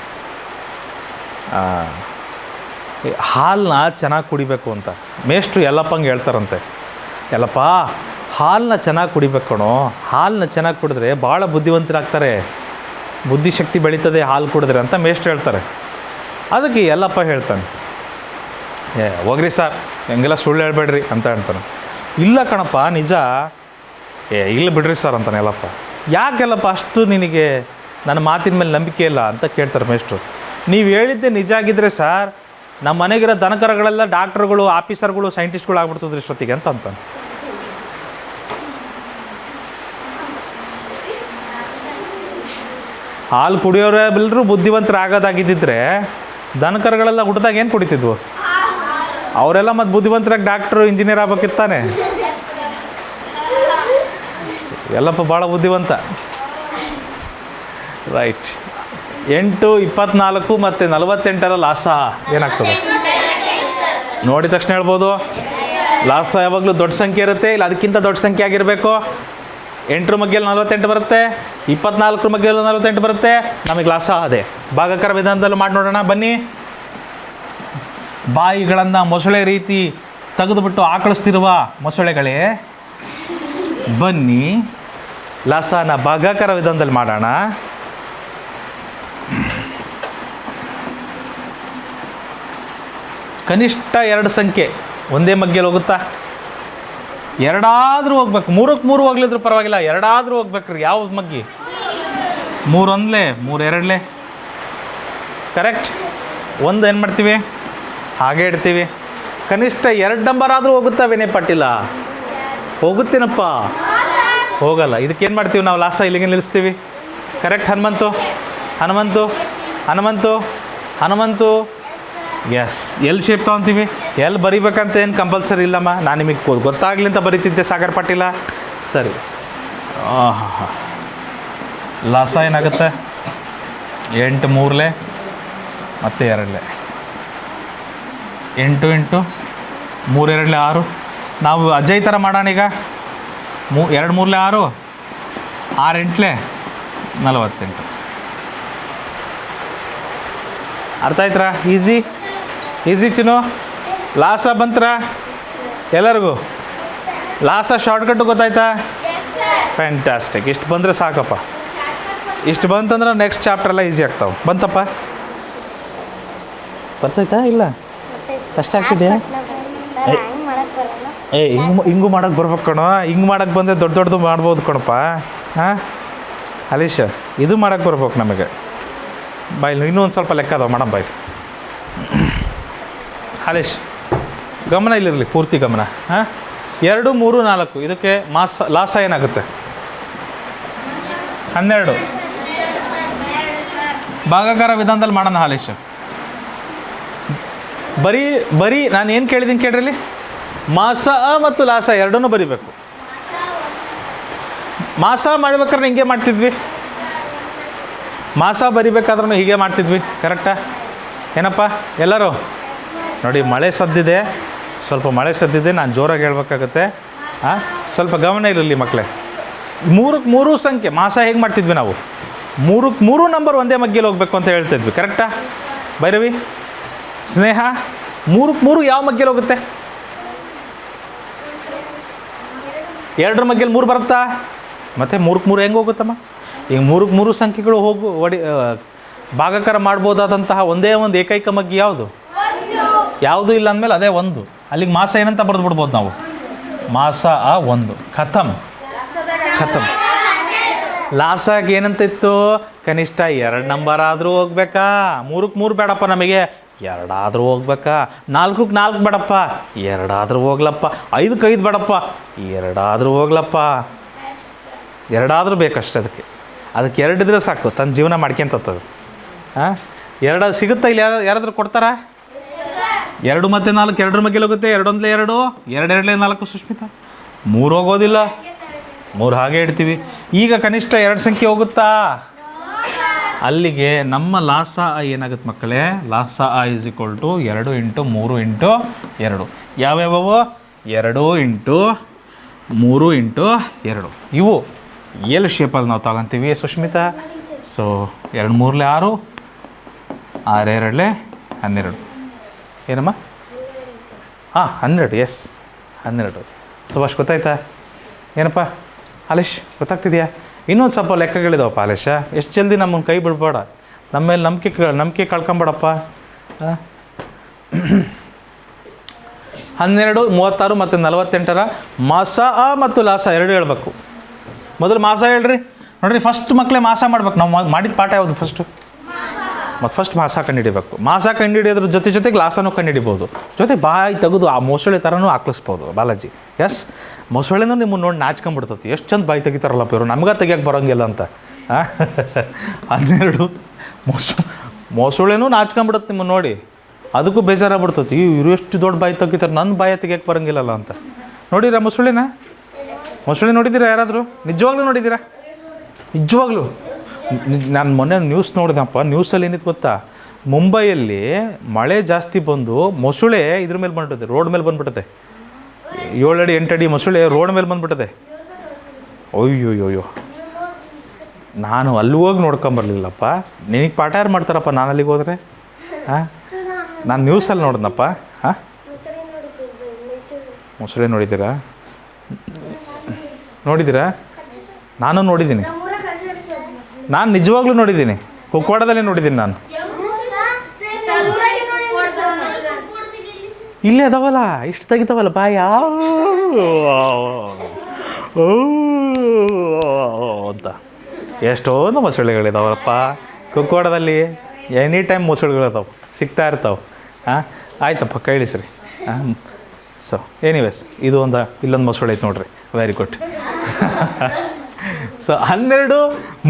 ಹಾಲನ್ನ ಚೆನ್ನಾಗಿ ಕುಡಿಬೇಕು ಅಂತ. ಮೇಷ್ಟ್ರು ಎಲ್ಲಪ್ಪಂಗೆ ಹೇಳ್ತಾರಂತೆ, ಎಲ್ಲಪ್ಪ ಹಾಲನ್ನ ಚೆನ್ನಾಗಿ ಕುಡಿಬೇಕು ಕಣೋ, ಹಾಲನ್ನ ಚೆನ್ನಾಗಿ ಕುಡಿದ್ರೆ ಭಾಳ ಬುದ್ಧಿವಂತರಾಗ್ತಾರೆ, ಬುದ್ಧಿಶಕ್ತಿ ಬೆಳೀತದೆ ಹಾಲು ಕುಡಿದ್ರೆ ಅಂತ ಮೇಷ್ಟ್ರು ಹೇಳ್ತಾರೆ. ಅದಕ್ಕೆ ಎಲ್ಲಪ್ಪ ಹೇಳ್ತಾನೆ, ಹೋಗ್ರಿ ಸರ್ ಹೆಂಗೆಲ್ಲ ಸುಳ್ಳು ಹೇಳ್ಬೇಡ್ರಿ ಅಂತ ಹೇಳ್ತಾನೆ. ಇಲ್ಲ ಕಣಪ್ಪ ನಿಜ. ಇಲ್ಲ ಬಿಡ್ರಿ ಸರ್ ಅಂತಾನೆ ಎಲ್ಲಪ್ಪ. ಯಾಕೆಲ್ಲಪ್ಪ ಅಷ್ಟು ನಿನಗೆ ನನ್ನ ಮಾತಿನ ಮೇಲೆ ನಂಬಿಕೆ ಇಲ್ಲ ಅಂತ ಕೇಳ್ತಾರೆ ಮೇಷ್ಟ್ರು. ನೀವು ಹೇಳಿದ್ದೆ ನಿಜ ಆಗಿದ್ದರೆ ಸರ್, ನಮ್ಮ ಮನೆಗಿರೋ ದನಕರಗಳೆಲ್ಲ ಡಾಕ್ಟ್ರುಗಳು, ಆಫೀಸರ್ಗಳು, ಸೈಂಟಿಸ್ಟ್ಗಳು ಆಗ್ಬಿಡ್ತಿದ್ರು ಇಷ್ಟೊತ್ತಿಗೆ ಅಂತ ಅಂತಾನೆ. ಹಾಲು ಕುಡಿಯೋರೇ ಎಲ್ಲರೂ ಬುದ್ಧಿವಂತರಾಗೋದಾಗಿದ್ದಿದ್ರೆ ದನಕರುಗಳೆಲ್ಲ ಹುಟ್ಟಿದಾಗ ಏನು ಕುಡಿತಿದ್ವು? ಅವರೆಲ್ಲ ಮತ್ತು ಬುದ್ಧಿವಂತರಾಗಿ ಡಾಕ್ಟ್ರು, ಇಂಜಿನಿಯರ್ ಆಗ್ಬೇಕಿತ್ತಾನೆ. ಎಲ್ಲಪ್ಪ ಭಾಳ ಬುದ್ಧಿವಂತ. ರೈಟ್. 8 24 ಮತ್ತು 48ರ ಲಾಸ ಏನಾಗ್ತದೆ ನೋಡಿದ ತಕ್ಷಣ ಹೇಳ್ಬೋದು. ಲಾಸ ಯಾವಾಗಲೂ ದೊಡ್ಡ ಸಂಖ್ಯೆ ಇರುತ್ತೆ, ಇಲ್ಲ ಅದಕ್ಕಿಂತ ದೊಡ್ಡ ಸಂಖ್ಯೆ ಆಗಿರಬೇಕು. 8ರ ಮಗ್ಗೆಯಲ್ಲಿ 48 ಬರುತ್ತೆ, 24ರ ಮಗ್ಗೆಯಲ್ಲಿ 48 ಬರುತ್ತೆ. ನಮಗೆ ಲಾಸ ಅದೇ. ಭಾಗಾಕಾರ ವಿಧಾನದಲ್ಲೂ ಮಾಡಿ ನೋಡೋಣ ಬನ್ನಿ. ಬಾಯಿಗಳನ್ನು ಮೊಸಳೆ ರೀತಿ ತೆಗೆದುಬಿಟ್ಟು ಆಕಳಿಸ್ತಿರುವ ಮೊಸಳೆಗಳೇ ಬನ್ನಿ, ಲಾಸನ ಭಾಗಾಕಾರ ವಿಧಾನದಲ್ಲಿ ಮಾಡೋಣ. ಕನಿಷ್ಠ 2 ಸಂಖ್ಯೆ ಒಂದೇ ಮಗ್ಗಿಯಲ್ಲಿ ಹೋಗುತ್ತಾ? ಎರಡಾದರೂ ಹೋಗ್ಬೇಕು. 3ಕ್ಕೆ 3 ಹೋಗ್ಲಿದ್ರು ಪರವಾಗಿಲ್ಲ, ಎರಡಾದರೂ ಹೋಗ್ಬೇಕ್ರಿ. ಯಾವ್ದು ಮಗ್ಗಿ? 3 ಒಂದಲೇ 3 ಎರಡಲೇ ಕರೆಕ್ಟ್. ಒಂದು ಏನು ಮಾಡ್ತೀವಿ, ಹಾಗೆ ಇಡ್ತೀವಿ. ಕನಿಷ್ಠ 2 ನಂಬರ್ ಆದರೂ ಹೋಗುತ್ತಾ ವಿನಯ್ ಪಾಟೀಲ? ಹೋಗುತ್ತೇನಪ್ಪ? ಹೋಗಲ್ಲ. ಇದಕ್ಕೇನು ಮಾಡ್ತೀವಿ ನಾವು? ಲಾಸ ಇಲ್ಲಿಗೆ ನಿಲ್ಲಿಸ್ತೀವಿ. Correct. Hanumanthu Hanumanthu Hanumanthu Hanumanthu yes. L shape ತೊಗೊತೀವಿ. ಎಲ್ಲಿ ಬರಿಬೇಕಂತ ಏನು ಕಂಪಲ್ಸರಿ ಇಲ್ಲಮ್ಮ. ನಾನು ನಿಮಗೆ ಗೊತ್ತಾಗಲಿ ಅಂತ ಬರಿತಿದ್ದೆ ಸಾಗರ್ ಪಾಟೀಲ. ಸರಿ. ಹಾಂ ಹಾಂ ಲಾಸ ಏನಾಗುತ್ತೆ? 8 3 ಮತ್ತು 2 8 8 3 2 6. ನಾವು ಅಜಯ್ ಥರ ಮಾಡೋಣ ಈಗ. 2 3 6 6 8 48. ಅರ್ಥ ಆಯ್ತಾ? ಈಸಿ ಚಿನ್ನು. ಲಾಸ ಬಂತ್ರ ಎಲ್ಲರಿಗೂ? ಲಾಸ ಶಾರ್ಟ್ಕಟ್ಟು ಗೊತ್ತಾಯ್ತಾ? ಫ್ಯಾಂಟಾಸ್ಟಿಕ್. ಇಷ್ಟು ಬಂದರೆ ಸಾಕಪ್ಪ. ಇಷ್ಟು ಬಂತಂದ್ರೆ ನೆಕ್ಸ್ಟ್ ಚಾಪ್ಟ್ರೆಲ್ಲ ಈಸಿ ಆಗ್ತಾವೆ. ಬಂತಪ್ಪ? ಬರ್ತಾಯ್ತಾ? ಇಲ್ಲ ಕಷ್ಟ ಆಗ್ತಿದೆಯಾ? ಹಿಂಗೂ ಮಾಡೋಕ್ಕೆ ಬರ್ಬೇಕು ಕಣೋ. ಹಿಂಗೆ ಮಾಡೋಕ್ಕೆ ಬಂದರೆ ದೊಡ್ಡದು ಮಾಡ್ಬೋದು ಕಣಪ್ಪ. ಹಾಂ ಹರೀಶ್, ಇದು ಮಾಡೋಕ್ಕೆ ಬರ್ಬೇಕು ನಮಗೆ. ಬಾಯ್ ಇನ್ನೂ ಒಂದು ಸ್ವಲ್ಪ ಲೆಕ್ಕ ಅದಾವೆ ಮೇಡಮ್. ಬಾಯ್ ಹರೀಶ್, ಗಮನ ಇಲ್ಲಿರಲಿ, ಪೂರ್ತಿ ಗಮನ. ಹಾಂ 2 3 4 ಇದಕ್ಕೆ ಲಾಸ ಏನಾಗುತ್ತೆ? 12. ಭಾಗಾಕಾರ ವಿಧಾನದಲ್ಲಿ ಮಾಡೋಣ ಹಾಲೇಶ್. ಬರೀ ನಾನು ಏನು ಕೇಳಿದ್ದೀನಿ ಕೇಳ್ರಿ. ಮಾಸ ಮತ್ತು ಲಾಸ ಎರಡನ್ನೂ ಬರಿಬೇಕು. ಮಾಸ ಮಾಡ್ಬೇಕಾದ್ರೆ ಹಿಂಗೆ ಮಾಡ್ತಿದ್ವಿ. ಮಾಸ ಬರಿಬೇಕಾದ್ರೂ ಹೀಗೆ ಮಾಡ್ತಿದ್ವಿ. ಕರೆಕ್ಟಾ? ಏನಪ್ಪ ಎಲ್ಲರೂ ನೋಡಿ, ಮಳೆ ಸದ್ದಿದೆ, ಸ್ವಲ್ಪ ಮಳೆ ಸದ್ದಿದೆ. ನಾನು ಜೋರಾಗಿ ಹೇಳ್ಬೇಕಾಗತ್ತೆ. ಹಾಂ ಸ್ವಲ್ಪ ಗಮನ ಇರಲಿ ಮಕ್ಕಳೇ. 3ಕ್ಕೆ 3 ಸಂಖ್ಯೆ ಮಾಸ ಹೇಗೆ ಮಾಡ್ತಿದ್ವಿ ನಾವು? 3ಕ್ಕೆ 3 ನಂಬರ್ ಒಂದೇ ಮಗ್ಗಿಯಲ್ಲಿ ಹೋಗ್ಬೇಕು ಅಂತ ಹೇಳ್ತಿದ್ವಿ. ಕರೆಕ್ಟಾ ಭೈರವಿ? ಸ್ನೇಹ, 3ಕ್ಕೆ 3 ಯಾವ ಮಗ್ಗಿಯಲ್ಲಿ ಹೋಗುತ್ತೆ? 2 ಮಗ್ಗಿಯಲ್ಲಿ 3 ಬರುತ್ತಾ? ಮತ್ತು 3ಕ್ಕೆ 3 ಹೆಂಗೆ ಹೋಗುತ್ತಮ್ಮ? ಈಗ 3ಕ್ಕೆ 3 ಸಂಖ್ಯೆಗಳು ಭಾಗಾಕಾರ ಮಾಡ್ಬೋದಾದಂತಹ ಒಂದೇ ಒಂದು ಏಕೈಕ ಮಗ್ಗಿ ಯಾವುದು? ಯಾವುದೂ ಇಲ್ಲ ಅಂದಮೇಲೆ ಅದೇ ಒಂದು. ಅಲ್ಲಿಗೆ ಮಾಸ ಏನಂತ ಬರೆದು ಬಿಡ್ಬೋದು ನಾವು? ಮಾಸ 1 ಖತಮ್. ಲಾಸಾಗಿ ಏನಂತ ಇತ್ತು? ಕನಿಷ್ಠ 2 ನಂಬರ್ ಆದರೂ ಹೋಗ್ಬೇಕಾ? 3ಕ್ಕೆ 3 ಬೇಡಪ್ಪ ನಮಗೆ, 2 ಆದರೂ ಹೋಗ್ಬೇಕಾ? 4ಕ್ಕೆ 4 ಬೇಡಪ್ಪ, 2 ಆದರೂ ಹೋಗ್ಲಪ್ಪ. 5ಕ್ಕೆ 5 ಬೇಡಪ್ಪ, 2 ಆದರೂ ಹೋಗ್ಲಪ್ಪ. 2 ಆದರೂ ಬೇಕಷ್ಟೆ. ಅದಕ್ಕೆ 2 ಇದ್ರೆ ಸಾಕು, ತನ್ನ ಜೀವನ ಮಾಡ್ಕೊಂತದ್ದು. ಹಾಂ 2 ಸಿಗುತ್ತಾ? ಇಲ್ಲಿ ಯಾರಾದರೂ ಕೊಡ್ತಾರಾ? 2 ಮತ್ತು 4 2 ಮಗ್ಗಿಲಿ ಹೋಗುತ್ತೆ. 2 1 2 2 2 4 ಸುಷ್ಮಿತಾ. 3 ಹೋಗೋದಿಲ್ಲ, 3 ಹಾಗೆ ಇಡ್ತೀವಿ. ಈಗ ಕನಿಷ್ಠ 2 ಸಂಖ್ಯೆ ಹೋಗುತ್ತಾ? ಅಲ್ಲಿಗೆ ನಮ್ಮ ಲಾಸ ಏನಾಗುತ್ತೆ ಮಕ್ಕಳೇ? ಲಾಸ ಇಸ್ ಈಕ್ವಲ್ ಟು 2 × 3 × 2. ಯಾವ್ಯಾವವು? 2 × 3 × 2. ಇವು ಎಲ್ ಶೇಪಲ್ಲಿ ನಾವು ತಗೊತೀವಿ ಸುಷ್ಮಿತಾ. ಸೊ 2 3 6 6 2 12. ಏನಮ್ಮ? ಹಾಂ 12. ಎಸ್ 12. ಸುಭಾಷ್ ಗೊತ್ತಾಯ್ತಾ? ಏನಪ್ಪ ಹಾಲೇಶ್ ಗೊತ್ತಾಗ್ತಿದೆಯಾ? ಇನ್ನೊಂದು ಸ್ವಲ್ಪ ಲೆಕ್ಕಗಳಿದಾವಪ್ಪ ಹಾಲೇಶ. ಎಷ್ಟು ಜಲ್ದಿ ನಮ್ಮನ್ನು ಕೈ ಬಿಡಬೇಡ. ನಮ್ಮ ಮೇಲೆ ನಂಬಿಕೆ ಕಳ್ಕೊಂಬೇಡಪ್ಪ. 12 36 ಮತ್ತು 48ರ ಮಾಸ ಮತ್ತು ಲಾಸ 2 ಹೇಳ್ಬೇಕು. ಮೊದಲು ಮಾಸ ಹೇಳ್ರಿ. ನೋಡಿರಿ, ಫಸ್ಟ್ ಮಕ್ಕಳೇ ಮಾಸ ಮಾಡ್ಬೇಕು. ನಾವು ಮಾಡಿದ ಪಾಠ ಯಾವುದು? ಫಸ್ಟ್ ಮಾಸ ಕಂಡುಹಿಡಿಬೇಕು. ಮಾಸ ಕಂಡುಹಿಡಿಯೋದ್ರ ಜೊತೆಗೆ ಲಾಸನೂ ಕಂಡುಹಿಡಿಬೋದು. ಬಾಯಿ ತೆಗೆದು ಆ ಮೊಸಳೆ ಥರನೂ ಹಾಕ್ಲಿಸ್ಬೋದು ಬಾಲಾಜಿ. ಎಸ್, ಮೊಸಳೆನೂ ನಿಮ್ಮನ್ನು ನೋಡಿ ನಾಚ್ಕೊಂಡ್ಬಿಡ್ತತಿ. ಎಷ್ಟು ಚಂದ ಬಾಯಿ ತೆಗಿತಾರಲ್ಲಪ್ಪ ಇವರು, ನಮ್ಗೆ ತೆಗಿಯೋಕ್ಕೆ ಬರೋಂಗಿಲ್ಲ ಅಂತ. 12 ಮೊಸಳೆನೂ ನಾಚ್ಕೊಂಡ್ಬಿಡುತ್ತೆ ನಿಮ್ಮನ್ನು ನೋಡಿ. ಅದಕ್ಕೂ ಬೇಜಾರಾಗ್ಬಿಡ್ತತಿ. ಇವರು ಎಷ್ಟು ದೊಡ್ಡ ಬಾಯಿ ತೆಗಿತಾರೆ, ನನ್ನ ಬಾಯಿ ತೆಗಿಯೋಕ್ಕೆ ಬರೋಂಗಿಲ್ಲಲ್ಲ ಅಂತ. ನೋಡಿರಾ ಮೊಸಳೆ ನೋಡಿದ್ದೀರಾ ಯಾರಾದರೂ? ನಿಜವಾಗ್ಲೂ ನೋಡಿದ್ದೀರಾ? ನಿಜವಾಗ್ಲೂ ನಾನು ಮೊನ್ನೆ ನ್ಯೂಸ್ ನೋಡಿದಪ್ಪ. ನ್ಯೂಸಲ್ಲಿ ಏನಿತ್ತು ಗೊತ್ತಾ? ಮುಂಬೈಯಲ್ಲಿ ಮಳೆ ಜಾಸ್ತಿ ಬಂದು ಮೊಸಳೆ ಇದ್ರ ಮೇಲೆ ಬಂದ್ಬಿಟ್ಟದೆ, ರೋಡ್ ಮೇಲೆ ಬಂದ್ಬಿಟ್ಟದೆ. 7 ಅಡಿ 8 ಅಡಿ ಮೊಸಳೆ ರೋಡ್ ಮೇಲೆ ಬಂದ್ಬಿಟ್ಟದೆ. ಅಯ್ಯೋಯ್ಯೋ, ನಾನು ಅಲ್ಲಿ ಹೋಗಿ ನೋಡ್ಕೊಂಬರ್ಲಿಲ್ಲಪ್ಪ. ನಿನಗೆ ಪಾಠ ಯಾರು ಮಾಡ್ತಾರಪ್ಪ ನಾನು ಅಲ್ಲಿಗೆ ಹೋದರೆ? ಹಾಂ, ನಾನು ನ್ಯೂಸಲ್ಲಿ ನೋಡಿದ್ನಪ್ಪ. ಹಾಂ, ಮೊಸಳೆ ನೋಡಿದ್ದೀರಾ? ನಾನು ನೋಡಿದ್ದೀನಿ. ನಾನು ನಿಜವಾಗ್ಲೂ ನೋಡಿದ್ದೀನಿ. ಕುಕ್ವಾಡದಲ್ಲಿ ನೋಡಿದ್ದೀನಿ ನಾನು. ಇಲ್ಲೇ ಅದಾವಲ್ಲ ಇಷ್ಟು ತೆಗಿತಾವಲ್ಲ ಬಾಯ ಅಂತ ಎಷ್ಟೊಂದು ಮೊಸಳೆಗಳಿದಾವಲ್ಲಪ್ಪ ಕುಕ್ಕೋಡದಲ್ಲಿ. ಎನಿ ಟೈಮ್ ಮೊಸಳೆಗಳಿದಾವೆ, ಸಿಗ್ತಾ ಇರ್ತಾವೆ. ಹಾಂ ಆಯ್ತಪ್ಪ ಕಳಿಸ್ರಿ. ಹಾಂ ಸೊ ಎನಿವೇಸ್ ಇದು ಇಲ್ಲೊಂದು ಮೊಸಳೆ ಐತೆ ನೋಡ್ರಿ, ವೆರಿ ಗುಡ್. ಸೊ 12,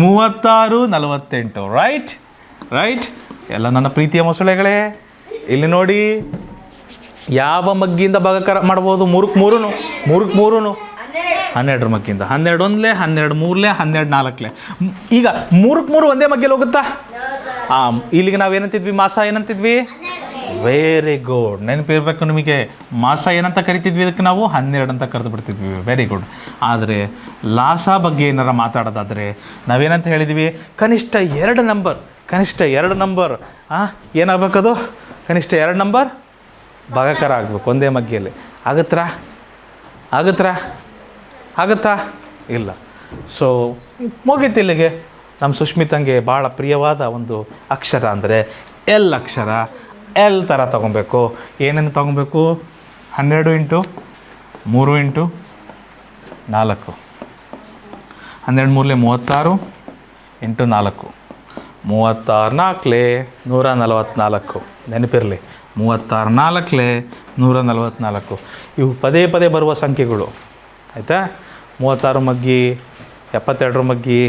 36, 48 ರೈಟ್ ಎಲ್ಲ ನನ್ನ ಪ್ರೀತಿಯ ಮೊಸಳೆಗಳೇ. ಇಲ್ಲಿ ನೋಡಿ ಯಾವ ಮಗ್ಗಿಯಿಂದ ಭಾಗಾಕಾರ ಮಾಡ್ಬೋದು? 3 12 ಮಗ್ಗಿಂದ 12 1 12 3 12 4. ಈಗ 3 ಒಂದೇ ಮಗ್ಗೆಲ್ಲಿ ಹೋಗುತ್ತಾ? ಇಲ್ಲಿಗೆ ನಾವೇನಂತಿದ್ವಿ? ಮಾಸ ಏನಂತಿದ್ವಿ? ವೆರಿ ಗುಡ್, ನೆನಪಿರ್ಬೇಕು ನಿಮಗೆ. ಮಾಸ ಏನಂತ ಕರಿತಿದ್ವಿ? ಇದಕ್ಕೆ ನಾವು 12 ಅಂತ ಕರೆದು ಬಿಡ್ತಿದ್ವಿ. Very good. ಆದರೆ ಲಾಸ ಬಗ್ಗೆ ಏನಾರ ಮಾತಾಡೋದಾದರೆ ನಾವೇನಂತ ಹೇಳಿದ್ವಿ? ಕನಿಷ್ಠ 2 ನಂಬರ್ ಏನಾಗಬೇಕದು? ಕನಿಷ್ಠ 2 ನಂಬರ್ ಭಾಗಾಕಾರ ಆಗಬೇಕು ಒಂದೇ ಮಗ್ಗಿಯಲ್ಲಿ. ಆಗುತ್ತಾ? ಇಲ್ಲ. ಸೊ ಮುಗೀತು ಇಲ್ಲಿಗೆ. ನಮ್ಮ ಸುಷ್ಮಿತಂಗೆ ಭಾಳ ಪ್ರಿಯವಾದ ಒಂದು ಅಕ್ಷರ ಅಂದರೆ ಎಲ್ ಅಕ್ಷರ. ಎಲ್ ಥರ ತೊಗೊಬೇಕು. ಏನೇನು ತೊಗೊಬೇಕು? 12 × 3 × 4. 12 3 36 × 4. 36 4 144. ನೆನಪಿರಲಿ, 36 4 144. ಇವು ಪದೇ ಪದೇ ಬರುವ ಸಂಖ್ಯೆಗಳು, ಆಯಿತಾ? 36 ಮಗ್ಗಿ, 72 ಮಗ್ಗಿ,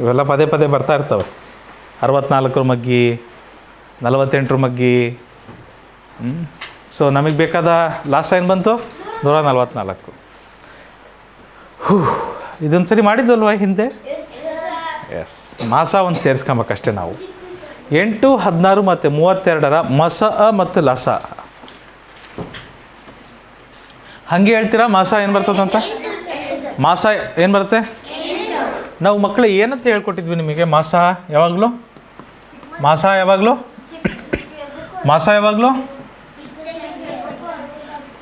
ಇವೆಲ್ಲ ಪದೇ ಪದೇ ಬರ್ತಾ ಇರ್ತವೆ. 64 ಮಗ್ಗಿ, 48 ಮಗ್ಗಿ. ಸೊ ನಮಗೆ ಬೇಕಾದ ಲಾಸ್ಟ್ ಏನು ಬಂತು? 144. ಇದೊಂದು ಸರಿ ಮಾಡಿದ್ವಲ್ವ ಹಿಂದೆ? ಎಸ್. ಮಾಸ ಒಂದು ಸೇರಿಸ್ಕೊಬೇಕಷ್ಟೇ ನಾವು. 8, 16 ಮತ್ತು 32ರ ಮಸ ಮತ್ತು ಲಸ. ಹಾಗೆ ಹೇಳ್ತೀರಾ ಮಾಸ ಏನು ಬರ್ತದಂತ? ಮಾಸ ಏನು ಬರುತ್ತೆ? ನಾವು ಮಕ್ಕಳು ಏನಂತ ಹೇಳ್ಕೊಟ್ಟಿದ್ವಿ ನಿಮಗೆ? ಮಾಸ ಯಾವಾಗಲೂ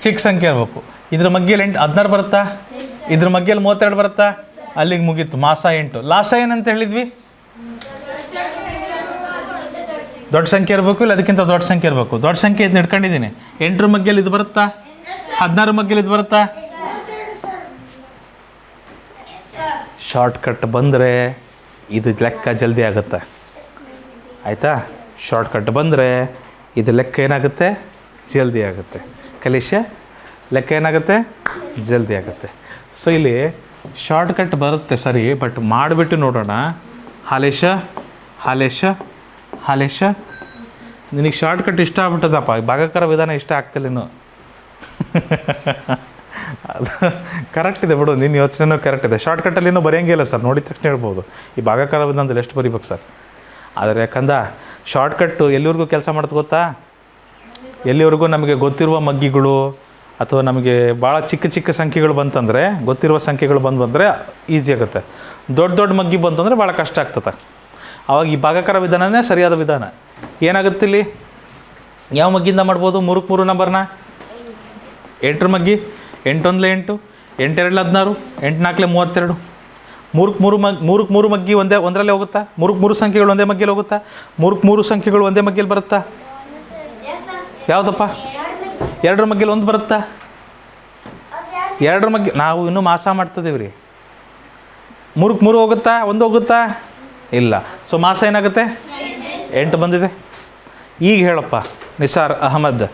ಚಿಕ್ಕ ಸಂಖ್ಯೆ ಇರಬೇಕು. ಇದ್ರ ಮಗ್ಗೆಯಲ್ಲಿ 16 ಬರುತ್ತಾ? ಇದ್ರ ಮಗ್ಗೆಯಲ್ಲಿ 32 ಬರುತ್ತಾ? ಅಲ್ಲಿಗೆ ಮುಗೀತು. ಮಾಸ 8. ಲಾಸ ಏನಂತ ಹೇಳಿದ್ವಿ? ದೊಡ್ಡ ಸಂಖ್ಯೆ ಇರಬೇಕು, ಇಲ್ಲ ಅದಕ್ಕಿಂತ ದೊಡ್ಡ ಸಂಖ್ಯೆ ಇರಬೇಕು. ದೊಡ್ಡ ಸಂಖ್ಯೆ ಇದನ್ನ ಇಟ್ಕೊಂಡಿದ್ದೀನಿ. 8ರ ಮಗ್ಗೆಯಲ್ಲಿ ಇದು ಬರುತ್ತಾ? 16 ಮಗ್ಗೆಯಲ್ಲಿ ಇದು ಬರುತ್ತಾ? ಶಾರ್ಟ್ಕಟ್ ಬಂದರೆ ಇದು ಲೆಕ್ಕ ಜಲ್ದಿ ಆಗುತ್ತೆ, ಆಯಿತಾ? ಶಾರ್ಟ್ಕಟ್ ಬಂದರೆ ಇದು ಲೆಕ್ಕ ಏನಾಗುತ್ತೆ? ಜಲ್ದಿ ಆಗುತ್ತೆ. ಕಲಿಶ ಲೆಕ್ಕ ಏನಾಗುತ್ತೆ? ಜಲ್ದಿ ಆಗುತ್ತೆ. ಸೊ ಇಲ್ಲಿ ಶಾರ್ಟ್ಕಟ್ ಬರುತ್ತೆ ಸರಿ, ಬಟ್ ಮಾಡಿಬಿಟ್ಟು ನೋಡೋಣ. ಹಾಲೇಶ ನಿನಗೆ ಶಾರ್ಟ್ಕಟ್ ಇಷ್ಟ ಆಗ್ಬಿಟ್ಟದಪ್ಪ, ಭಾಗಾಕಾರ ವಿಧಾನ ಇಷ್ಟ ಆಗ್ತಿಲ್ಲ ಇನ್ನು. ಅದು ಕರೆಕ್ಟ್ ಇದೆ ಬಿಡು, ನಿನ್ನ ಯೋಚನೆನೂ ಕರೆಕ್ಟ್ ಇದೆ. ಶಾರ್ಟ್ಕಟ್ಟಲ್ಲಿ ಇನ್ನೂ ಬರೆಯೋಂಗಿಲ್ಲ ಸರ್, ನೋಡಿದ ತಕ್ಷಣ ಹೇಳ್ಬೋದು ಈ ಭಾಗಾಕಾರ ವಿಧಾನದಲ್ಲಿ ಎಷ್ಟು ಬರೀಬೇಕು ಸರ್. ಆದರೆ ಯಾಕಂದ ಶಾರ್ಟ್ಕಟ್ಟು ಎಲ್ಲಿವರೆಗೂ ಕೆಲಸ ಮಾಡ್ತು ಗೊತ್ತಾ? ಎಲ್ಲಿವರೆಗೂ ನಮಗೆ ಗೊತ್ತಿರುವ ಮಗ್ಗಿಗಳು ಅಥವಾ ನಮಗೆ ಭಾಳ ಚಿಕ್ಕ ಸಂಖ್ಯೆಗಳು ಬಂತಂದರೆ, ಗೊತ್ತಿರುವ ಸಂಖ್ಯೆಗಳು ಬಂದರೆ ಈಸಿ ಆಗುತ್ತೆ. ದೊಡ್ಡ ಮಗ್ಗಿ ಬಂತಂದರೆ ಭಾಳ ಕಷ್ಟ ಆಗ್ತದೆ. ಆವಾಗ ಈ ಭಾಗಾಕಾರ ವಿಧಾನನೇ ಸರಿಯಾದ ವಿಧಾನ. ಏನಾಗುತ್ತೆ ಇಲ್ಲಿ? ಯಾವ ಮಗ್ಗಿಂದ ಮಾಡ್ಬೋದು? 3 ನಂಬರ್ನ 8ರ ಮಗ್ಗಿ. 8 1 8, 8 2 16, 8 4 32. 3 ಮಗ್ಗಿ ಒಂದರಲ್ಲೇ ಹೋಗುತ್ತಾ? 3 ಸಂಖ್ಯೆಗಳು ಒಂದೇ ಮಗ್ಗಿಯಲ್ಲಿ ಹೋಗುತ್ತಾ? 3 ಸಂಖ್ಯೆಗಳು ಒಂದೇ ಮಗ್ಗಿಯಲ್ಲಿ ಬರುತ್ತಾ? ಯಾವುದಪ್ಪ? 2ರ ಮಗ್ಗಿಯಲ್ಲಿ 1 ಬರುತ್ತಾ? 2ರ ಮಗ್ಗಿ ನಾವು ಇನ್ನೂ ಮಾಸ ಮಾಡ್ತಿದ್ದೀವಿ ರೀ. 3 ಹೋಗುತ್ತಾ? 1 ಹೋಗುತ್ತಾ? ಇಲ್ಲ. ಸೊ ಮಾಸ ಏನಾಗುತ್ತೆ? 8 ಬಂದಿದೆ. ಈಗ ಹೇಳಪ್ಪ ನಿಸಾರ್ ಅಹಮದ್,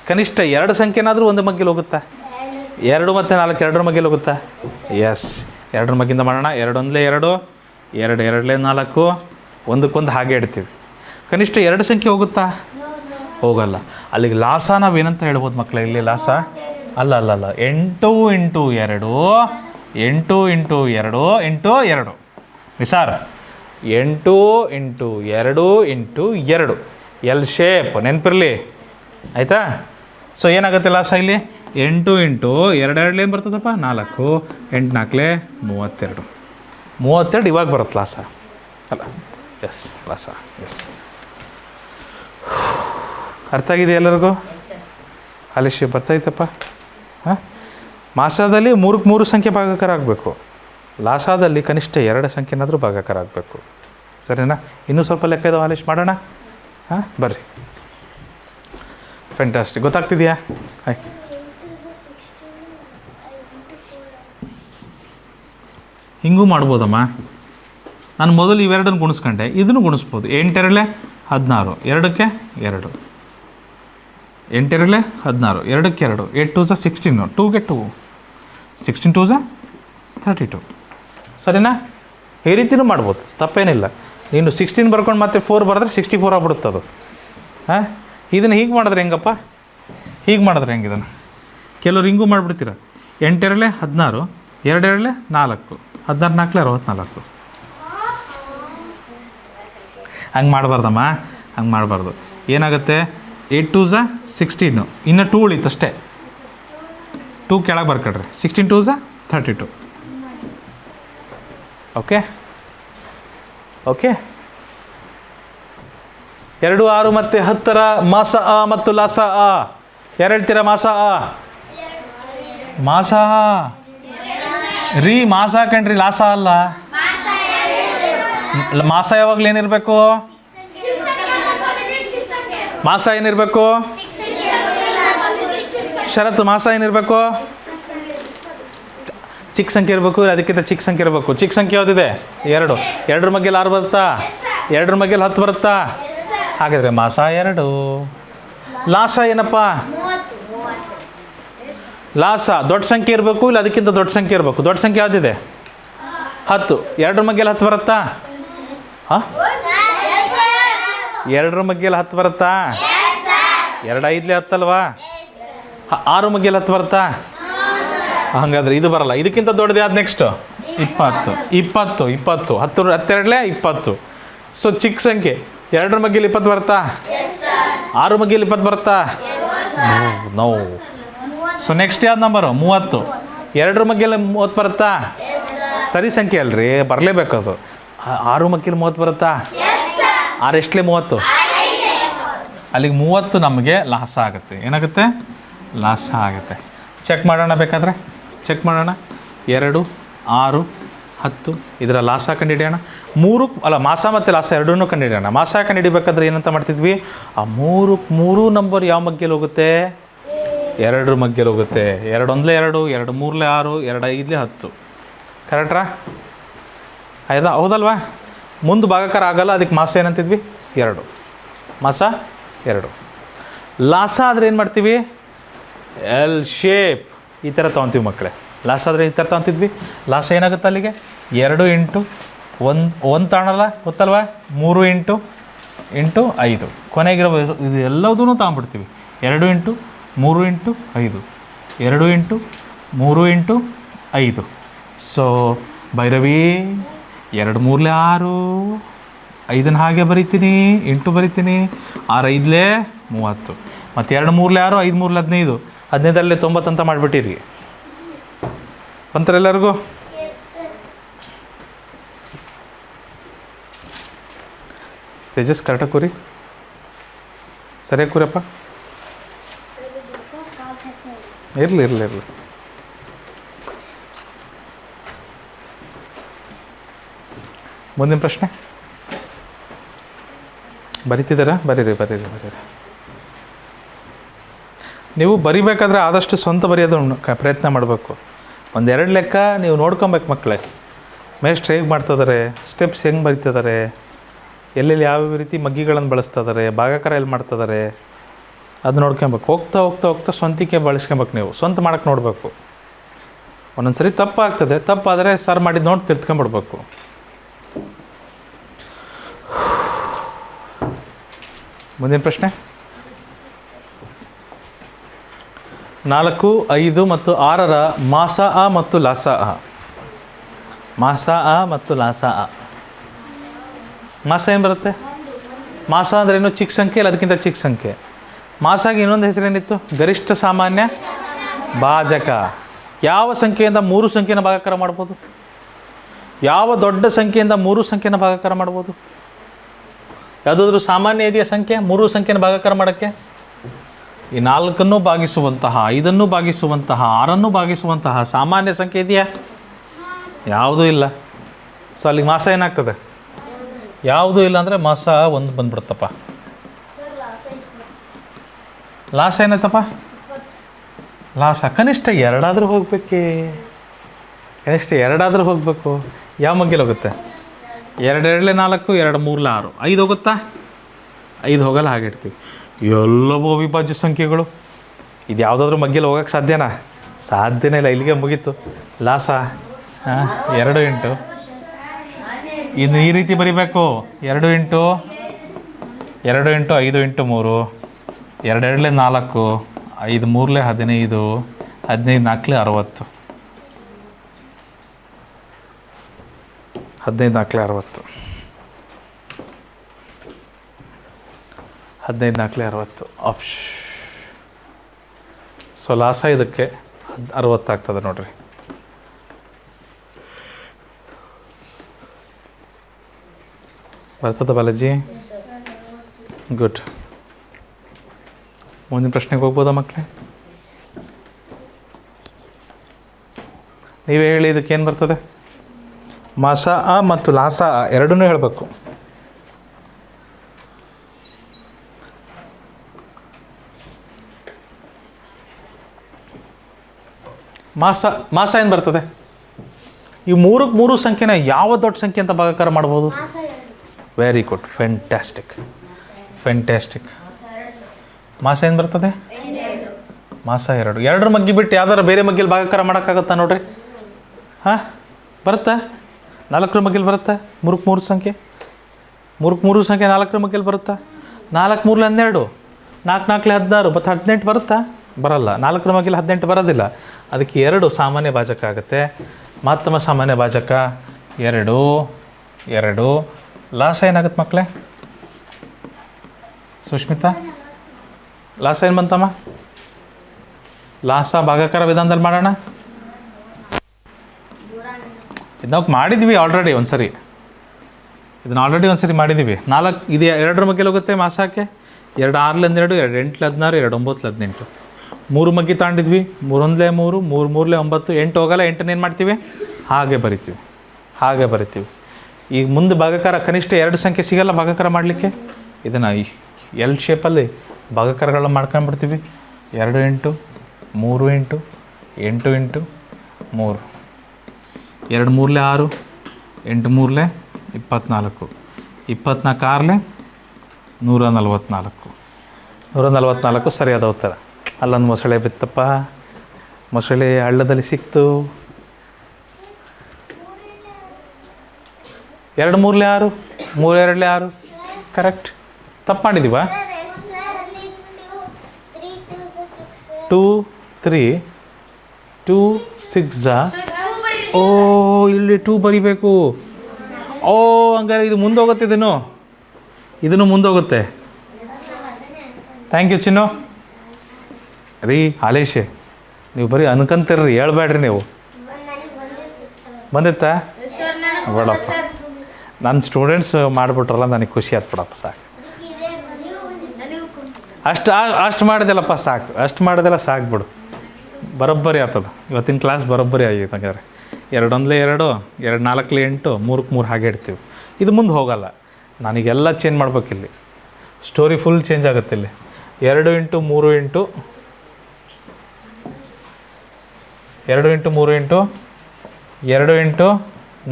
ಕನಿಷ್ಠ 2 ಸಂಖ್ಯೆನಾದರೂ ಒಂದು ಮಗ್ಗಿಯಲ್ಲಿ ಹೋಗುತ್ತಾ? 2 ಮತ್ತು 4 2ರ ಮಗ್ಗಿಯಲ್ಲಿ ಹೋಗುತ್ತಾ? ಎಸ್. 2ರ ಮಗ್ಗಿಂದ ಮಾಡೋಣ. 2 1 2, 2 2 4, ಒಂದಕ್ಕೊಂದು ಹಾಗೆ ಇಡ್ತೀವಿ. ಕನಿಷ್ಠ 2 ಸಂಖ್ಯೆ ಹೋಗುತ್ತಾ? ಹೋಗಲ್ಲ. ಅಲ್ಲಿಗೆ ಲಾಸ ನಾವೇನಂತ ಹೇಳ್ಬೋದು ಮಕ್ಕಳೇ? ಇಲ್ಲಿ ಲಾಸ ಅಲ್ಲ 8 × 2, 8 × 2 × 2. ನಿಸಾರ್ 8 × 2 × 2 ಎಲ್ ಶೇಪ್ ನೆನಪಿರಲಿ, ಆಯಿತಾ? ಸೊ ಏನಾಗುತ್ತೆ ಲಾಸ ಇಲ್ಲಿ? 8 × 2 2 ಏನು ಬರ್ತದಪ್ಪ? 4, 8 4 32. ಇವಾಗ ಬರುತ್ತೆ ಲಾಸ ಅಲ್ಲ? ಎಸ್, ಲಾಸ. ಎಸ್, ಅರ್ಥ ಆಗಿದೆ ಎಲ್ಲರಿಗೂ? ಅಲಿಶಿ ಬರ್ತಾಯಿತ್ತಪ್ಪ. ಹಾಂ, ಮಾಸದಲ್ಲಿ 3 ಸಂಖ್ಯೆ ಭಾಗಾಕಾರ ಆಗಬೇಕು. ಲಾಸಾದಲ್ಲಿ ಕನಿಷ್ಠ 2 ಸಂಖ್ಯೆನಾದರೂ ಭಾಗಾಕಾರ ಆಗಬೇಕು. ಸರಿನಾ? ಇನ್ನೂ ಸ್ವಲ್ಪ ಲೆಕ್ಕ ಇದಾವೆ ಆಲಿಶ್, ಮಾಡೋಣ. ಹಾಂ ಬರ್ರಿ. ಫ್ಯಾಂಟಾಸ್ಟಿಕ್. ಗೊತ್ತಾಗ್ತಿದೆಯಾ? ಹಾಯ್, ಹಿಂಗೂ ಮಾಡ್ಬೋದಮ್ಮ. ನಾನು ಮೊದಲು ಇವೆರಡನ್ನು ಗುಣಿಸ್ಕೊಂಡೆ, ಇದನ್ನು ಗುಣಿಸ್ಬೋದು. 8 16, 2ಕ್ಕೆ 2, 8 16, 2ಕ್ಕೆ 2, 8 2 16, 2ಗೆ 2, 16 2 32. ಸರಿನಾ? ಈ ರೀತಿಯೂ ಮಾಡ್ಬೋದು, ತಪ್ಪೇನಿಲ್ಲ. ನೀನು 16 ಬರ್ಕೊಂಡು ಮತ್ತೆ 4 ಬರೆದ್ರೆ 64 ಆಗ್ಬಿಡುತ್ತೆ ಅದು. ಹಾಂ, ಇದನ್ನು ಹೀಗೆ ಮಾಡಿದ್ರೆ ಹೆಂಗಪ್ಪ? ಹೀಗೆ ಮಾಡಿದ್ರೆ ಹೆಂಗೆ? ಇದನ್ನು ಕೆಲವ್ರು ಹಿಂಗೂ ಮಾಡಿಬಿಡ್ತೀರ. 8 16, 2 4, 16 4 64. ಹಂಗೆ ಮಾಡಬಾರ್ದಮ್ಮ, ಹಂಗೆ ಮಾಡಬಾರ್ದು. ಏನಾಗುತ್ತೆ? 8 2 16, ಇನ್ನು 2 ಉಳಿತು ಅಷ್ಟೇ. 2 ಕೆಳಗೆ ಬರ್ಕೊಡ್ರಿ. 16 2 32. Okay okay. 2 6 ಮತ್ತು 10ರ ಮಾಸ ಅ ಮತ್ತು ಲಾಸ ಅ. ಯಾರು ಹೇಳ್ತೀರಾ ಮಾಸ ಅ? ಮಾಸ ರೀ, ಮಾಸ ಕಣ್ರಿ, ಲಾಸ ಅಲ್ಲ. ಮಾಸ ಯಾವಾಗಲೂ ಏನಿರಬೇಕು? ಮಾಸ ಏನಿರಬೇಕು? ಷರತ್ತು ಮಾಸ ಏನಿರಬೇಕು? ಚಿಕ್ಕ ಸಂಖ್ಯೆ ಇರಬೇಕು, ಅದಕ್ಕಿಂತ ಚಿಕ್ಕ ಸಂಖ್ಯೆ ಇರಬೇಕು. ಚಿಕ್ಕ ಸಂಖ್ಯೆ ಯಾವುದಿದೆ? 2. 2ರ ಮಗ್ಗೆಲಿ 6 ಬರುತ್ತಾ? 2ರ ಮಗ್ಗೆಲಿ 10 ಬರುತ್ತಾ? ಹಾಗಾದರೆ ಮಾಸ 2. ಲಾಸ ಏನಪ್ಪ? ಲಾಸ ದೊಡ್ಡ ಸಂಖ್ಯೆ ಇರಬೇಕು, ಇಲ್ಲ ಅದಕ್ಕಿಂತ ದೊಡ್ಡ ಸಂಖ್ಯೆ ಇರಬೇಕು. ದೊಡ್ಡ ಸಂಖ್ಯೆ ಯಾವುದಿದೆ? 10. 2ರ ಮಗ್ಗೆಲಿ 10 ಬರುತ್ತಾ? ಹಾಂ, 2ರ ಮಗ್ಗೆಲಿ 10 ಬರುತ್ತಾ? 2 5 10 ಅಲ್ವಾ? 6 ಮಗ್ಗೆಲಿ 10 ಬರುತ್ತಾ? ಹಾಗಾದ್ರೆ ಇದು ಬರಲ್ಲ. ಇದಕ್ಕಿಂತ ದೊಡ್ಡದು ಯಾವ್ದು? ನೆಕ್ಸ್ಟು 20 20 20 10 12 20. ಸೊ ಚಿಕ್ಕ ಸಂಖ್ಯೆ. 2ರ ಮಗ್ಗೆಲಿ 20 ಬರುತ್ತಾ? 6 ಮಗ್ಗೆಲಿ 20 ಬರುತ್ತಾ? ನೋ. ಸೊ ನೆಕ್ಸ್ಟ್ ಯಾವ್ದು ನಂಬರು? 30. 2ರ ಮಗ್ಗೆಲಿ 30 ಬರುತ್ತಾ? ಸರಿ ಸಂಖ್ಯೆ ಅಲ್ರಿ, ಬರಲೇಬೇಕು ಅದು. 6 ಮಗ್ಗೆಲಿ 30 ಬರುತ್ತಾ? 6 ಎಷ್ಟಲೇ 30? ಅಲ್ಲಿಗೆ 30 ನಮಗೆ ಲಾಸ ಆಗುತ್ತೆ. ಏನಾಗುತ್ತೆ? ಲಾಸ ಆಗುತ್ತೆ. ಚೆಕ್ ಮಾಡೋಣ, ಬೇಕಾದರೆ ಚೆಕ್ ಮಾಡೋಣ. 2 6 10 ಇದರ ಲಾಸ ಕಂಡುಹಿಡಿಯೋಣ. 3 ಅಲ್ಲ, ಮಾಸ ಮತ್ತು ಲಾಸ ಎರಡನ್ನೂ ಕಂಡುಹಿಡಿಯೋಣ. ಮಾಸ ಕಂಡುಹಿಡಿಬೇಕಾದ್ರೆ ಏನಂತ ಮಾಡ್ತಿದ್ವಿ? ಆ 3 ನಂಬರ್ ಯಾವ ಮಗ್ಗೆಲಿ ಹೋಗುತ್ತೆ? 2ರ ಮಗ್ಗೆಲಿ ಹೋಗುತ್ತೆ. 2 1 2, 2 3 6, 2 5 10. ಕರೆಕ್ಟ್ರಾ? ಆಯ್ತಾ? ಹೌದಲ್ವಾ? ಮುಂದೆ ಭಾಗಾಕಾರ ಆಗಲ್ಲ, ಅದಕ್ಕೆ ಮಾಸ ಏನಂತಿದ್ವಿ? 2. ಮಾಸ 2. ಲಾಸ ಆದರೆ ಏನು ಮಾಡ್ತೀವಿ? ಎಲ್ ಶೇಪ್ ಈ ಥರ ತೊಗೊತೀವಿ ಮಕ್ಕಳೇ. ಲಾಸ ಆದರೆ ಈ ಥರ ತೊಗೊತಿದ್ವಿ. ಲಾಸ ಏನಾಗುತ್ತೆ ಅಲ್ಲಿಗೆ? 2 ಇಂಟು 1 ತಗೊಳಲ್ಲ, ಗೊತ್ತಲ್ವ? 3 ಇಂಟು 5 ಕೊನೆಗಿರೋ ಇದು ಎಲ್ಲದೂ ತಗೊಂಡ್ಬಿಡ್ತೀವಿ. 2 into 3 into 5, 2 into 3 into 5. So Bhairavi 2 3 6, 5 ಹಾಗೆ ಬರಿತೀನಿ, ಇಂಟು ಬರಿತೀನಿ. 6 5 30, ಮತ್ತು 2 3 6, 5 3 15, 15 90 ಅಂತ ಮಾಡಿಬಿಟ್ಟಿರಿ. ಬಂತಾರೆ ಎಲ್ಲರಿಗೂ? ತೇಜಸ್ ಕರೆಕ್ಟಾಗಿ ಕೂರಿ, ಸರಿಯಾಗಿ ಕೂರಪ್ಪ. ಇರಲಿ ಇರಲಿ ಇರಲಿ. ಮುಂದಿನ ಪ್ರಶ್ನೆ ಬರಿತಿದ್ದೀರಾ? ಬರೀರಿ ಬರೀರಿ ಬರೀರಿ. ನೀವು ಬರಿಬೇಕಾದ್ರೆ ಆದಷ್ಟು ಸ್ವಂತ ಬರೆಯೋದು ಪ್ರಯತ್ನ ಮಾಡಬೇಕು. 1-2 ಲೆಕ್ಕ ನೀವು ನೋಡ್ಕೊಬೇಕು ಮಕ್ಕಳೇ. ಮೇಷ್ಟ್ರು ಹೇಗೆ ಮಾಡ್ತಿದ್ದಾರೆ, ಸ್ಟೆಪ್ಸ್ ಹೆಂಗೆ ಬರಿತಿದ್ದಾರೆ, ಎಲ್ಲೆಲ್ಲಿ ಯಾವ ರೀತಿ ಮಗ್ಗಿಗಳನ್ನು ಬಳಸ್ತಿದ್ದಾರೆ, ಭಾಗಾಕಾರ ಎಲ್ಲಿ ಮಾಡ್ತಿದ್ದಾರೆ, ಅದು ನೋಡ್ಕೊಬೇಕು. ಹೋಗ್ತಾ ಹೋಗ್ತಾ ಹೋಗ್ತಾ ಸ್ವಂತಿಕೆ ಬಳಸ್ಕೊಬೇಕು. ನೀವು ಸ್ವಂತ ಮಾಡೋಕ್ಕೆ ನೋಡಬೇಕು. ಒಂದೊಂದು ಸರಿ ತಪ್ಪಾಗ್ತದೆ, ತಪ್ಪಾದರೆ ಸರ್ ಮಾಡಿದ್ದು ನೋಡಿ ತಿಳ್ಕೊಂಬಿಡ್ಬೇಕು. ಮುಂದಿನ ಪ್ರಶ್ನೆ 4, 5 ಮತ್ತು 6ರ ಮಾಸ ಅ ಮತ್ತು ಲಾಸ ಅ. ಮಾಸ ಅ ಮತ್ತು ಲಾಸ ಅ. ಮಾಸ ಏನು ಬರುತ್ತೆ? ಮಾಸ ಅಂದರೆ ಏನು? ಚಿಕ್ಕ ಸಂಖ್ಯೆ ಇಲ್ಲ ಅದಕ್ಕಿಂತ ಚಿಕ್ಕ ಸಂಖ್ಯೆ. ಮಾಸಾಗಿ ಇನ್ನೊಂದು ಹೆಸರೇನಿತ್ತು? ಗರಿಷ್ಠ ಸಾಮಾನ್ಯ ಭಾಜಕ. ಯಾವ ಸಂಖ್ಯೆಯಿಂದ 3 ಸಂಖ್ಯೆನ ಭಾಗಾಕಾರ ಮಾಡ್ಬೋದು? ಯಾವ ದೊಡ್ಡ ಸಂಖ್ಯೆಯಿಂದ 3 ಸಂಖ್ಯೆನ ಭಾಗಾಕಾರ ಮಾಡ್ಬೋದು? ಯಾವುದಾದ್ರೂ ಸಾಮಾನ್ಯ ಇದೆಯಾ ಸಂಖ್ಯೆ 3 ಸಂಖ್ಯೆನ ಭಾಗಾಕಾರ ಮಾಡೋಕ್ಕೆ? ಈ 4 ಭಾಗಿಸುವಂತಹ, 5 ಭಾಗಿಸುವಂತಹ, 6 ಭಾಗಿಸುವಂತಹ ಸಾಮಾನ್ಯ ಸಂಖ್ಯೆ ಇದೆಯಾ? ಯಾವುದೂ ಇಲ್ಲ. ಸೊ ಅಲ್ಲಿಗೆ ಮಾಸ ಏನಾಗ್ತದೆ? ಯಾವುದೂ ಇಲ್ಲ ಅಂದರೆ ಮಾಸ 1 ಬಂದ್ಬಿಡುತ್ತಪ್ಪ. ಲಾಸ ಏನಾಯ್ತಪ್ಪ? ಲಾಸ ಕನಿಷ್ಠ ಎರಡಾದರೂ ಹೋಗ್ಬೇಕೇ, ಕನಿಷ್ಠ ಎರಡಾದರೂ ಹೋಗಬೇಕು. ಯಾವ ಮಗ್ಗಿಲ್ ಹೋಗುತ್ತೆ? 2 2 4, 2 3 6, 5 ಹೋಗುತ್ತಾ? 5 ಹೋಗಲ್ಲ, ಹಾಗೆ ಇಡ್ತೀವಿ. ಎಲ್ಲವೂ ಅವಿಭಾಜ್ಯ ಸಂಖ್ಯೆಗಳು. ಇದು ಯಾವುದಾದ್ರೂ ಮಗ್ಗಿಲ್ ಹೋಗೋಕ್ಕೆ ಸಾಧ್ಯನಾ? ಸಾಧ್ಯನೇ ಇಲ್ಲ. ಇಲ್ಲಿಗೆ ಮುಗೀತು ಲಾಸ. 2 ಇಂಟು ಇನ್ನು ಈ ರೀತಿ ಬರಿಬೇಕು. 2 ಇಂಟು 5 ಇಂಟು 3, 2 2 4, 5 3 15, 15 4 60, 15 4 60, 15 4 60 ಆಪ್ಷ್. ಸೊ ಲಾಸ ಇದಕ್ಕೆ 60 ಆಗ್ತದೆ ನೋಡ್ರಿ. ಬರ್ತದ ಬಾಲಾಜಿ? ಗುಡ್. ಮುಂದಿನ ಪ್ರಶ್ನೆಗೆ ಹೋಗ್ಬೋದಾ ಮಕ್ಕಳೇ? ನೀವೇ ಹೇಳಿ, ಇದಕ್ಕೇನು ಬರ್ತದೆ? ಮಾಸ ಅ ಮತ್ತು ಲಾಸ ಅ ಎರಡನ್ನೂ ಹೇಳಬೇಕು. ಮಾಸ ಏನು ಬರ್ತದೆ? ಈ 3ಕ್ಕೆ 3 ಸಂಖ್ಯೆನ ಯಾವ ದೊಡ್ಡ ಸಂಖ್ಯೆ ಅಂತ ಭಾಗಾಕಾರ ಮಾಡ್ಬೋದು? Very good, fantastic. ಮಾಸ ಏನು ಬರ್ತದೆ? ಮಾಸ 2. 2ರ ಮಗ್ಗಿ ಬಿಟ್ಟು ಯಾವ್ದಾರು ಬೇರೆ ಮಗ್ಗಿಲಿ ಭಾಗಾಕಾರ ಮಾಡೋಕ್ಕಾಗತ್ತಾ ನೋಡ್ರಿ? ಹಾಂ, ಬರುತ್ತಾ? 4ರ ಮಗ್ಗಿಲಿ ಬರುತ್ತಾ? 3ಕ್ಕೆ 3 ಸಂಖ್ಯೆ, 3ಕ್ಕೆ 3 ಸಂಖ್ಯೆ 4ರ ಮಗ್ಗಿಲಿ ಬರುತ್ತಾ? 4 3 12, 4 4 16, ಮತ್ತು 18 ಬರುತ್ತಾ? ಬರಲ್ಲ. 4ರ ಮಗ್ಗಿಲಿ 18 ಬರೋದಿಲ್ಲ. ಅದಕ್ಕೆ 2 ಸಾಮಾನ್ಯ ಭಾಜಕ ಆಗುತ್ತೆ. ಮತ್ತೊಮ್ಮೆ ಸಾಮಾನ್ಯ ಭಾಜಕ 2 2. ಲಾಸ ಏನಾಗುತ್ತೆ ಮಕ್ಕಳೇ? ಸುಷ್ಮಿತಾ, ಲಾಸ ಏನು ಬಂತಮ್ಮ? ಲಾಸ ಭಾಗಾಕಾರ ವಿಧಾನದಲ್ಲಿ ಮಾಡೋಣ. ಇದು ನಾವು ಮಾಡಿದ್ವಿ ಆಲ್ರೆಡಿ ಒಂದು ಸರಿ. ಇದನ್ನು ಆಲ್ರೆಡಿ ಒಂದು ಸರಿ ಮಾಡಿದ್ದೀವಿ. 4 ಇದು 2ರ ಮಗ್ಗಿಲಿ ಹೋಗುತ್ತೆ ಮಾಸಕ್ಕೆ. 2 6 2, 2 8 16, 2 9 18. 3 ಮಗ್ಗಿ ತಗೊಂಡಿದ್ವಿ. 3 1 3, 3 3 9, 8 ಹೋಗಲ್ಲ. 8ನ್ನ ಏನು ಮಾಡ್ತೀವಿ? ಹಾಗೆ ಬರಿತೀವಿ. ಈಗ ಮುಂದೆ ಭಾಗಾಕಾರ ಕನಿಷ್ಠ 2 ಸಂಖ್ಯೆ ಸಿಗಲ್ಲ ಭಾಗಾಕಾರ ಮಾಡಲಿಕ್ಕೆ. ಇದನ್ನು ಎಲ್ ಶೇಪಲ್ಲಿ ಭಾಗಾಕಾರಗಳನ್ನ ಮಾಡ್ಕೊಂಡ್ಬಿಡ್ತೀವಿ. 2 ಇಂಟು 3 ಇಂಟು 8 ಇಂಟು 3, 2 3 6, 8 3 24, 24 6 144 ಸರಿಯಾದ ಉತ್ತರ. ಅಲ್ಲೊಂದು ಮೊಸಳೆ ಬಿತ್ತಪ್ಪ. ಮೊಸಳೆ ಹಳ್ಳದಲ್ಲಿ ಸಿಕ್ತು. 2 3 6, 3 2 6 ಕರೆಕ್ಟ್. ತಪ್ಪು ಮಾಡಿದ್ದೀವ? 2 3 2 6. ಓ, ಇಲ್ಲಿ 2 ಬರಿಬೇಕು. ಓ, ಹಂಗಾರೆ ಇದು ಮುಂದೆ ಹೋಗುತ್ತೆ. ಇದನ್ನು ಮುಂದೆ ಹೋಗುತ್ತೆ. ಥ್ಯಾಂಕ್ ಯು ಚಿನ್ನು. ರೀ ಹಾಲೇಶೆ, ನೀವು ಬರೀ ಅನ್ಕೊಂತೀರ್ರಿ, ಹೇಳ್ಬೇಡ್ರಿ ನೀವು. ಬಂದಿತ್ತಾ? ಬೇಡಪ್ಪ, ನನ್ನ ಸ್ಟೂಡೆಂಟ್ಸ್ ಮಾಡಿಬಿಟ್ರಲ್ಲ, ನನಗೆ ಖುಷಿ ಆಯ್ತು ಬಿಡಪ್ಪ. ಸಾಕು, ಅಷ್ಟು ಮಾಡಿದೆಲ್ಲಪ್ಪ, ಸಾಕು ಬಿಡು. ಬರೋಬ್ಬರಿ ಆಗ್ತದೆ. ಇವತ್ತಿನ ಕ್ಲಾಸ್ ಬರೋಬ್ಬರಿ ಆಗೈತೆ. ಹಂಗಾರೆ 2 1 2, 2 4 8, 3ಕ್ಕೆ 3 ಹಾಗೆ ಇಡ್ತೀವಿ. ಇದು ಮುಂದೆ ಹೋಗಲ್ಲ. ನನಗೆಲ್ಲ ಚೇಂಜ್ ಮಾಡ್ಬೇಕಿಲ್ಲಿ. ಸ್ಟೋರಿ ಫುಲ್ ಚೇಂಜ್ ಆಗುತ್ತೆ ಇಲ್ಲಿ. 2 into 3 into 2 into 3 into 2 into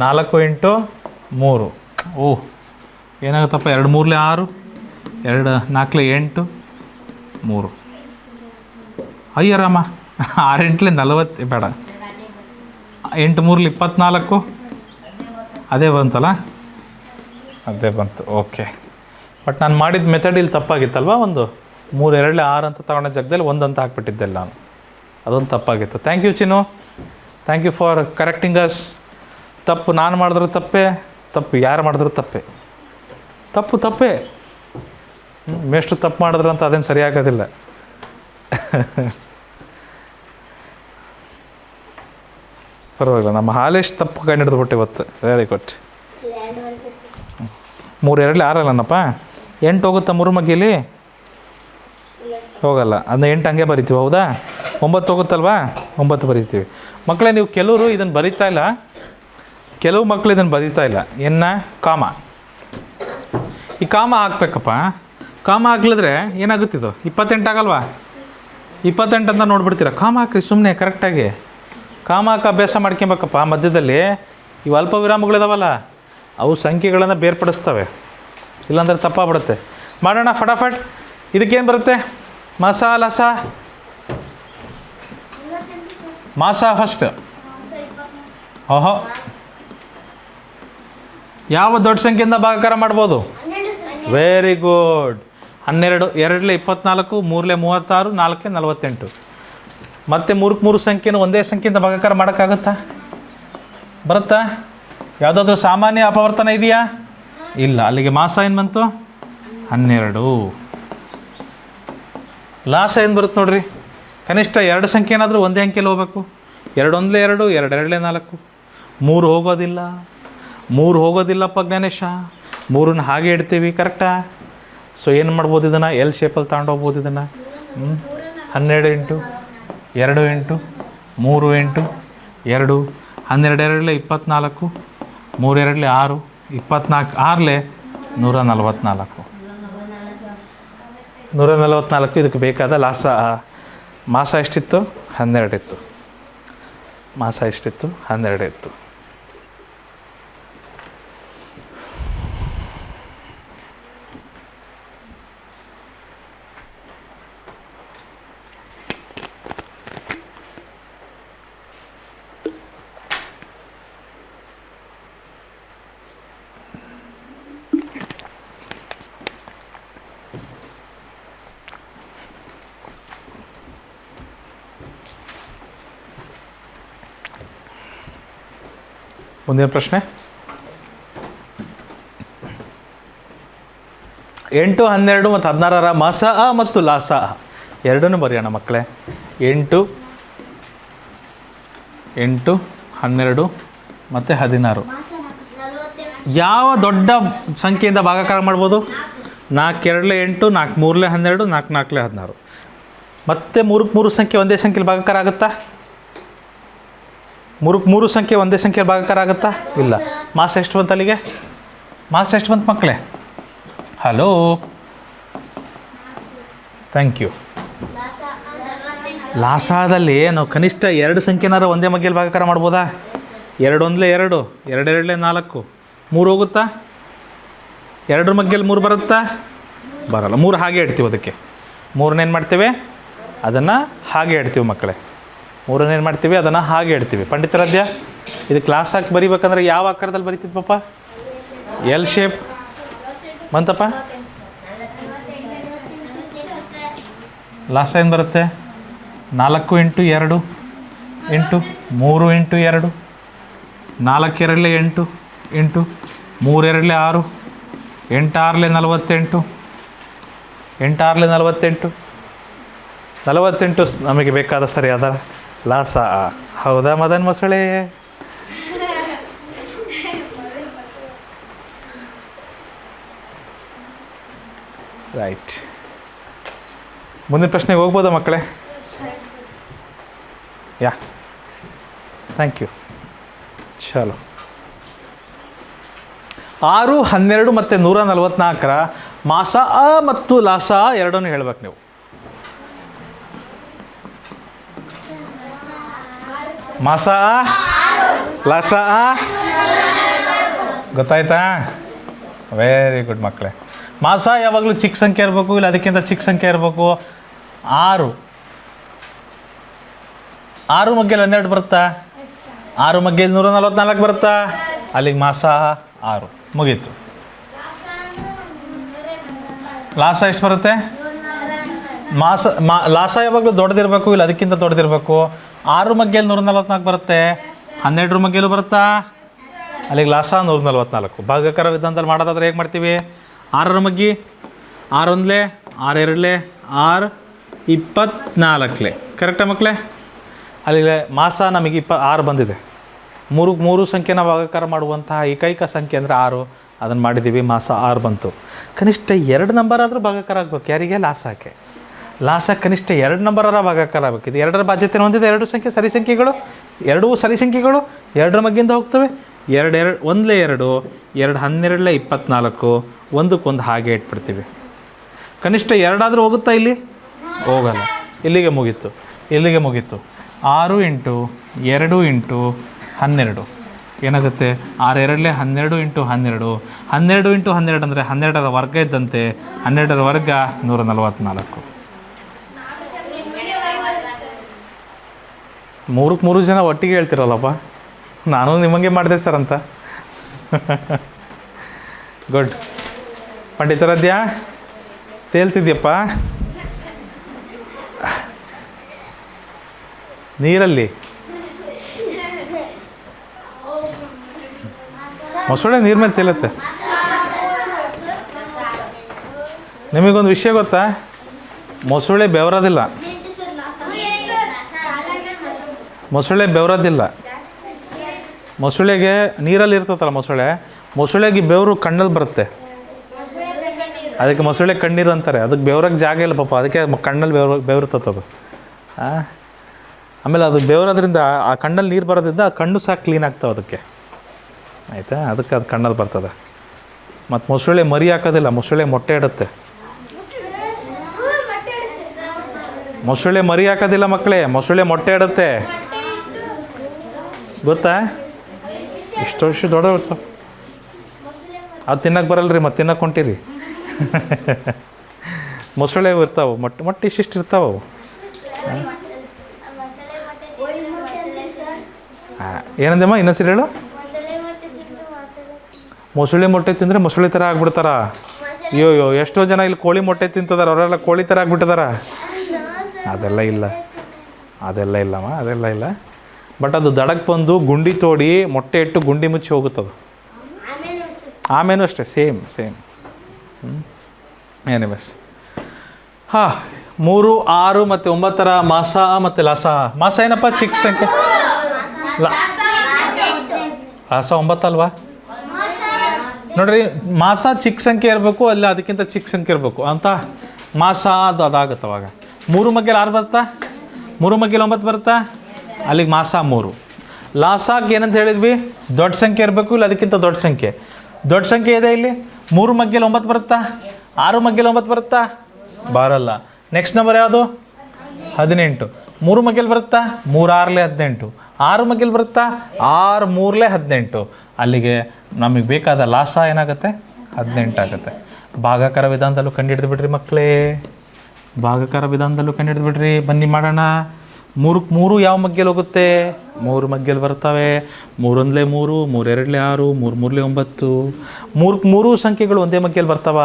4 into 3. ಓಹ್, ಏನಾಗುತ್ತಪ್ಪ? 2 3 6, 2 4 8, 3. ಅಯ್ಯರಾಮ, 6 8 40 ಬೇಡ. 8 3 24. ಅದೇ ಬಂತಲ್ಲ, ಅದೇ ಬಂತು. ಓಕೆ, ಬಟ್ ನಾನು ಮಾಡಿದ ಮೆಥಡ್ ಇಲ್ಲಿ ತಪ್ಪಾಗಿತ್ತಲ್ವ? 3 2 6 ಅಂತ ತಗೊಂಡ ಜಾಗದಲ್ಲಿ 1 ಅಂತ ಹಾಕ್ಬಿಟ್ಟಿದ್ದೆಲ್ಲ ನಾನು. ಅದೊಂದು ತಪ್ಪಾಗಿತ್ತು. ಥ್ಯಾಂಕ್ ಯು ಚಿನ್ನು, thank you for correcting us. ತಪ್ಪು ನಾನು ಮಾಡಿದ್ರು ತಪ್ಪೇ, ತಪ್ಪು ಯಾರು ಮಾಡಿದ್ರು ತಪ್ಪೇ. ಮೇಷ್ಟು ತಪ್ಪು ಮಾಡಿದ್ರು ಅಂತ ಅದೇನು ಸರಿ ಆಗೋದಿಲ್ಲ. ಪರವಾಗಿಲ್ಲ, ನಮ್ಮ ಹಾಲೇಶ್ ತಪ್ಪು ಕೈ ಹಿಡಿದ್ಬಿಟ್ಟು ಇವತ್ತು. Very good. 3 2 6 ಅಲ್ಲನಪ್ಪ. 8 ಹೋಗುತ್ತಾ 3 ಮಗ್ಗಿಲಿ? ಹೋಗಲ್ಲ. ಅದನ್ನ 8 ಹಂಗೆ ಬರಿತೀವಿ, ಹೌದಾ? 9 ಹೋಗುತ್ತಲ್ವಾ? 9 ಬರಿತೀವಿ. ಮಕ್ಕಳೇ, ನೀವು ಕೆಲವರು ಇದನ್ನು ಬರಿತಾ ಇಲ್ಲ, ಕೆಲವು ಮಕ್ಕಳು ಇದನ್ನು ಬರಿತಾ ಇಲ್ಲ. ಕಾಮ. ಈ ಕಾಮ ಹಾಕ್ಬೇಕಪ್ಪ. ಕಾಮ ಹಾಕ್ಲಿದ್ರೆ ಏನಾಗುತ್ತಿದ್ದು? 28 ಆಗಲ್ವಾ? 28 ಅಂತ ನೋಡ್ಬಿಡ್ತೀರ. ಕಾಮ ಹಾಕ್ರಿ ಸುಮ್ಮನೆ ಕರೆಕ್ಟಾಗಿ. ಕಾಮ ಹಾಕಿ ಅಭ್ಯಾಸ ಮಾಡ್ಕೊಬೇಕಪ್ಪ. ಮಧ್ಯದಲ್ಲಿ ಇವು ಅಲ್ಪ ವಿರಾಮಗಳಿದಾವಲ್ಲ ಅವು ಸಂಖ್ಯೆಗಳನ್ನು ಬೇರ್ಪಡಿಸ್ತವೆ, ಇಲ್ಲಾಂದ್ರೆ ತಪ್ಪಾಗ್ಬಿಡುತ್ತೆ. ಮಾಡೋಣ ಫಟಾಫಟ್. ಇದಕ್ಕೇನು ಬರುತ್ತೆ? ಮಾಸ ಲಸ. ಮಾಸ ಫಸ್ಟ್. ಓಹೋ, ಯಾವ ದೊಡ್ಡ ಸಂಖ್ಯೆಯಿಂದ ಭಾಗಾಕಾರ ಮಾಡ್ಬೋದು? Very good. 12, 2 24, 3 36, 4 48. ಮತ್ತು 3 ಸಂಖ್ಯೆನೂ ಒಂದೇ ಸಂಖ್ಯೆಯಿಂದ ಭಾಗಾಕಾರ ಮಾಡೋಕ್ಕಾಗುತ್ತಾ? ಬರುತ್ತಾ? ಯಾವುದಾದ್ರೂ ಸಾಮಾನ್ಯ ಅಪವರ್ತನ ಇದೆಯಾ? ಇಲ್ಲ. ಅಲ್ಲಿಗೆ ಮಾಸ ಏನು ಬಂತು? 12. ಲಾಸ ಏನು ಬರುತ್ತೆ ನೋಡ್ರಿ? ಕನಿಷ್ಠ 2 ಸಂಖ್ಯೆ ಏನಾದರೂ ಒಂದೇ ಅಂಕೆಯಲ್ಲಿ ಹೋಗ್ಬೇಕು. 2 1 2, 2 2 4. 3 ಹೋಗೋದಿಲ್ಲ. 3 ಹೋಗೋದಿಲ್ಲಪ್ಪ ಜ್ಞಾನೇಶ. 3ನ್ನ ಹಾಗೆ ಇಡ್ತೀವಿ. ಕರೆಕ್ಟಾ? ಸೊ ಏನು ಮಾಡ್ಬೋದು? ಇದನ್ನು ಎಲ್ ಶೇಪಲ್ಲಿ ತಗೊಂಡೋಗ್ಬೋದು. ಇದನ್ನು 12 ಇಂಟು 2 ಇಂಟು 3 ಇಂಟು 2. 12 2 24, 3 2 6, 24 6 144. 144. ಇದಕ್ಕೆ ಬೇಕಾದ ಲಾಸ ಮಾಸ ಎಷ್ಟಿತ್ತು? 12 ಇತ್ತು. ಮಾಸ ಎಷ್ಟಿತ್ತು? 12 ಇತ್ತು. ಮುಂದಿನ ಪ್ರಶ್ನೆ. 8, 12 ಮತ್ತು 16ರ ಮಾಸ ಮತ್ತು ಲಾಸ ಎರಡನ್ನೂ ಬರೆಯೋಣ ಮಕ್ಕಳೇ. 8, 12 ಮತ್ತು 16 ಯಾವ ದೊಡ್ಡ ಸಂಖ್ಯೆಯಿಂದ ಭಾಗಾಕಾರ ಮಾಡ್ಬೋದು? 4 2 8, 4 3 12, 4 4 16. ಮತ್ತೆ 3 ಸಂಖ್ಯೆ ಒಂದೇ ಸಂಖ್ಯೆಯಲ್ಲಿ ಭಾಗಾಕಾರ ಆಗುತ್ತಾ? 3 ಸಂಖ್ಯೆ ಒಂದೇ ಸಂಖ್ಯೆಯಲ್ಲಿ ಭಾಗಾಕಾರ ಆಗುತ್ತಾ? ಇಲ್ಲ. ಮಾಸ ಎಷ್ಟು ಬಂತು ಅಲ್ಲಿಗೆ? ಮಾಸ ಎಷ್ಟು ಬಂತು ಮಕ್ಕಳೇ? Hello, thank you. ಲಾಸಾದಲ್ಲಿ ನಾವು ಕನಿಷ್ಠ 2 ಸಂಖ್ಯೆನಾರ ಒಂದೇ ಮಗ್ಗೆಯಲ್ಲಿ ಭಾಗಾಕಾರ ಮಾಡ್ಬೋದಾ? 2 1 2, 2 2 4, 3 ಹೋಗುತ್ತಾ? 2 ಮಗ್ಗೆಯಲ್ಲಿ 3 ಬರುತ್ತಾ? ಬರಲ್ಲ. 3 ಹಾಗೆ ಇಡ್ತೀವಿ. ಅದಕ್ಕೆ 3ನೇನು ಮಾಡ್ತೇವೆ? ಅದನ್ನು ಹಾಗೆ ಇಡ್ತೀವಿ ಮಕ್ಕಳೇ. 3ನೇನು ಮಾಡ್ತೀವಿ? ಅದನ್ನು ಹಾಗೆ ಇಡ್ತೀವಿ. ಪಂಡಿತರಾಧ್ಯ, ಇದು ಕ್ಲಾಸ್ ಹಾಕಿ ಬರಿಬೇಕಂದ್ರೆ ಯಾವ ಆಕಾರದಲ್ಲಿ ಬರಿತಿದ್ವಪ್ಪ? ಎಲ್ ಶೇಪ್ ಬಂತಪ್ಪ. ಲಾಸ ಏನು ಬರುತ್ತೆ? 4 ಇಂಟು 2 ಇಂಟು 3 ಇಂಟು 2, 4 2 8 ಇಂಟು 3 2 6, 8 6 48, 8 6 48. 48 ನಮಗೆ ಬೇಕಾದ ಸರಿಯಾದ ಲಾಸ. ಹೌದಾ ಮದನ್ ಮೊಸಳೆ? ರೈಟ್. ಮುಂದಿನ ಪ್ರಶ್ನೆಗೆ ಹೋಗ್ಬೋದಾ ಮಕ್ಕಳೇ? ಯಾ, ಥ್ಯಾಂಕ್ ಯು. ಚಲೋ. 6, 12 ಮತ್ತು 144ರ ಮಾಸ ಮತ್ತು ಲಾಸ ಎರಡನ್ನೂ ಹೇಳ್ಬೇಕು ನೀವು. ಮಾಸ ಲಾಸ ಗೊತ್ತಾಯ್ತಾ? ವೆರಿ ಗುಡ್ ಮಕ್ಕಳೇ. ಮಾಸ ಯಾವಾಗಲೂ ಚಿಕ್ಕ ಸಂಖ್ಯೆ ಇರಬೇಕು, ಇಲ್ಲ ಅದಕ್ಕಿಂತ ಚಿಕ್ಕ ಸಂಖ್ಯೆ ಇರಬೇಕು. 6 ಮಗ್ಗೆಯಲ್ಲಿ 12 ಬರುತ್ತಾ? 6 ಮಗ್ಗೆಯಲ್ಲಿ 144 ಬರುತ್ತಾ? ಅಲ್ಲಿಗೆ ಮಾಸ 6 ಮುಗೀತು. ಲಾಸ ಎಷ್ಟು ಬರುತ್ತೆ? ಲಾಸ ಯಾವಾಗಲೂ ದೊಡ್ಡದಿರಬೇಕು, ಇಲ್ಲ ಅದಕ್ಕಿಂತ ದೊಡ್ಡದಿರಬೇಕು. 6 ಮಗ್ಗೆಯಲ್ಲಿ 144 ಬರುತ್ತೆ. 12 ಮಗ್ಗೆಯಲ್ಲೂ ಬರುತ್ತಾ? ಅಲ್ಲಿಗೆ ಲಾಸ 144. ಭಾಗಾಕಾರ ವಿಧಾನದಲ್ಲಿ ಮಾಡೋದಾದ್ರೆ ಹೇಗೆ ಮಾಡ್ತೀವಿ? 6ರ ಮಗ್ಗಿ 6 1 6 2 6 24. ಕರೆಕ್ಟಾ ಮಕ್ಕಳೇ? ಅಲ್ಲಿಗೆ ಮಾಸ ನಮಗೆ 6 ಬಂದಿದೆ. 3 ಸಂಖ್ಯೆನ ಭಾಗಾಕಾರ ಮಾಡುವಂತಹ ಏಕೈಕ ಸಂಖ್ಯೆ ಅಂದರೆ 6. ಅದನ್ನು ಮಾಡಿದ್ದೀವಿ. ಮಾಸ 6 ಬಂತು. ಕನಿಷ್ಠ 2 ನಂಬರ್ ಆದರೂ ಭಾಗಾಕಾರ ಆಗಬೇಕು. ಯಾರಿಗೆ? ಲಾಸಕ್ಕೆ. ಲಾಸ ಕನಿಷ್ಠ 2 ನಂಬರರ ಭಾಗಾಕಾರ ಆಗಬೇಕು. ಇದು 2ರ ಬಾಧ್ಯತೆ ಹೊಂದಿದೆ. 2 ಸಂಖ್ಯೆ ಸರಿ ಸಂಖ್ಯೆಗಳು, ಎರಡೂ ಸರಿ ಸಂಖ್ಯೆಗಳು 2ರ ಮಗ್ಗಿಂದ ಹೋಗ್ತವೆ. 2 2 1 2 2 12 24, ಒಂದಕ್ಕೊಂದು ಹಾಗೆ ಇಟ್ಬಿಡ್ತೀವಿ. ಕನಿಷ್ಠ 2 ಆದರೂ ಹೋಗುತ್ತಾ ಇಲ್ಲಿ? ಹೋಗಲ್ಲ. ಇಲ್ಲಿಗೆ ಮುಗೀತು, ಇಲ್ಲಿಗೆ ಮುಗೀತು. 6 ಇಂಟು 2 ಇಂಟು 12 ಏನಾಗುತ್ತೆ? 6 2 12 ಇಂಟು 12, 12 ಇಂಟು 12 ಅಂದರೆ 12ರ ವರ್ಗ ಇದ್ದಂತೆ. 12ರ ವರ್ಗ 144. 3 ಜನ ಒಟ್ಟಿಗೆ ಹೇಳ್ತಿರಲ್ಲಪ್ಪ, ನಾನು ನಿಮಗೆ ಮಾಡಿದೆ ಸರ್ ಅಂತ. ಗುಡ್. ಪಂಡಿತರದ್ಯಾ ತೇಲ್ತಿದ್ಯಪ್ಪ ನೀರಲ್ಲಿ. ಮೊಸಳೆ ನೀರು ಮೇಲೆ ತೇಲುತ್ತೆ. ನಿಮಗೊಂದು ವಿಷಯ ಗೊತ್ತಾ? ಮೊಸಳೆ ಬೆವರೋದಿಲ್ಲ. ಮೊಸಳೆ ಬೆವರೋದಿಲ್ಲ. ಮೊಸಳೆಗೆ ನೀರಲ್ಲಿ ಇರ್ತದಲ್ಲ ಮೊಸಳೆಗೆ ಬೆವರು ಕಣ್ಣಲ್ಲಿ ಬರುತ್ತೆ. ಅದಕ್ಕೆ ಮೊಸಳೆ ಕಣ್ಣೀರು ಅಂತಾರೆ. ಅದಕ್ಕೆ ಬೆವರಕ್ಕೆ ಜಾಗ ಇಲ್ಲ ಪಾಪ, ಅದಕ್ಕೆ ಕಣ್ಣಲ್ಲಿ ಬೆವರ್ತದೆ. ಆಮೇಲೆ ಅದು ಬೆವರೋದ್ರಿಂದ ಆ ಕಣ್ಣಲ್ಲಿ ನೀರು ಬರೋದ್ರಿಂದ ಆ ಕಣ್ಣು ಸಹ ಕ್ಲೀನ್ ಆಗ್ತಾವೆ ಅದಕ್ಕೆ, ಆಯಿತಾ? ಅದಕ್ಕೆ ಅದು ಕಣ್ಣಲ್ಲಿ ಬರ್ತದೆ. ಮತ್ತು ಮೊಸಳೆ ಮರಿ ಹಾಕೋದಿಲ್ಲ, ಮೊಸಳೆ ಮೊಟ್ಟೆ ಇಡುತ್ತೆ. ಮೊಸಳೆ ಮರಿ ಹಾಕೋದಿಲ್ಲ ಮಕ್ಕಳೇ, ಮೊಸಳೆ ಮೊಟ್ಟೆ ಇಡುತ್ತೆ. ಗೊತ್ತಾ? ಇಷ್ಟು ವರ್ಷ ದೊಡ್ಡ ಇರ್ತಾವೆ. ಅದು ತಿನ್ನಕ್ಕೆ ಬರಲ್ಲ ರೀ, ಮತ್ತು ತಿನ್ನಕ್ಕೆ ಹೊಂಟಿರಿ. ಮೊಸಳೆ ಇರ್ತಾವೆ, ಮೊಟ್ಟೆ ಇಷ್ಟಿಷ್ಟು ಇರ್ತಾವೆ ಅವು. ಏನಂದಮ್ಮ ಇನ್ನೊಂದು ಹೇಳು? ಮೊಸಳೆ ಮೊಟ್ಟೆ ತಿಂದರೆ ಮೊಸಳೆ ಥರ ಆಗ್ಬಿಡ್ತಾರ. ಅಯ್ಯೋ ಎಷ್ಟೋ ಜನ ಇಲ್ಲಿ ಕೋಳಿ ಮೊಟ್ಟೆ ತಿಂತದಾರ, ಅವರೆಲ್ಲ ಕೋಳಿ ಥರ ಆಗ್ಬಿಟ್ಟಿದಾರ. ಅದೆಲ್ಲ ಇಲ್ಲ, ಅದೆಲ್ಲ ಇಲ್ಲಮ್ಮ, ಅದೆಲ್ಲ ಇಲ್ಲ. ಬಟ್ ಅದು ದಡಕ್ಕೆ ಬಂದು ಗುಂಡಿ ತೋಡಿ ಮೊಟ್ಟೆ ಇಟ್ಟು ಗುಂಡಿ ಮುಚ್ಚಿ ಹೋಗುತ್ತದು. ಆಮೇಲೂ ಅಷ್ಟೇ ಸೇಮ್. ಎನಿವೇಸ್, 3, 6 ಮತ್ತು 9ರ ಮಾಸ ಮತ್ತು ಲಾಸ. ಮಾಸ ಏನಪ್ಪ? ಚಿಕ್ಕ ಸಂಖ್ಯೆ. ಲಾಸ 9 ಅಲ್ವಾ? ನೋಡ್ರಿ, ಮಾಸ ಚಿಕ್ಕ ಸಂಖ್ಯೆ ಇರಬೇಕು, ಅಲ್ಲಿ ಅದಕ್ಕಿಂತ ಚಿಕ್ಕ ಸಂಖ್ಯೆ ಇರಬೇಕು ಅಂತ ಮಾಸ ಅದಾಗುತ್ತೆ. ಅವಾಗ 3 ಮಗ್ಗೆಲ್ 6 ಬರುತ್ತಾ? 3 ಮಗ್ಗೆಲ್ 9 ಬರುತ್ತಾ? ಅಲ್ಲಿಗೆ ಮಾಸ 3. ಲಾಸಾಗೆ ಏನಂತ ಹೇಳಿದ್ವಿ? ದೊಡ್ಡ ಸಂಖ್ಯೆ ಇರಬೇಕು, ಇಲ್ಲ ಅದಕ್ಕಿಂತ ದೊಡ್ಡ ಸಂಖ್ಯೆ. ದೊಡ್ಡ ಸಂಖ್ಯೆ ಇದೆ ಇಲ್ಲಿ. 3 ಮಗ್ಗೆಲ್ 9 ಬರುತ್ತಾ? 6 ಮಗ್ಗೆಲ್ 9 ಬರುತ್ತಾ? ಬರಲ್ಲ. ನೆಕ್ಸ್ಟ್ ನಂಬರ್ ಯಾವುದು? 18. 3 ಮಗ್ಗೆಲ್ ಬರುತ್ತಾ? 3 6 18. 6 ಮಗ್ಗೆಲ್ ಬರುತ್ತಾ? 6 3 18. ಅಲ್ಲಿಗೆ ನಮಗೆ ಬೇಕಾದ ಲಾಸ ಏನಾಗುತ್ತೆ? 18 ಆಗುತ್ತೆ. ಭಾಗಾಕಾರ ವಿಧಾನದಲ್ಲೂ ಕಂಡುಹಿಡಿದು ಬಿಡ್ರಿ ಮಕ್ಕಳೇ, ಭಾಗಾಕಾರ ವಿಧಾನದಲ್ಲೂ ಕಂಡುಹಿಡಿದು ಬಿಡ್ರಿ. ಬನ್ನಿ ಮಾಡೋಣ. 3 ಯಾವ ಮಗ್ಗೆಲ್ ಹೋಗುತ್ತೆ? 3 ಮಗ್ಗೆಲ್ ಬರ್ತವೆ. 3 1 3, 3 2 6, 3 3 9. 3 ಸಂಖ್ಯೆಗಳು ಒಂದೇ ಮಗ್ಗೆಲ್ ಬರ್ತಾವ.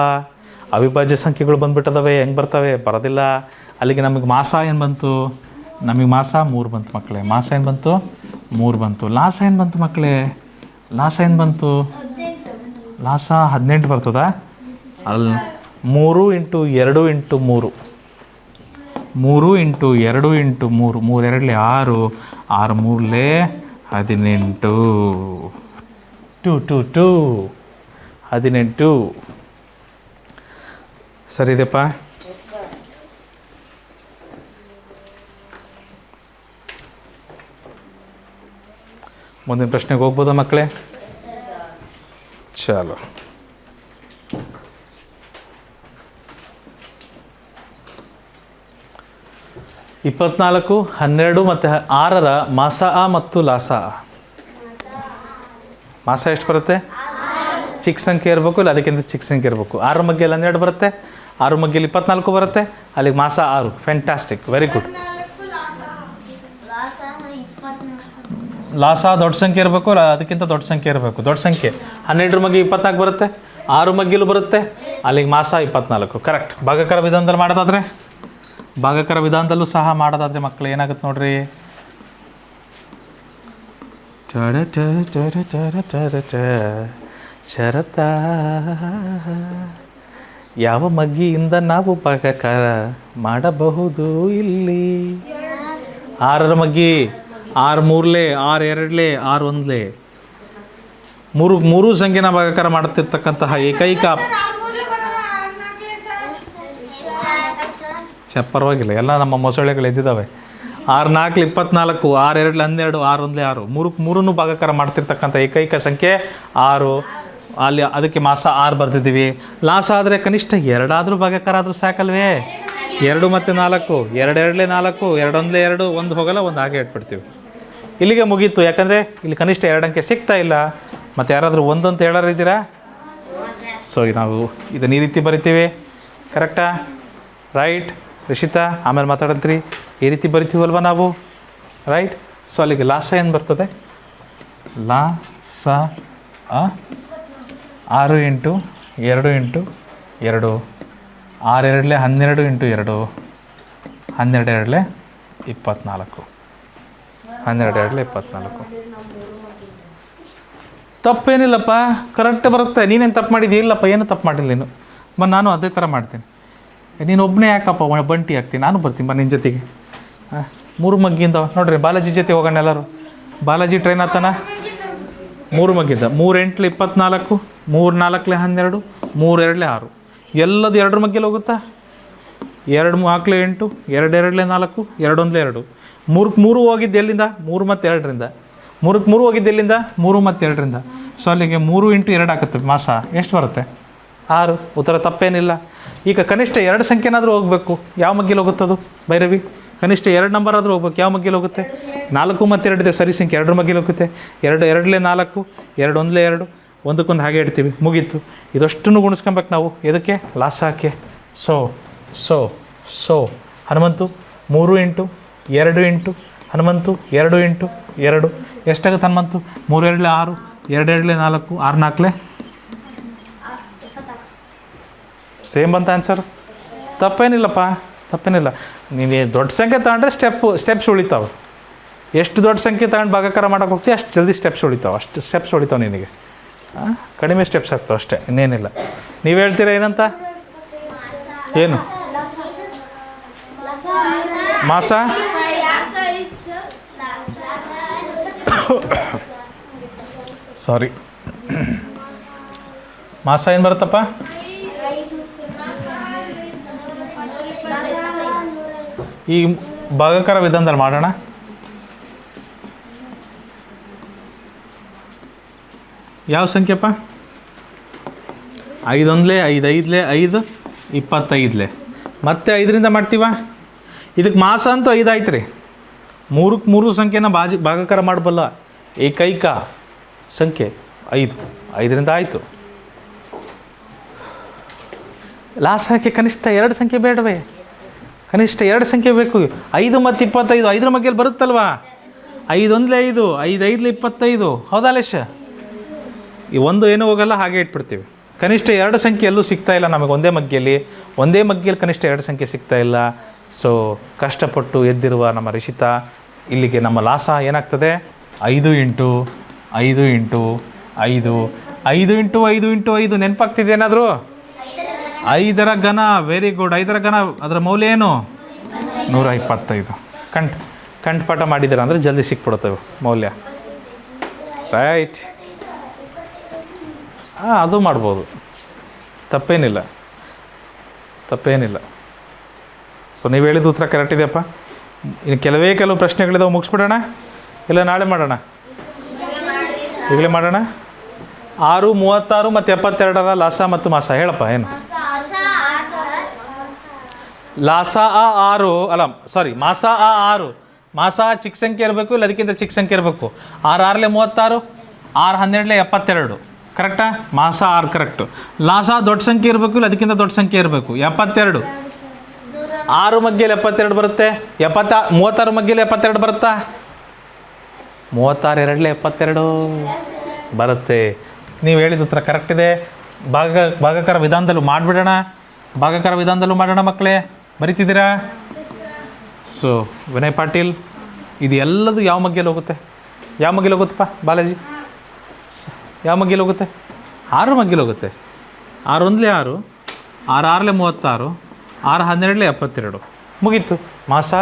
ಅವಿಭಾಜ್ಯ ಸಂಖ್ಯೆಗಳು ಬಂದುಬಿಟ್ಟದವೆ. ಹೆಂಗೆ ಬರ್ತವೆ? ಬರೋದಿಲ್ಲ. ಅಲ್ಲಿಗೆ ನಮಗೆ ಮಾಸ ಏನು ಬಂತು? ನಮಗೆ ಮಾಸ 3 ಬಂತು ಮಕ್ಕಳೇ. ಮಾಸ ಏನು ಬಂತು? 3 ಬಂತು. ಲಾಸ ಏನು ಬಂತು ಮಕ್ಕಳೇ? ಲಾಸ ಏನು ಬಂತು? ಲಾಸ 18 ಬರ್ತದಾ? ಅಲ್ಲಿ 3 ಇಂಟು 2 ಇಂಟು 3, 3 ಇಂಟು 2 ಇಂಟು 3, 3 2 6, 6 3 18, 2 18. ಸರಿ ಇದೆಪ್ಪ. ಮುಂದಿನ ಪ್ರಶ್ನೆಗೆ ಹೋಗ್ಬೋದಾ ಮಕ್ಕಳೇ? ಚಲೋ. ಇಪ್ಪತ್ನಾಲ್ಕು, 12 ಮತ್ತು 6ರ ಮಾಸ ಮತ್ತು ಲಾಸ. ಮಾಸ ಎಷ್ಟು ಬರುತ್ತೆ? ಚಿಕ್ಕ ಸಂಖ್ಯೆ ಇರಬೇಕು, ಇಲ್ಲ ಅದಕ್ಕಿಂತ ಚಿಕ್ಕ ಸಂಖ್ಯೆ ಇರಬೇಕು. 6 ಮಗ್ಗೆಲ್ 12 ಬರುತ್ತೆ, 6 ಮಗ್ಗೆಲ್ 24 ಬರುತ್ತೆ. ಅಲ್ಲಿಗೆ ಮಾಸ 6. Fantastic, very good. ಲಾಸ ದೊಡ್ಡ ಸಂಖ್ಯೆ ಇರಬೇಕು, ಅದಕ್ಕಿಂತ ದೊಡ್ಡ ಸಂಖ್ಯೆ ಇರಬೇಕು. ದೊಡ್ಡ ಸಂಖ್ಯೆ 12 ಮಗ್ಗಿ 24 ಬರುತ್ತೆ, 6 ಮಗ್ಗಿಲು ಬರುತ್ತೆ. ಅಲ್ಲಿಗೆ ಮಾಸ 24. ಕರೆಕ್ಟ್. ಭಾಗಾಕಾರ ವಿಧಾನದಲ್ಲಿ ಮಾಡೋದಾದರೆ, ಭಾಗಾಕಾರ ವಿಧಾನದಲ್ಲೂ ಸಹ ಮಾಡೋದಾದರೆ ಮಕ್ಕಳು ಏನಾಗುತ್ತೆ ನೋಡ್ರಿ. ಶರತ ಯಾವ ಮಗ್ಗಿಯಿಂದ ನಾವು ಭಾಗಾಕಾರ ಮಾಡಬಹುದು ಇಲ್ಲಿ? 6ರ ಮಗ್ಗಿ 6 3 6 2 6 1. 3 ಸಂಖ್ಯೆನ ಭಾಗಾಕಾರ ಮಾಡುತ್ತಿರ್ತಕ್ಕಂತಹ ಏಕೈಕ ಪರವಾಗಿಲ್ಲ, ಎಲ್ಲ ನಮ್ಮ ಮೊಸಳೆಗಳು ಎದ್ದಿದ್ದಾವೆ. 6 4 24, 6 2 12, 6 1 6. 3 ಭಾಗಾಕಾರ ಮಾಡ್ತಿರ್ತಕ್ಕಂಥ ಏಕೈಕ ಸಂಖ್ಯೆ 6. ಅಲ್ಲಿ ಅದಕ್ಕೆ ಮಾಸ 6 ಬರ್ತಿದ್ದೀವಿ. ಲಾಸ ಆದರೆ ಕನಿಷ್ಠ 2 ಭಾಗಾಕಾರ ಆದರೂ ಸಾಕಲ್ವೇ? 2 ಮತ್ತು 4 2 2 4 2 1 2 ಒಂದು ಹೋಗಲ್ಲ, ಒಂದು ಹಾಗೆ ಇಟ್ಬಿಡ್ತೀವಿ. ಇಲ್ಲಿಗೆ ಮುಗೀತು. ಯಾಕಂದರೆ ಇಲ್ಲಿ ಕನಿಷ್ಠ 2 ಅಂಕೆ ಸಿಗ್ತಾ ಇಲ್ಲ. ಮತ್ತು ಯಾರಾದರೂ ಒಂದಂತ ಹೇಳೋರಿದ್ದೀರಾ? ಸೊ ನಾವು ಇದನ್ನು ಈ ರೀತಿ ಬರಿತೀವಿ. ಕರೆಕ್ಟಾ? ರೈಟ್ ರಿಷಿತಾ? ಆಮೇಲೆ ಮಾತಾಡಂತ್ರಿ. ಈ ರೀತಿ ಬರಿತೀವಲ್ವ ನಾವು, ರೈಟ್? ಸೊ ಅಲ್ಲಿಗೆ ಲಾಸ ಏನು ಬರ್ತದೆ? ಲಾ ಸ 6 ಇಂಟು 2 ಇಂಟು 2 6 2 12 ಇಂಟು 2 12 2 24 12 2 24. ತಪ್ಪೇನಿಲ್ಲಪ್ಪ, ಕರೆಕ್ಟ್ ಬರುತ್ತೆ. ನೀನೇನು ತಪ್ಪು ಮಾಡಿದ್ದೀಯ? ಇಲ್ಲಪ್ಪ, ಏನು ತಪ್ಪು ಮಾಡಿಲ್ಲ ನೀನು. ನಾನು ಅದೇ ಥರ ಮಾಡ್ತೀನಿ. ನೀನು ಒಬ್ಬನೇ ಯಾಕಪ್ಪ ಬಂಟಿ ಆಗ್ತೀನಿ? ನಾನು ಬರ್ತೀನಿ ನಿನ್ನ ಜೊತೆಗೆ. 3 ಮಗ್ಗಿಂದ ನೋಡ್ರಿ, ಬಾಲಾಜಿ ಜೊತೆ ಹೋಗೋಣ ಎಲ್ಲರೂ. ಬಾಲಾಜಿ ಟ್ರೈನ್ ಆತನ 3 ಮಗ್ಗಿಂದ 3 8 24 3 4 12 3 2 6 ಎಲ್ಲದು 2 ಮಗ್ಗೆಲ್ಲಿ ಹೋಗುತ್ತಾ? 2 4 8 2 2 4 2 1 2 3 ಹೋಗಿದ್ದು ಎಲ್ಲಿಂದ? 3 ಮತ್ತು 2ರಿಂದ. 3 ಹೋಗಿದ್ದು ಎಲ್ಲಿಂದ? 3 ಮತ್ತು 2ರಿಂದ. ಸೊ ಅಲ್ಲಿಗೆ 3 ಇಂಟು 2 ಆಗುತ್ತೆ. ಮಾಸ ಎಷ್ಟು ಬರುತ್ತೆ? 6. ಉತ್ತರ ತಪ್ಪೇನಿಲ್ಲ. ಈಗ ಕನಿಷ್ಠ 2 ಸಂಖ್ಯೆನಾದರೂ ಹೋಗಬೇಕು. ಯಾವ ಮಗ್ಗಿಲಿ ಹೋಗುತ್ತದು ಭೈರವಿ? ಕನಿಷ್ಠ 2 ನಂಬರ್ ಆದರೂ ಹೋಗ್ಬೇಕು. ಯಾವ ಮಗ್ಗಿಲಿ ಹೋಗುತ್ತೆ? 4 ಮತ್ತು 2 ಇದೆ, ಸರಿ ಸಂಖ್ಯೆ. 2 ಮಗ್ಗಿಲಿ ಹೋಗುತ್ತೆ. 2 2 4 2 1 2 ಒಂದಕ್ಕೊಂದು ಹಾಗೆ ಇಡ್ತೀವಿ, ಮುಗೀತು. ಇದಷ್ಟನ್ನು ಗುಣಿಸ್ಕೊಬೇಕು ನಾವು. ಎದಕ್ಕೆ? ಲಾಸ ಹಾಕಿ. So so so Hanumanthu 3 into 2 into Hanumanthu 2 into 2 ಎಷ್ಟಾಗುತ್ತೆ ಹನುಮಂತು? 3 2 6 2 2 4 6 4 ಸೇಮ್ ಬಂತ ಆನ್ಸರ್. ತಪ್ಪೇನಿಲ್ಲಪ್ಪ, ತಪ್ಪೇನಿಲ್ಲ. ನೀನು ದೊಡ್ಡ ಸಂಖ್ಯೆ ತಗೊಂಡ್ರೆ ಸ್ಟೆಪ್ಸ್ ಉಳಿತಾವೆ. ಎಷ್ಟು ದೊಡ್ಡ ಸಂಖ್ಯೆ ತಗೊಂಡು ಭಾಗಾಕಾರ ಮಾಡೋಕೆ ಹೋಗ್ತೀವಿ ಅಷ್ಟು ಜಲ್ದಿ ಸ್ಟೆಪ್ಸ್ ಉಳಿತಾವೆ. ಅಷ್ಟು ಸ್ಟೆಪ್ಸ್ ಉಳಿತಾವೆ ನಿನಗೆ. ಕಡಿಮೆ ಸ್ಟೆಪ್ಸ್ ಆಗ್ತಾವೆ ಅಷ್ಟೇ, ಇನ್ನೇನಿಲ್ಲ. ನೀವು ಹೇಳ್ತೀರಾ ಏನಂತ? ಏನು ಮಾಸ? ಸಾರಿ, ಮಾಸ ಏನು ಬರುತ್ತಪ್ಪ? ಈ ಭಾಗಾಕಾರ ವಿಧಾನದಲ್ಲಿ ಮಾಡೋಣ. ಯಾವ ಸಂಖ್ಯೆಪ್ಪ? 5 1 5 5 5 25 ಮತ್ತೆ 5ರಿಂದ ಮಾಡ್ತೀವ. ಇದಕ್ಕೆ ಮಾಸ ಅಂತೂ 5 ಆಯ್ತು ರೀ. 3ಕ್ಕೆ 3 ಸಂಖ್ಯೆನ ಭಾಗಾಕಾರ ಮಾಡಬಲ್ಲ ಏಕೈಕ ಸಂಖ್ಯೆ 5. 5ರಿಂದ ಆಯಿತು. ಲಾಸ್ಟ್ ಹಾಕಿ ಕನಿಷ್ಠ 2 ಸಂಖ್ಯೆ ಬೇಡವೇ? ಕನಿಷ್ಠ 2 ಸಂಖ್ಯೆ ಬೇಕು. 5 ಮತ್ತು 25 5ರ ಮಗ್ಗೆಯಲ್ಲಿ ಬರುತ್ತಲ್ವಾ? 5 1 5 5 5 25 ಹೌದಾ ಲೇಶ? ಈ ಒಂದು ಏನೂ ಹೋಗಲ್ಲ, ಹಾಗೆ ಇಟ್ಬಿಡ್ತೀವಿ. ಕನಿಷ್ಠ 2 ಸಂಖ್ಯೆ ಎಲ್ಲೂ ಸಿಗ್ತಾ ಇಲ್ಲ ನಮಗೆ. ಒಂದೇ ಮಗ್ಗಿಯಲ್ಲಿ ಕನಿಷ್ಠ 2 ಸಂಖ್ಯೆ ಸಿಗ್ತಾ ಇಲ್ಲ. ಸೊ ಕಷ್ಟಪಟ್ಟು ಎದ್ದಿರುವ ನಮ್ಮ ರಿಷಿತಾ, ಇಲ್ಲಿಗೆ ನಮ್ಮ ಲಾಸ ಏನಾಗ್ತದೆ? 5 ಇಂಟು 5 ಇಂಟು 5 5 ಇಂಟು 5 ಇಂಟು 5 ನೆನಪಾಗ್ತಿದೆ ಏನಾದರೂ? 5ರ ಘನ. Very good. 5ರ ಘನ, ಅದರ ಮೌಲ್ಯ ಏನು? 125. ಕಂಠಪಾಠ ಮಾಡಿದ್ದೀರ ಅಂದರೆ ಜಲ್ದಿ ಸಿಕ್ಬಿಡುತ್ತವೆ ಮೌಲ್ಯ. ರೈಟ್. ಅದು ಮಾಡ್ಬೋದು, ತಪ್ಪೇನಿಲ್ಲ. ಸೊ ನೀವು ಹೇಳಿದ ಉತ್ತರ ಕರೆಕ್ಟ್ ಇದೆಯಪ್ಪ. ಇನ್ನು ಕೆಲವು ಪ್ರಶ್ನೆಗಳಿದಾವೆ, ಮುಗಿಸ್ಬಿಡೋಣ ಇಲ್ಲ ನಾಳೆ ಮಾಡೋಣ? ಈಗಲೇ ಮಾಡೋಣ. 6 36 ಮತ್ತು 72ರ ಲಾಸ ಮತ್ತು ಮಾಸ ಹೇಳಪ್ಪ. ಏನು ಲಾಸ? 6 ಅಲ್ಲ, ಸಾರಿ, ಮಾಸ 6. ಮಾಸ ಚಿಕ್ಕ ಸಂಖ್ಯೆ ಇರಬೇಕು, ಇಲ್ಲ ಅದಕ್ಕಿಂತ ಚಿಕ್ಕ ಸಂಖ್ಯೆ ಇರಬೇಕು. 6 6 36 6 12 72 ಕರೆಕ್ಟಾ? ಮಾಸ 6 ಕರೆಕ್ಟು. ಲಾಸ ದೊಡ್ಡ ಸಂಖ್ಯೆ ಇರಬೇಕು, ಇಲ್ಲ ಅದಕ್ಕಿಂತ ದೊಡ್ಡ ಸಂಖ್ಯೆ ಇರಬೇಕು. 72 6 ಮಗ್ಗೆಯಲ್ಲಿ 72 ಬರುತ್ತೆ. 36 ಮಗ್ಗೆಯಲ್ಲಿ 72 ಬರುತ್ತಾ? 36 2 72 ಬರುತ್ತೆ. ನೀವು ಹೇಳಿದ ಉತ್ತರ ಕರೆಕ್ಟ್ ಇದೆ. ಭಾಗಾಕಾರ ವಿಧಾನದಲ್ಲೂ ಮಾಡೋಣ ಮಕ್ಕಳೇ. ಬರಿತಿದ್ದೀರಾ? ಸೊ ವಿನಯ್ ಪಾಟೀಲ್, ಇದು ಎಲ್ಲದು ಯಾವ ಮಗ್ಗೆಯಲ್ಲಿ ಹೋಗುತ್ತಪ್ಪ ಬಾಲಾಜಿ? ಯಾವ ಮಗ್ಗೆಯಲ್ಲಿ ಹೋಗುತ್ತೆ? 6 ಮಗ್ಗೆಯಲ್ಲಿ ಹೋಗುತ್ತೆ. 6 1 6 6 6 36 6 12 72 ಮುಗೀತು. ಮಾಸ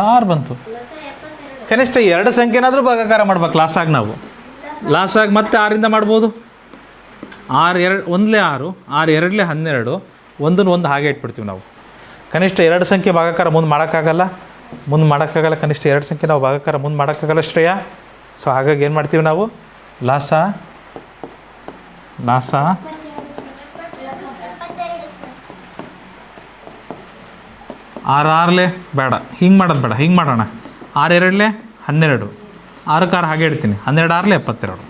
6 ಬಂತು. ಕನಿಷ್ಠ 2 ಸಂಖ್ಯೆನಾದರೂ ಭಾಗಾಕಾರ ಮಾಡ್ಬೇಕು ಲಾಸಾಗಿ. ನಾವು ಲಾಸಾಗಿ ಮತ್ತೆ 6ರಿಂದ ಮಾಡ್ಬೋದು. 6 2 1 6 6 2 12 1 ಹಾಗೆ ಇಟ್ಬಿಡ್ತೀವಿ ನಾವು. ಕನಿಷ್ಠ 2 ಸಂಖ್ಯೆ ಭಾಗಾಕಾರ ಮುಂದೆ ಮಾಡೋಕ್ಕಾಗಲ್ಲ. ಕನಿಷ್ಠ 2 ಸಂಖ್ಯೆ ನಾವು ಭಾಗಾಕಾರ ಮುಂದೆ ಮಾಡೋಕ್ಕಾಗಲ್ಲ ಶ್ರೇಯ. ಸೊ ಹಾಗಾಗಿ ಏನು ಮಾಡ್ತೀವಿ ನಾವು? ಲಾಸ 6 6 ಬೇಡ, ಹಿಂಗೆ ಮಾಡೋದು ಬೇಡ, ಹಿಂಗೆ ಮಾಡೋಣ. 6 2 12, 6 6 ಹಾಗೆ ಇಡ್ತೀನಿ, 12 6 72.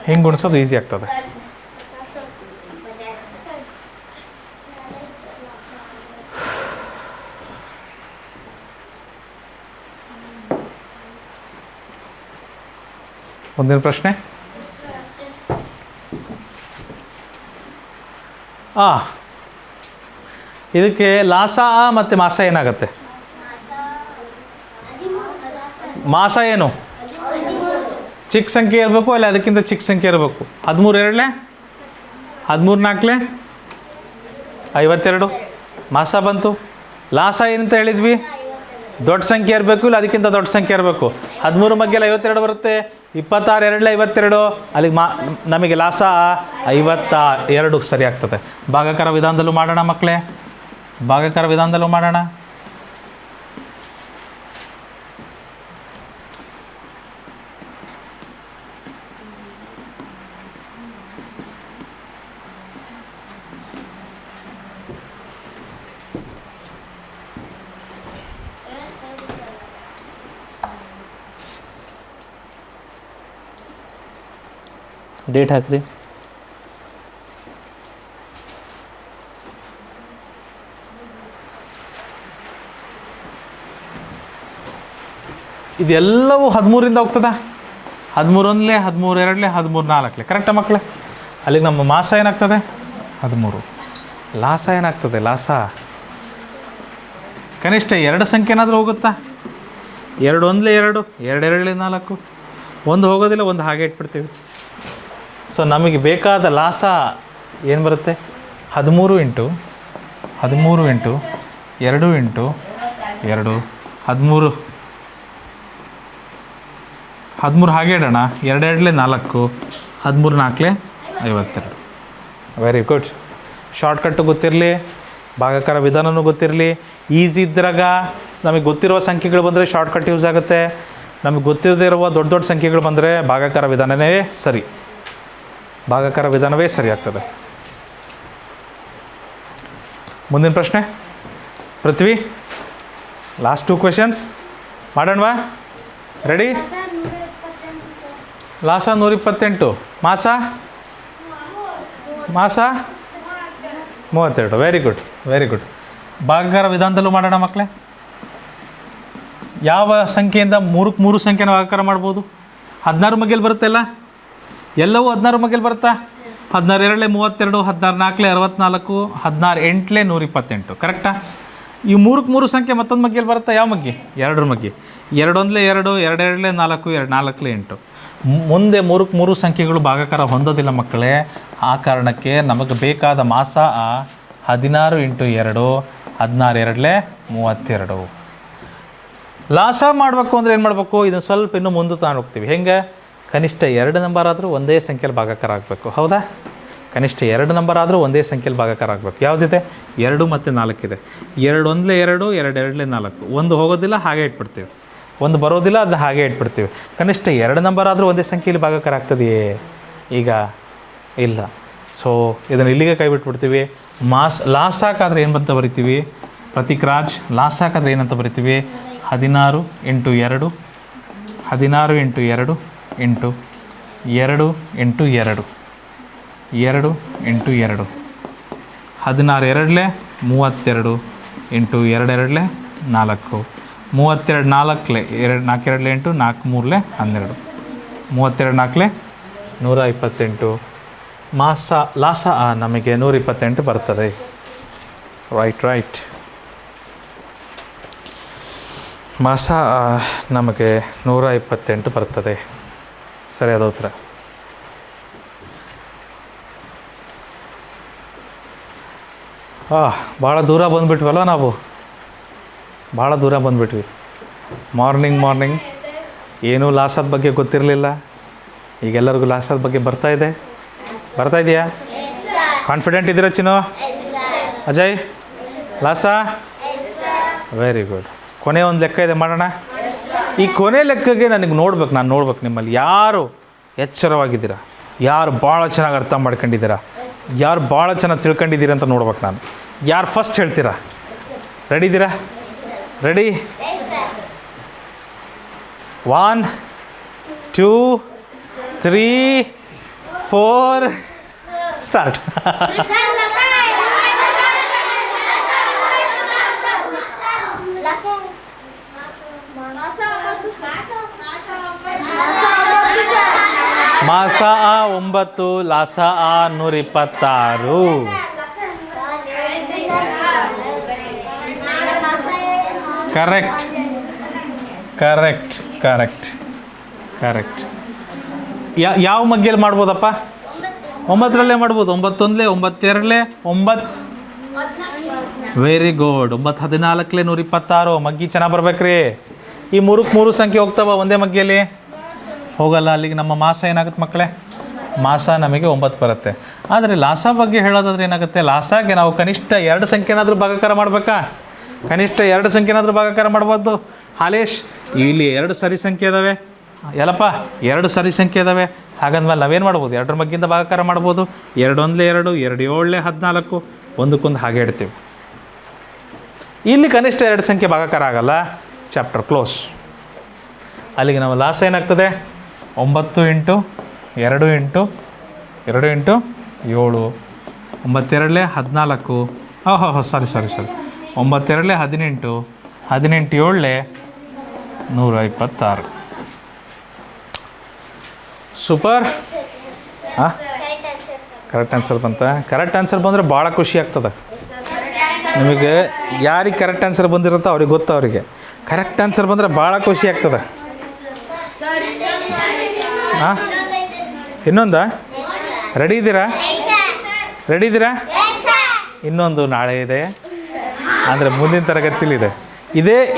ಹಿಂಗೆ ಗುಣಿಸೋದು ಈಸಿ ಆಗ್ತದೆ. ಮುಂದಿನ ಪ್ರಶ್ನೆ. ಇದಕ್ಕೆ ಲಾಸ ಮತ್ತು ಮಾಸ ಏನಾಗುತ್ತೆ? ಮಾಸ ಏನು? ಚಿಕ್ಕ ಸಂಖ್ಯೆ ಇರಬೇಕು, ಅಲ್ಲ ಅದಕ್ಕಿಂತ ಚಿಕ್ಕ ಸಂಖ್ಯೆ ಇರಬೇಕು. 13 2 13 4 52 ಮಾಸ ಬಂತು. ಲಾಸ ಏನಂತ ಹೇಳಿದ್ವಿ? ದೊಡ್ಡ ಸಂಖ್ಯೆ ಇರಬೇಕು, ಇಲ್ಲ ಅದಕ್ಕಿಂತ ದೊಡ್ಡ ಸಂಖ್ಯೆ ಇರಬೇಕು. 13 ಮಗ್ಗೆಲ್ಲ 52 ಬರುತ್ತೆ. 26 2 52, ಅಲ್ಲಿಗೆ ನಮಗೆ ಲಾಸ 52 ಸರಿ ಆಗ್ತದೆ. ಭಾಗಾಕಾರ ವಿಧಾನದಲ್ಲೂ ಮಾಡೋಣ ಮಕ್ಕಳೇ, ಭಾಗಾಕಾರ ವಿಧಾನದಲ್ಲೂ ಮಾಡೋಣ. ಡೇಟ್ ಹಾಕ್ರಿ. ಇದೆಲ್ಲವೂ 13ರಿಂದ ಹೋಗ್ತದ. 13 1 13 2 13 4 ಕರೆಕ್ಟಾ ಮಕ್ಕಳೇ? ಅಲ್ಲಿಗೆ ನಮ್ಮ ಮಾಸ ಏನಾಗ್ತದೆ? 13. ಲಾಸ ಏನಾಗ್ತದೆ? ಲಾಸ ಕನಿಷ್ಠ 2 ಸಂಖ್ಯೆ ಏನಾದರೂ ಹೋಗುತ್ತಾ? 2 1 2 2 2 4, ಒಂದು ಹೋಗೋದಿಲ್ಲ, ಒಂದು ಹಾಗೆ ಇಟ್ಬಿಡ್ತೀವಿ. ಸೊ ನಮಗೆ ಬೇಕಾದ ಲಾಸ ಏನು ಬರುತ್ತೆ? 13 × 13 × 2 × 2 13 ಹಾಗೆ ಇಡೋಣ. 2 2 4 13 4 52. Very good. ಶಾರ್ಟ್ಕಟ್ಟು ಗೊತ್ತಿರಲಿ, ಭಾಗಾಕಾರ ವಿಧಾನವೂ ಗೊತ್ತಿರಲಿ. ಈಸಿ ಇದ್ದಾಗ ನಮಗೆ ಗೊತ್ತಿರುವ ಸಂಖ್ಯೆಗಳು ಬಂದರೆ ಶಾರ್ಟ್ಕಟ್ ಯೂಸ್ ಆಗುತ್ತೆ. ನಮಗೆ ಗೊತ್ತಿರದೇ ಇರುವ ದೊಡ್ಡ ದೊಡ್ಡ ಸಂಖ್ಯೆಗಳು ಬಂದರೆ ಭಾಗಾಕಾರ ವಿಧಾನವೇ ಸರಿ, ಭಾಗಾಕಾರ ವಿಧಾನವೇ ಸರಿ ಆಗ್ತದೆ. ಮುಂದಿನ ಪ್ರಶ್ನೆ ಪೃಥ್ವಿ, ಲಾಸ್ಟ್ 2 ಕ್ವೆಶನ್ಸ್ ಮಾಡೋಣವಾ? ರೆಡಿ? ಲಾಸ 128, ಮಾಸ 32. Very good, very good. ಭಾಗಾಕಾರ ವಿಧಾನದಲ್ಲೂ ಮಾಡೋಣ ಮಕ್ಕಳೇ. ಯಾವ ಸಂಖ್ಯೆಯಿಂದ 3ಕ್ಕೆ 3 ಸಂಖ್ಯೆನ ಭಾಗಾಕಾರ ಮಾಡ್ಬೋದು? 16 ಮಗ್ಗೇಲಿ ಬರುತ್ತೆಲ್ಲ, ಎಲ್ಲವೂ 16 ಮಗ್ಗೇಲಿ ಬರುತ್ತಾ? 16 2 32, 16 4 64, 16 8 128 ಕರೆಕ್ಟಾ? ಈ 3ಕ್ಕೆ 3 ಸಂಖ್ಯೆ ಮತ್ತೊಂದು ಮಗ್ಗೇಲಿ ಬರುತ್ತಾ? ಯಾವ ಮಗ್ಗಿ? 2 ಮಗ್ಗಿ. 2 1 2 2 2 4 2 4 8. ಮುಂದೆ 3ಕ್ಕೆ 3 ಸಂಖ್ಯೆಗಳು ಭಾಗಾಕಾರ ಹೊಂದೋದಿಲ್ಲ ಮಕ್ಕಳೇ. ಆ ಕಾರಣಕ್ಕೆ ನಮಗೆ ಬೇಕಾದ ಮಾಸ 16 × 2 16 2 32. ಲಾಸ ಮಾಡಬೇಕು ಅಂದರೆ ಏನು ಮಾಡಬೇಕು? ಇದನ್ನು ಸ್ವಲ್ಪ ಇನ್ನೂ ಮುಂದೆ ತಗೊಂಡು ಹೋಗ್ತೀವಿ. ಹೆಂಗೆ? ಕನಿಷ್ಠ 2 ನಂಬರ್ ಆದರೂ ಒಂದೇ ಸಂಖ್ಯೆಯಲ್ಲಿ ಭಾಗಾಕಾರ ಆಗಬೇಕು. ಹೌದಾ? ಕನಿಷ್ಠ 2 ನಂಬರ್ ಆದರೂ ಒಂದೇ ಸಂಖ್ಯೆಯಲ್ಲಿ ಭಾಗಾಕಾರ ಆಗಬೇಕು. ಯಾವುದಿದೆ? 2 ಮತ್ತು 4 ಇದೆ. 2 1 2 2 2 4, ಒಂದು ಹೋಗೋದಿಲ್ಲ, ಹಾಗೆ ಇಟ್ಬಿಡ್ತೀವಿ. ಒಂದು ಬರೋದಿಲ್ಲ, ಅದು ಹಾಗೆ ಇಟ್ಬಿಡ್ತೀವಿ. ಕನಿಷ್ಠ 2 ನಂಬರ್ ಆದರೂ ಒಂದೇ ಸಂಖ್ಯೆಯಲ್ಲಿ ಭಾಗಾಕಾರ ಆಗ್ತದೆಯೇ? ಈಗ ಇಲ್ಲ. ಸೊ ಇದನ್ನು ಇಲ್ಲಿಗೆ ಕೈ ಬಿಟ್ಬಿಡ್ತೀವಿ. ಲಾಸಾಕಾದ್ರೆ ಏನು ಅಂತ ಬರಿತೀವಿ? ಪ್ರತೀಕ್ ರಾಜ್, ಲಾಸಾಕಾದ್ರೆ ಏನಂತ ಬರಿತೀವಿ? 16 × 2 16 × 2 2 2 × 2 2 × 2 16 2 32 × 2 2 4 32 4 4 2 8 4 3 12 32 4 128. ಲಾಸ ನಮಗೆ 128 ಬರ್ತದೆ. ರೈಟ್. ಮಾಸ ನಮಗೆ 128 ಬರ್ತದೆ. ಸರಿಯಾದ ಉತ್ತರ. ಭಾಳ ದೂರ ಬಂದುಬಿಟ್ವಲ್ಲ ನಾವು, ಭಾಳ ದೂರ ಬಂದುಬಿಟ್ವಿ. ಮಾರ್ನಿಂಗ್ ಏನೂ ಲಾಸದ ಬಗ್ಗೆ ಗೊತ್ತಿರಲಿಲ್ಲ. ಈಗೆಲ್ಲರಿಗೂ ಲಾಸದ ಬಗ್ಗೆ ಬರ್ತಾ ಇದೆಯಾ? ಕಾನ್ಫಿಡೆಂಟ್ ಇದ್ದೀರಾ ಚಿನ್ನು? ಅಜಯ್, ಲಾಸ? Very good. ಕೊನೆ ಒಂದು ಲೆಕ್ಕ ಇದೆ, ಮಾಡೋಣ. ಈ ಕೊನೆ ಲೆಕ್ಕಗೆ ನಾನು ನೋಡ್ಬೇಕು ನಿಮ್ಮಲ್ಲಿ ಯಾರು ಎಚ್ಚರವಾಗಿದ್ದೀರಾ, ಯಾರು ಭಾಳ ಚೆನ್ನಾಗಿ ಅರ್ಥ ಮಾಡ್ಕೊಂಡಿದ್ದೀರಾ, ಯಾರು ಭಾಳ ಚೆನ್ನಾಗಿ ತಿಳ್ಕೊಂಡಿದ್ದೀರಾ ಅಂತ ನೋಡ್ಬೇಕು ನಾನು. ಯಾರು ಫಸ್ಟ್ ಹೇಳ್ತೀರಾ? ರೆಡಿ ಇದ್ದೀರಾ? ರೆಡಿ? 1 2 3 4 ಸ್ಟಾರ್ಟ್. ಮಾಸ ಆ 9, ಲಾಸ ಆ 126. Correct correct correct correct. ಯಾವ ಮಗ್ಗಿಯಲ್ಲಿ ಮಾಡ್ಬೋದಪ್ಪ? 9ರಲ್ಲೇ ಮಾಡ್ಬೋದು. 9 1 9 2 9. Very good. 9 14 126. ಮಗ್ಗಿ ಚೆನ್ನಾಗಿ ಬರ್ಬೇಕ್ರಿ. ಈ 3 ಸಂಖ್ಯೆ ಹೋಗ್ತಾವ ಒಂದೇ ಮಗ್ಗಿಯಲ್ಲಿ? ಹೋಗಲ್ಲ. ಅಲ್ಲಿಗೆ ನಮ್ಮ ಮಾಸ ಏನಾಗುತ್ತೆ ಮಕ್ಕಳೇ? ಮಾಸ ನಮಗೆ 9 ಬರುತ್ತೆ. ಆದರೆ ಲಾಸ ಬಗ್ಗೆ ಹೇಳೋದಾದ್ರೆ ಏನಾಗುತ್ತೆ? ಲಾಸಾಗೆ ನಾವು ಕನಿಷ್ಠ 2 ಸಂಖ್ಯೆನಾದರೂ ಭಾಗಾಕಾರ ಮಾಡಬೇಕಾ? ಕನಿಷ್ಠ 2 ಸಂಖ್ಯೆನಾದರೂ ಭಾಗಾಕಾರ ಮಾಡ್ಬೋದು. ಹಾಲೇಶ್, ಇಲ್ಲಿ 2 ಸರಿ ಸಂಖ್ಯೆ ಇದ್ದಾವೆ. ಎಲ್ಲಪ್ಪ 2 ಸರಿ ಸಂಖ್ಯೆ ಇದ್ದಾವೆ. ಹಾಗಂದ್ಮೇಲೆ ನಾವೇನು ಮಾಡ್ಬೋದು? 2ರ ಮಗ್ಗಿಂದ ಭಾಗಾಕಾರ ಮಾಡ್ಬೋದು. 2 1 2, 2 7 14, ಒಂದಕ್ಕೊಂದು ಹಾಗೆ ಇಡ್ತೀವಿ. ಇಲ್ಲಿ ಕನಿಷ್ಠ 2 ಸಂಖ್ಯೆ ಭಾಗಾಕಾರ ಆಗಲ್ಲ. Chapter close. ಅಲ್ಲಿಗೆ ನಾವು ಲಾಸ ಏನಾಗ್ತದೆ? 9 ಇಂಟು 2 ಇಂಟು 2 ಇಂಟು 7. 9 2 14. ಸಾರಿ 9 2 18, 18 7 126. ಸೂಪರ್. ಹಾಂ, ಕರೆಕ್ಟ್ ಆನ್ಸರ್ ಬಂತ? ಕರೆಕ್ಟ್ ಆನ್ಸರ್ ಬಂದರೆ ಭಾಳ ಖುಷಿ ಆಗ್ತದೆ ನಿಮಗೆ. ಯಾರಿಗೆ ಕರೆಕ್ಟ್ ಆನ್ಸರ್ ಬಂದಿರುತ್ತೋ ಅವ್ರಿಗೆ ಗೊತ್ತು. ಅವರಿಗೆ ಕರೆಕ್ಟ್ ಆನ್ಸರ್ ಬಂದರೆ ಭಾಳ ಖುಷಿ ಆಗ್ತದೆ. ಹಾಂ, ಇನ್ನೊಂದಾ? ರೆಡಿ ಇದ್ದೀರಾ? ರೆಡಿ ಇದ್ದೀರಾ? ಇನ್ನೊಂದು ನಾಳೆ ಇದೆ, ಅಂದರೆ ಮುಂದಿನ ತರಗತಿಯಲ್ಲಿದೆ.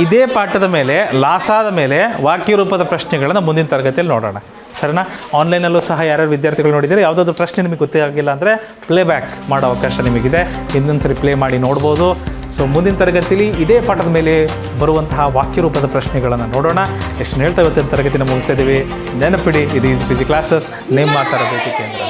ಇದೇ ಪಾಠದ ಮೇಲೆ, ಲಾಸಾದ ಮೇಲೆ ವಾಕ್ಯ ರೂಪದ ಪ್ರಶ್ನೆಗಳನ್ನು ಮುಂದಿನ ತರಗತಿಯಲ್ಲಿ ನೋಡೋಣ. ಸರಿನಾ? ಆನ್ಲೈನಲ್ಲೂ ಸಹ ಯಾರ್ಯಾರು ವಿದ್ಯಾರ್ಥಿಗಳು ನೋಡಿದರೆ ಯಾವುದಾದ್ರು ಪ್ರಶ್ನೆ ನಿಮಗೆ ಗೊತ್ತೇ ಆಗಿಲ್ಲ ಅಂದರೆ ಪ್ಲೇಬ್ಯಾಕ್ ಮಾಡೋ ಅವಕಾಶ ನಿಮಗಿದೆ. ಇನ್ನೊಂದು ಸರಿ ಪ್ಲೇ ಮಾಡಿ ನೋಡ್ಬೋದು. ಸೊ ಮುಂದಿನ ತರಗತಿಯಲ್ಲಿ ಇದೇ ಪಾಠದ ಮೇಲೆ ಬರುವಂತಹ ವಾಕ್ಯ ರೂಪದ ಪ್ರಶ್ನೆಗಳನ್ನು ನೋಡೋಣ. ಎಷ್ಟು ಹೇಳ್ತಾ ಇವತ್ತಿನ ತರಗತಿನ ಮುಗಿಸ್ತಾ ಇದ್ದೀವಿ. ನೆನಪಿಡಿ, ಇದು ಈಸಿ ಕ್ಲಾಸಸ್, ನಿಮ್ಮ ತರಬೇತಿ ಕೇಂದ್ರ.